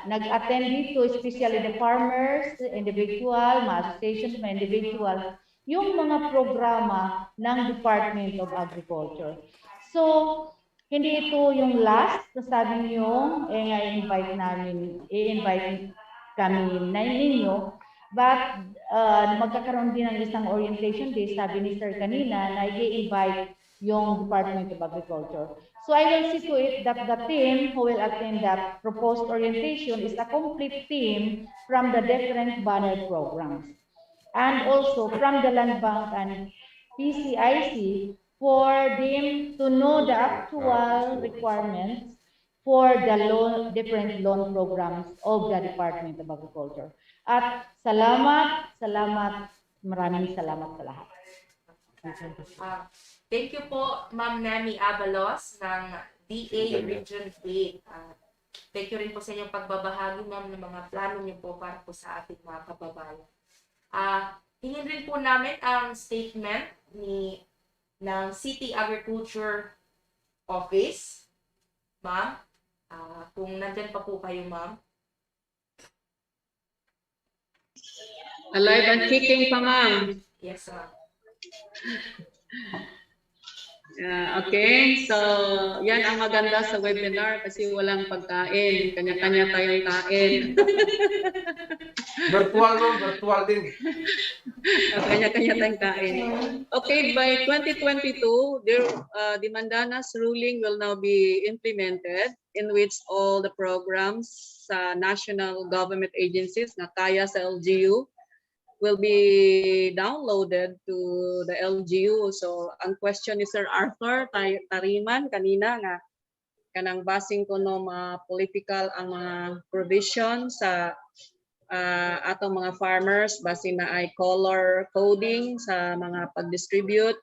nag-attend dito, especially the farmers, individual, mga associations, mga individual, yung mga programa ng Department of Agriculture. So, hindi ito yung last na sabi niyo, i-invite kami ninyo, but magkakaroon din ng isang orientation day, sabi ni Sir kanina, na i-invite yung Department of Agriculture. So I will see to it that the team who will attend that proposed orientation is a complete team from the different banner programs. And also from the Land Bank and PCIC for them to know the actual requirements for the different loan programs of the Department of Agriculture. At salamat, maraming salamat sa lahat. Thank you po, Ma'am Nemi Abalos ng DA Region 8. Thank you rin po sa inyong pagbabahagi, ma'am, ng mga plano niyo po para po sa ating mga kababayan. Hingin rin po namin ang statement ng City Agriculture Office. Ma'am, kung nandyan pa po kayo, ma'am. Alive and kicking pa, ma'am. Yes, ma'am. Okay, so yan ang maganda sa webinar kasi walang pagkain. Kanya-kanya tayong kain. Virtual din. Kanya-kanya tayong kain. Okay, by 2022, the Mandanas ruling will now be implemented in which all the programs sa national government agencies na kaya sa LGU will be downloaded to the LGU. So, ang question ni Sir Arthur Tariman kanina nga kanang basing ko no mga political ang mga provision sa atong mga farmers basin na ay color coding sa mga pag-distribute.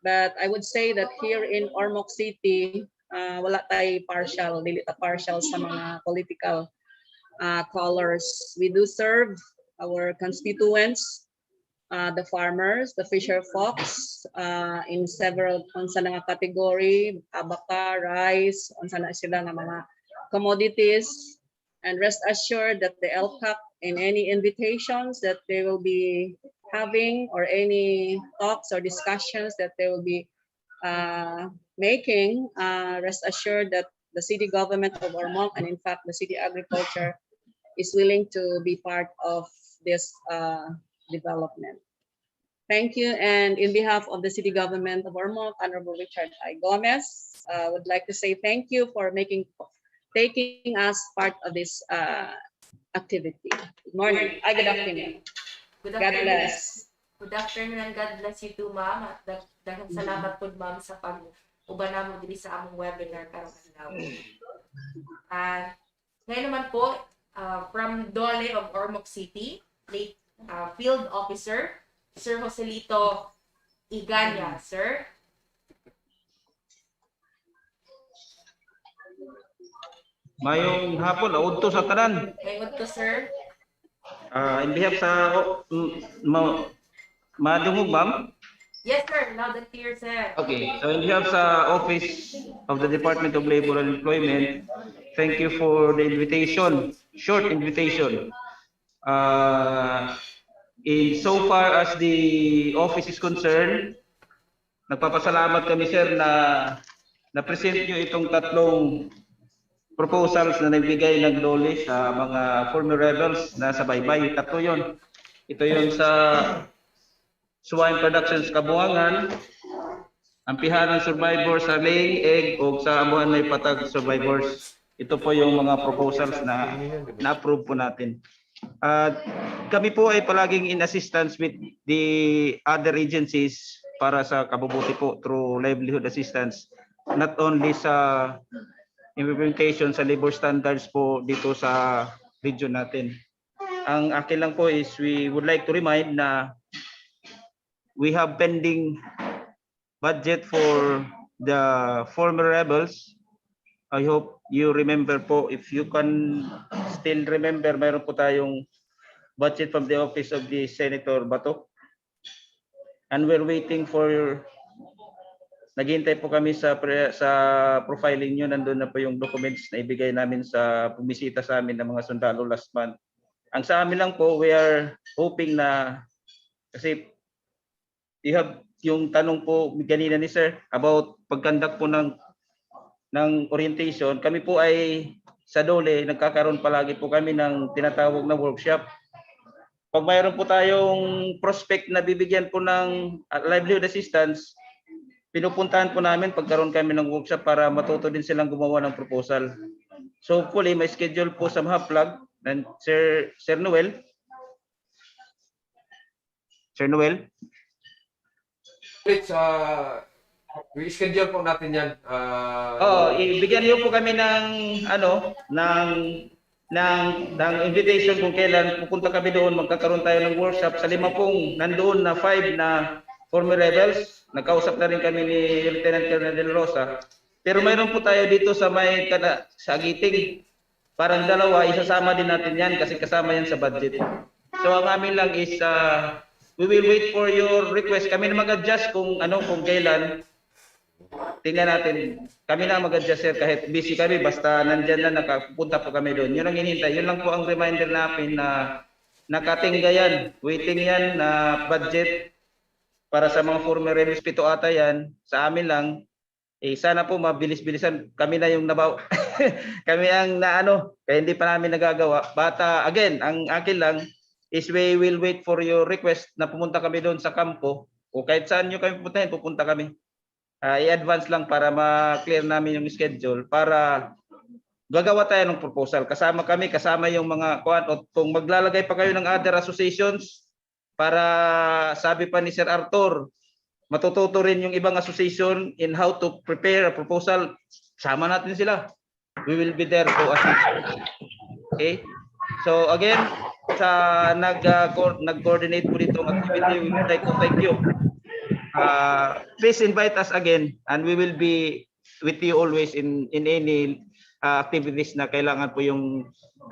But I would say that here in Ormoc City, wala tay partial, dili ta partial sa mga political colors. We do serve our constituents, the farmers, the fisher folks, in several unsa nga category, abaka, rice, unsa na sila nga mga commodities, and rest assured that the LCAC in any invitations that they will be having or any talks or discussions that they will be making, rest assured that the city government of Ormoc, and in fact, the city agriculture is willing to be part of this development. Thank you. And in behalf of the city government of Ormoc, Honorable Richard I. Gomez, would like to say thank you for taking us part of this activity. Good morning. Good afternoon. Good God afternoon. bless. Good afternoon and God bless you too, ma'am. At daghang salamat po, ma'am, sa pag-uban namo diri sa among webinar karong adlaw. And ngayon naman po, from Dole of Ormoc City, late Field Officer, Sir Joselito Iganya, sir. Mayong hapon, naudto sa tanan. Ngayon to, sir. In behalf sa madungog, ma'am? Yes, sir. Loud and clear, sir. Okay, so in behalf sa Office of the Department of Labor and Employment, thank you for the invitation, short invitation. In so far as the office is concerned, nagpapasalamat kami, sir, na-present nyo itong tatlong proposals na nagbigay ng DOLE sa mga former rebels na sa baybay. Tatlo yun. Ito yun sa swine productions kabuangan, ampihan ng survivors sa laying egg o sa amuhan may patag survivors. Ito po yung mga proposals na na-approve po natin. Kami po ay palaging in assistance with the other agencies para sa kabubuti po through livelihood assistance, not only sa implementation sa labor standards po dito sa region natin. Ang akin lang po is we would like to remind na we have pending budget for the former rebels. I hope you remember po, if you can still remember, mayroon po tayong budget from the office of the Senator Bato. And we're waiting for, naghihintay po kami sa profiling nyo, nandun na po yung documents na ibigay namin sa bumisita sa amin ng mga sundalo last month. Ang sa amin lang po, we are hoping na, kasi you have yung tanong po ganina ni sir about pagkandak po ng orientation, kami po ay sa DOLE, nagkakaroon palagi po kami ng tinatawag na workshop. Pag mayroon po tayong prospect na bibigyan po ng livelihood assistance, pinupuntahan po namin pagkaroon kami ng workshop para matuto din silang gumawa ng proposal. So hopefully may schedule po sa Mahaplag and Sir Noel. Sir Noel? Please, i-schedule po natin yan. Ibigyan niyo po kami ng invitation kung kailan pupunta kami doon, magkakaroon tayo ng workshop sa 5 nandoon na 5 na former rebels. Nagkausap na rin kami ni Lieutenant Colonel De La Rosa. Pero mayroon po tayo dito sa sa Agiting. Parang dalawa, isasama din natin yan kasi kasama yan sa budget. So ang amin lang is we will wait for your request. Kami na mag-adjust kung kailan. Tingnan natin. Kami na mag-adjust, sir, kahit busy kami, basta nandyan na, nakapunta po kami doon. Yun ang hinihintay. Yun lang po ang reminder namin na nakatingga yan. Waiting yan na budget para sa mga former rebels. 7 ata yan. Sa amin lang. Sana po mabilis-bilisan. Kami na yung nabaw. Kami ang kaya hindi pa namin nagagawa. But again, ang akin lang is we will wait for your request na pumunta kami doon sa kampo o kahit saan nyo kami pupuntahin, pupunta kami. I-advance lang para ma-clear namin yung schedule para gagawa tayo ng proposal. Kasama kami, kasama yung mga kung maglalagay pa kayo ng other associations para sabi pa ni Sir Arthur, matututo rin yung ibang association in how to prepare a proposal. Sama natin sila. We will be there to assist. Okay? So again, sa nag-coordinate po dito ng activity, we would like to thank you. Please invite us again and we will be with you always in any activities na kailangan po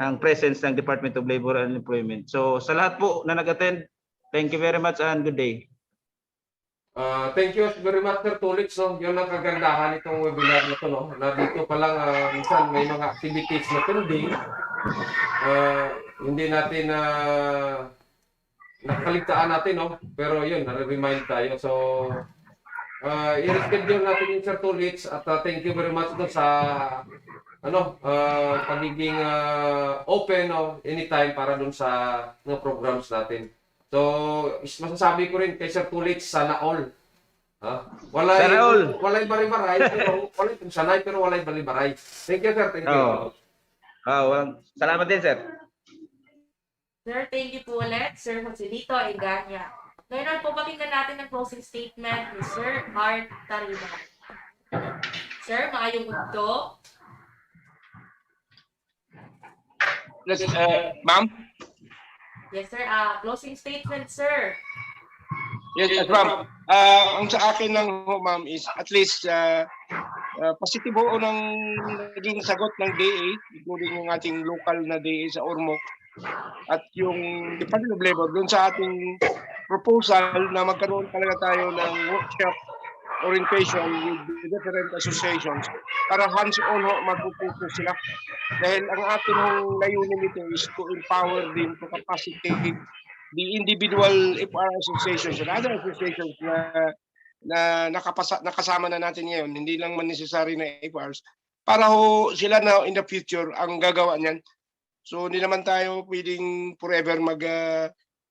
ang presence ng Department of Labor and Employment. So sa lahat po na nag-attend, thank you very much and good day. Thank you very much, Sir Tulix. So, yun ang kagandahan itong webinar na ito, no? Na dito pa lang, minsan may mga activities na pending. Hindi natin nakaligtaan natin, no? Pero yun, na-remind tayo. So, i-reschedule natin yung Sir Tulix at thank you very much doon sa pagiging open anytime para dun sa mga programs natin. So, masasabi ko rin kay Sir Tulit, sana all. Sana all. Walay balibaray, pero walay kung sanay, pero walay balibaray. Thank you, sir. Thank you. Salamat din, sir. Sir, thank you po ulit, Sir Joselito Eganya. Ngayon po, pakinggan natin ang closing statement ni Sir Art Tarima. Sir, maayong mundo. Yes, ma'am? Yes, sir. Closing statement, sir. Yes, ma'am. Ang sa akin lang, ma'am, is at least positibo ng naging sagot ng DA, including yung ating local na DA sa Ormoc at yung Department of Labor doon sa ating proposal na magkaroon talaga tayo ng workshop orientation with the different associations para hands-on magpuputo sila. Dahil ang ating layunin nito is to empower them, to capacitate the individual FR associations and other associations na nakasama na natin ngayon, hindi lang man necessary na FRs, para sila na in the future ang gagawa niyan. So hindi naman tayo pwedeng forever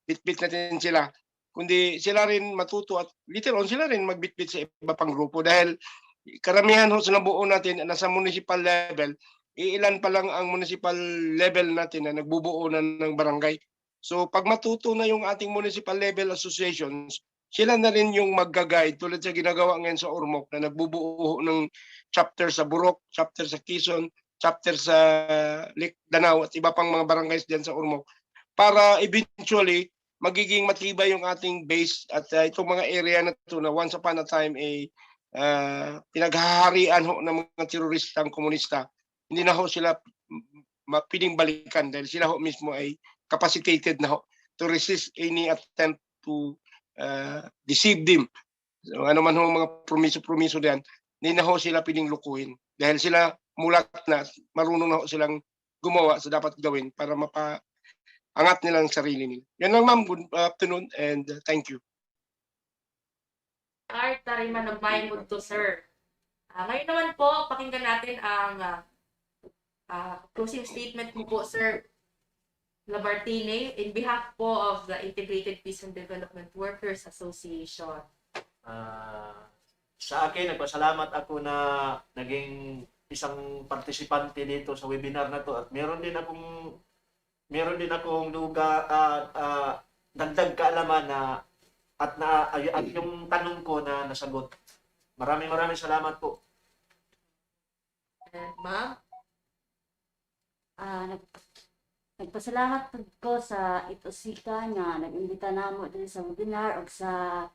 bitbit natin sila, kundi sila rin matuto at later on sila rin magbitbit sa iba pang grupo dahil karamihan sa nabuo natin nasa municipal level, ilan pa lang ang municipal level natin na nagbubuo na ng barangay. So pag matuto na yung ating municipal level associations, sila na rin yung magga-guide tulad sa ginagawa ngayon sa Ormoc na nagbubuo ng chapter sa Burok, chapter sa Quezon, chapter sa Lake Danau at iba pang mga barangays diyan sa Ormoc para eventually magiging matibay yung ating base at itong mga area na ito na once upon a time pinaghaharian ng mga teroristang komunista, hindi na sila mapiling balikan dahil sila mismo ay capacitated na to resist any attempt to deceive them. So, ano man mga promiso diyan, hindi na sila piling lukuhin dahil sila mulat na marunong na silang gumawa sa dapat gawin para angat nila ang sarili nila. Yan lang, ma'am. Good afternoon and thank you. Art Tarima ng Bayan Mundo, sir. Ngayon naman po, pakinggan natin ang closing statement mo po, Sir Lamartine, in behalf po of the Integrated Peace and Development Workers Association. Sa akin, nagpasalamat ako na naging isang partisipante dito sa webinar na to at meron din akong dagdag kaalaman at yung tanong ko na nasagot. Maraming salamat po. Ma'am? Nagpasalamat ko sa Itosika na nag-imbita namo din sa webinar o sa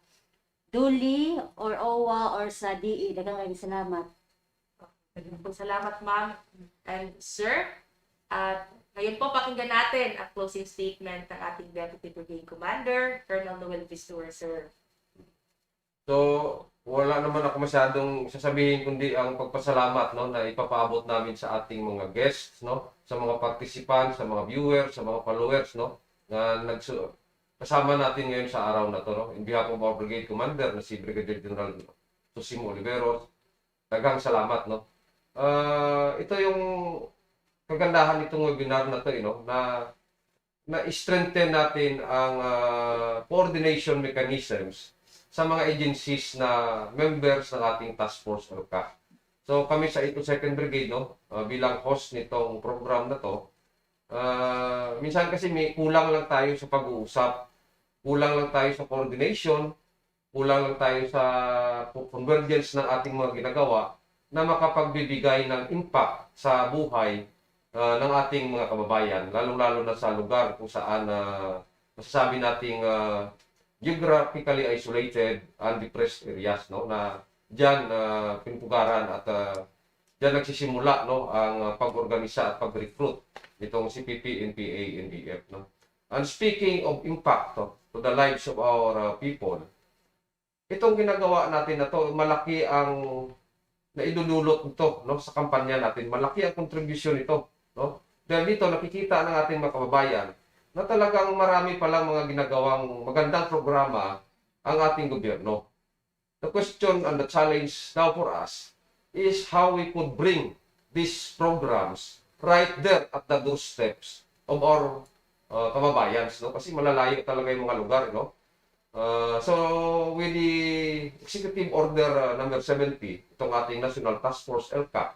Duli or OWA or sa DE. Daghang salamat. Salamat, ma'am and sir. At ngayon po, pakinggan natin ang closing statement ng ating Deputy Brigade Commander, Colonel Noel Vistor, sir. So, wala naman ako masyadong sasabihin kundi ang pagpasalamat na ipapaabot namin sa ating mga guests, sa mga participants, sa mga viewers, sa mga followers, na kasama natin ngayon sa araw na to, in behalf of our Brigade Commander na si Brigadier General Tosimo Oliveros. Daghang salamat, ito yung kagandahan nitong webinar na to, na strengthen natin ang coordination mechanisms sa mga agencies na members ng ating task force or CAF. So kami sa 2nd Brigade, bilang host nitong program na to, minsan kasi may kulang lang tayo sa pag-uusap, kulang lang tayo sa coordination, kulang lang tayo sa convergence ng ating mga ginagawa na makapagbibigay ng impact sa buhay ng ating mga kababayan, lalong-lalo na sa lugar kung saan masasabi nating geographically isolated and depressed areas, na diyan pinpugaran at diyan nagsisimula ang pag-organisa at pag-recruit nitong CPP, NPA, NDF. And speaking of impact to the lives of our people, itong ginagawa natin na to, malaki ang naidudulot nito sa kampanya natin, malaki ang contribution nito. Dahil dito nakikita ng ating mga kababayan na talagang marami palang mga ginagawang magandang programa ang ating gobyerno. The question and the challenge now for us is how we could bring these programs right there at the doorsteps of our kababayans, no? Kasi malalayo talaga yung mga lugar, no? So, with the Executive Order number 70, itong ating National Task Force LCAP,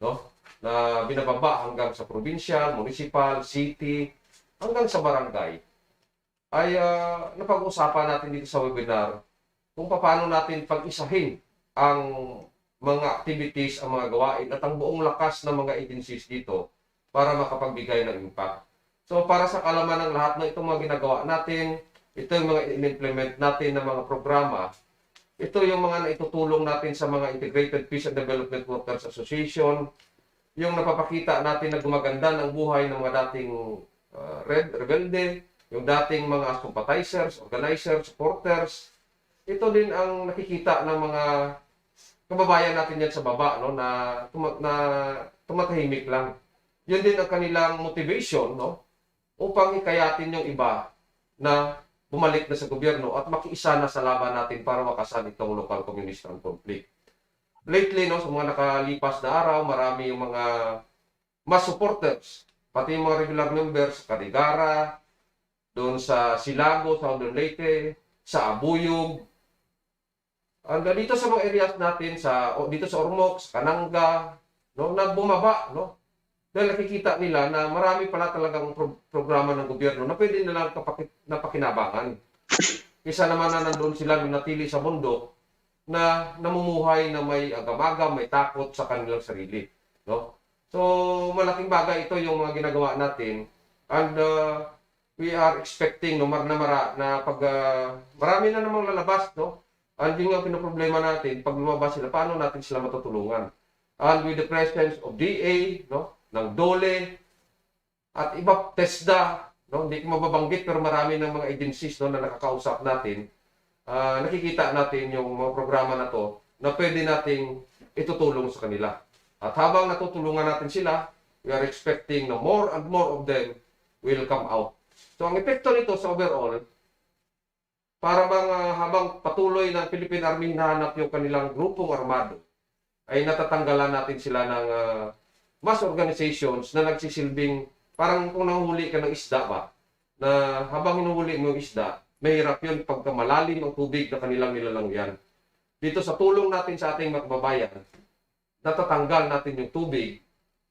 no? Na binababa hanggang sa provincial, municipal, city, hanggang sa barangay, ay napag-usapan natin dito sa webinar kung paano natin pag-isahin ang mga activities, ang mga gawain at ang buong lakas ng mga agencies dito para makapagbigay ng impact. So, para sa kalaman ng lahat ng itong mga ginagawa natin, ito yung mga in-implement natin ng mga programa, ito yung mga naitutulong natin sa mga Integrated Peace and Development Workers Association, yung napapakita natin na gumaganda ng buhay ng mga dating rebelde, yung dating mga sympathizers, organizers, supporters. Ito din ang nakikita ng mga kababayan natin yan sa baba, no, na tumatahimik lang. Yun din ang kanilang motivation, no, upang hikayatin yung iba na bumalik na sa gobyerno at makiisa na sa laban natin para wakasan itong local communist conflict. Lately, no, sa mga nakalipas na araw, marami yung mga mass supporters, pati yung mga regular members, Carigara, doon sa Silago, sa Southern Leyte, sa Abuyog, dito sa mga areas natin, dito sa Ormoc, sa Kananga, no, nagbumaba, no? Dahil nakikita nila na marami pala talagang programa ng gobyerno na pwede nilang napakinabangan. Kisa naman na nandun sila natili sa bundok na namumuhay na may agam-agam, may takot sa kanilang sarili, no? So, malaking bagay ito yung mga ginagawa natin. And we are expecting, no, na pag marami na namang lalabas, no? And yung pinoproblema natin, pag lumabas sila, paano natin sila matutulungan? And with the presence of DA, no, ng DOLE, at iba, TESDA, no, hindi ko mababanggit, pero marami ng mga agencies, no, na nakakausap natin, nakikita natin yung mga programa na to, na pwede nating itutulong sa kanila. At habang natutulungan natin sila, we are expecting na more and more of them will come out. So, ang epekto nito sa overall, para bang habang patuloy ng Philippine Army hinahanap yung kanilang grupong armado, ay natatanggalan natin sila ng mass organizations na nagsisilbing, parang kung nanghuli ka ng isda ba, na habang hinuhuli mo yung isda, mahirap yun pagka malalim ang tubig na kanilang nilalangyan. Dito sa tulong natin sa ating mga kababayan, natatanggal natin yung tubig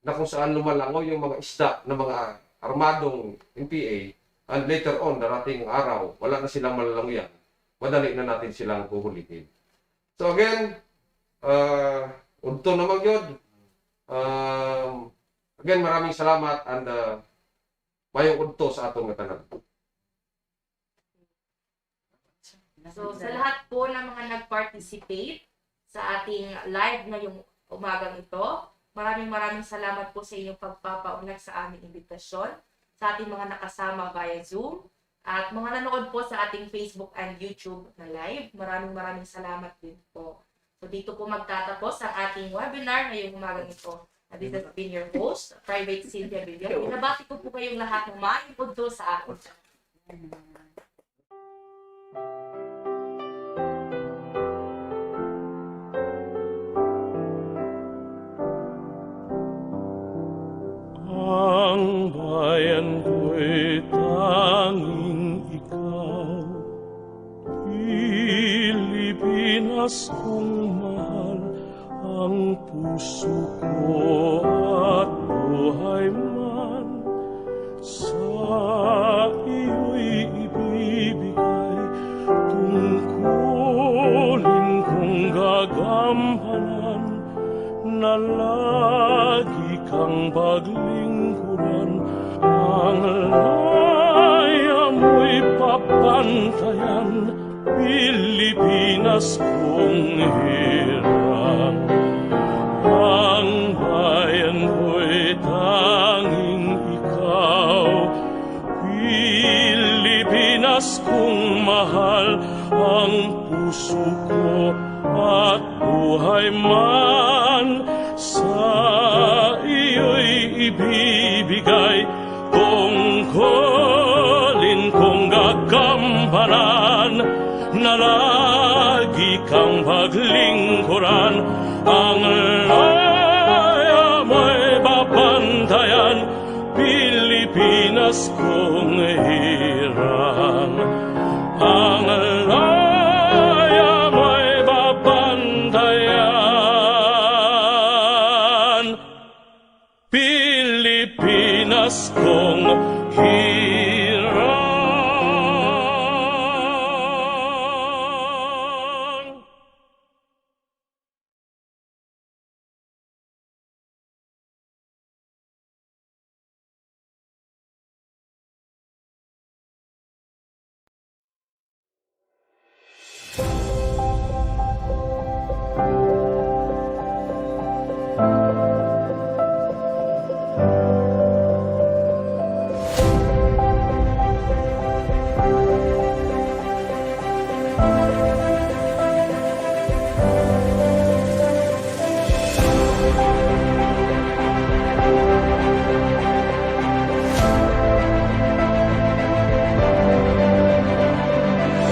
na kung saan lumalangoy yung mga isda ng mga armadong NPA, and later on, darating araw, wala na silang malalangoyan, madali na natin silang puhulihin. So again, unto naman yun. Again, maraming salamat and mayong unto sa atong tanan. So, sa lahat po ng mga nag-participate sa ating live ngayong umagang ito, maraming salamat po sa inyong pagpapaunlak sa aming imbitasyon, sa ating mga nakasama via Zoom, at mga nanood po sa ating Facebook and YouTube na live. Maraming salamat din po. So, dito po magtatapos ang ating webinar ngayong umagang ito. This has been your host, Private Cynthia Bayan. Binabati ko po kayong lahat ng maipundto sa akin. Ang bayan ko'y tanging ikaw, Pilipinas kong mahal, ang puso ko at buhay man sa iyo'y ibibigay, tungkulin kong gagampanan na lagi kang paglingkuran, ang laya mo'y papantayan, Pilipinas kong hirang. Ang bayan ko'y tanging ikaw, Pilipinas kong mahal, ang puso ko at buhay man sa iyo'y ibibigay, tungkulin kong gagampanan na lagi kang paglingkuran, ang laya mo'y Pilipinas kong hirang, ang laya mo'y babantayan. Pilipinas kong hirang.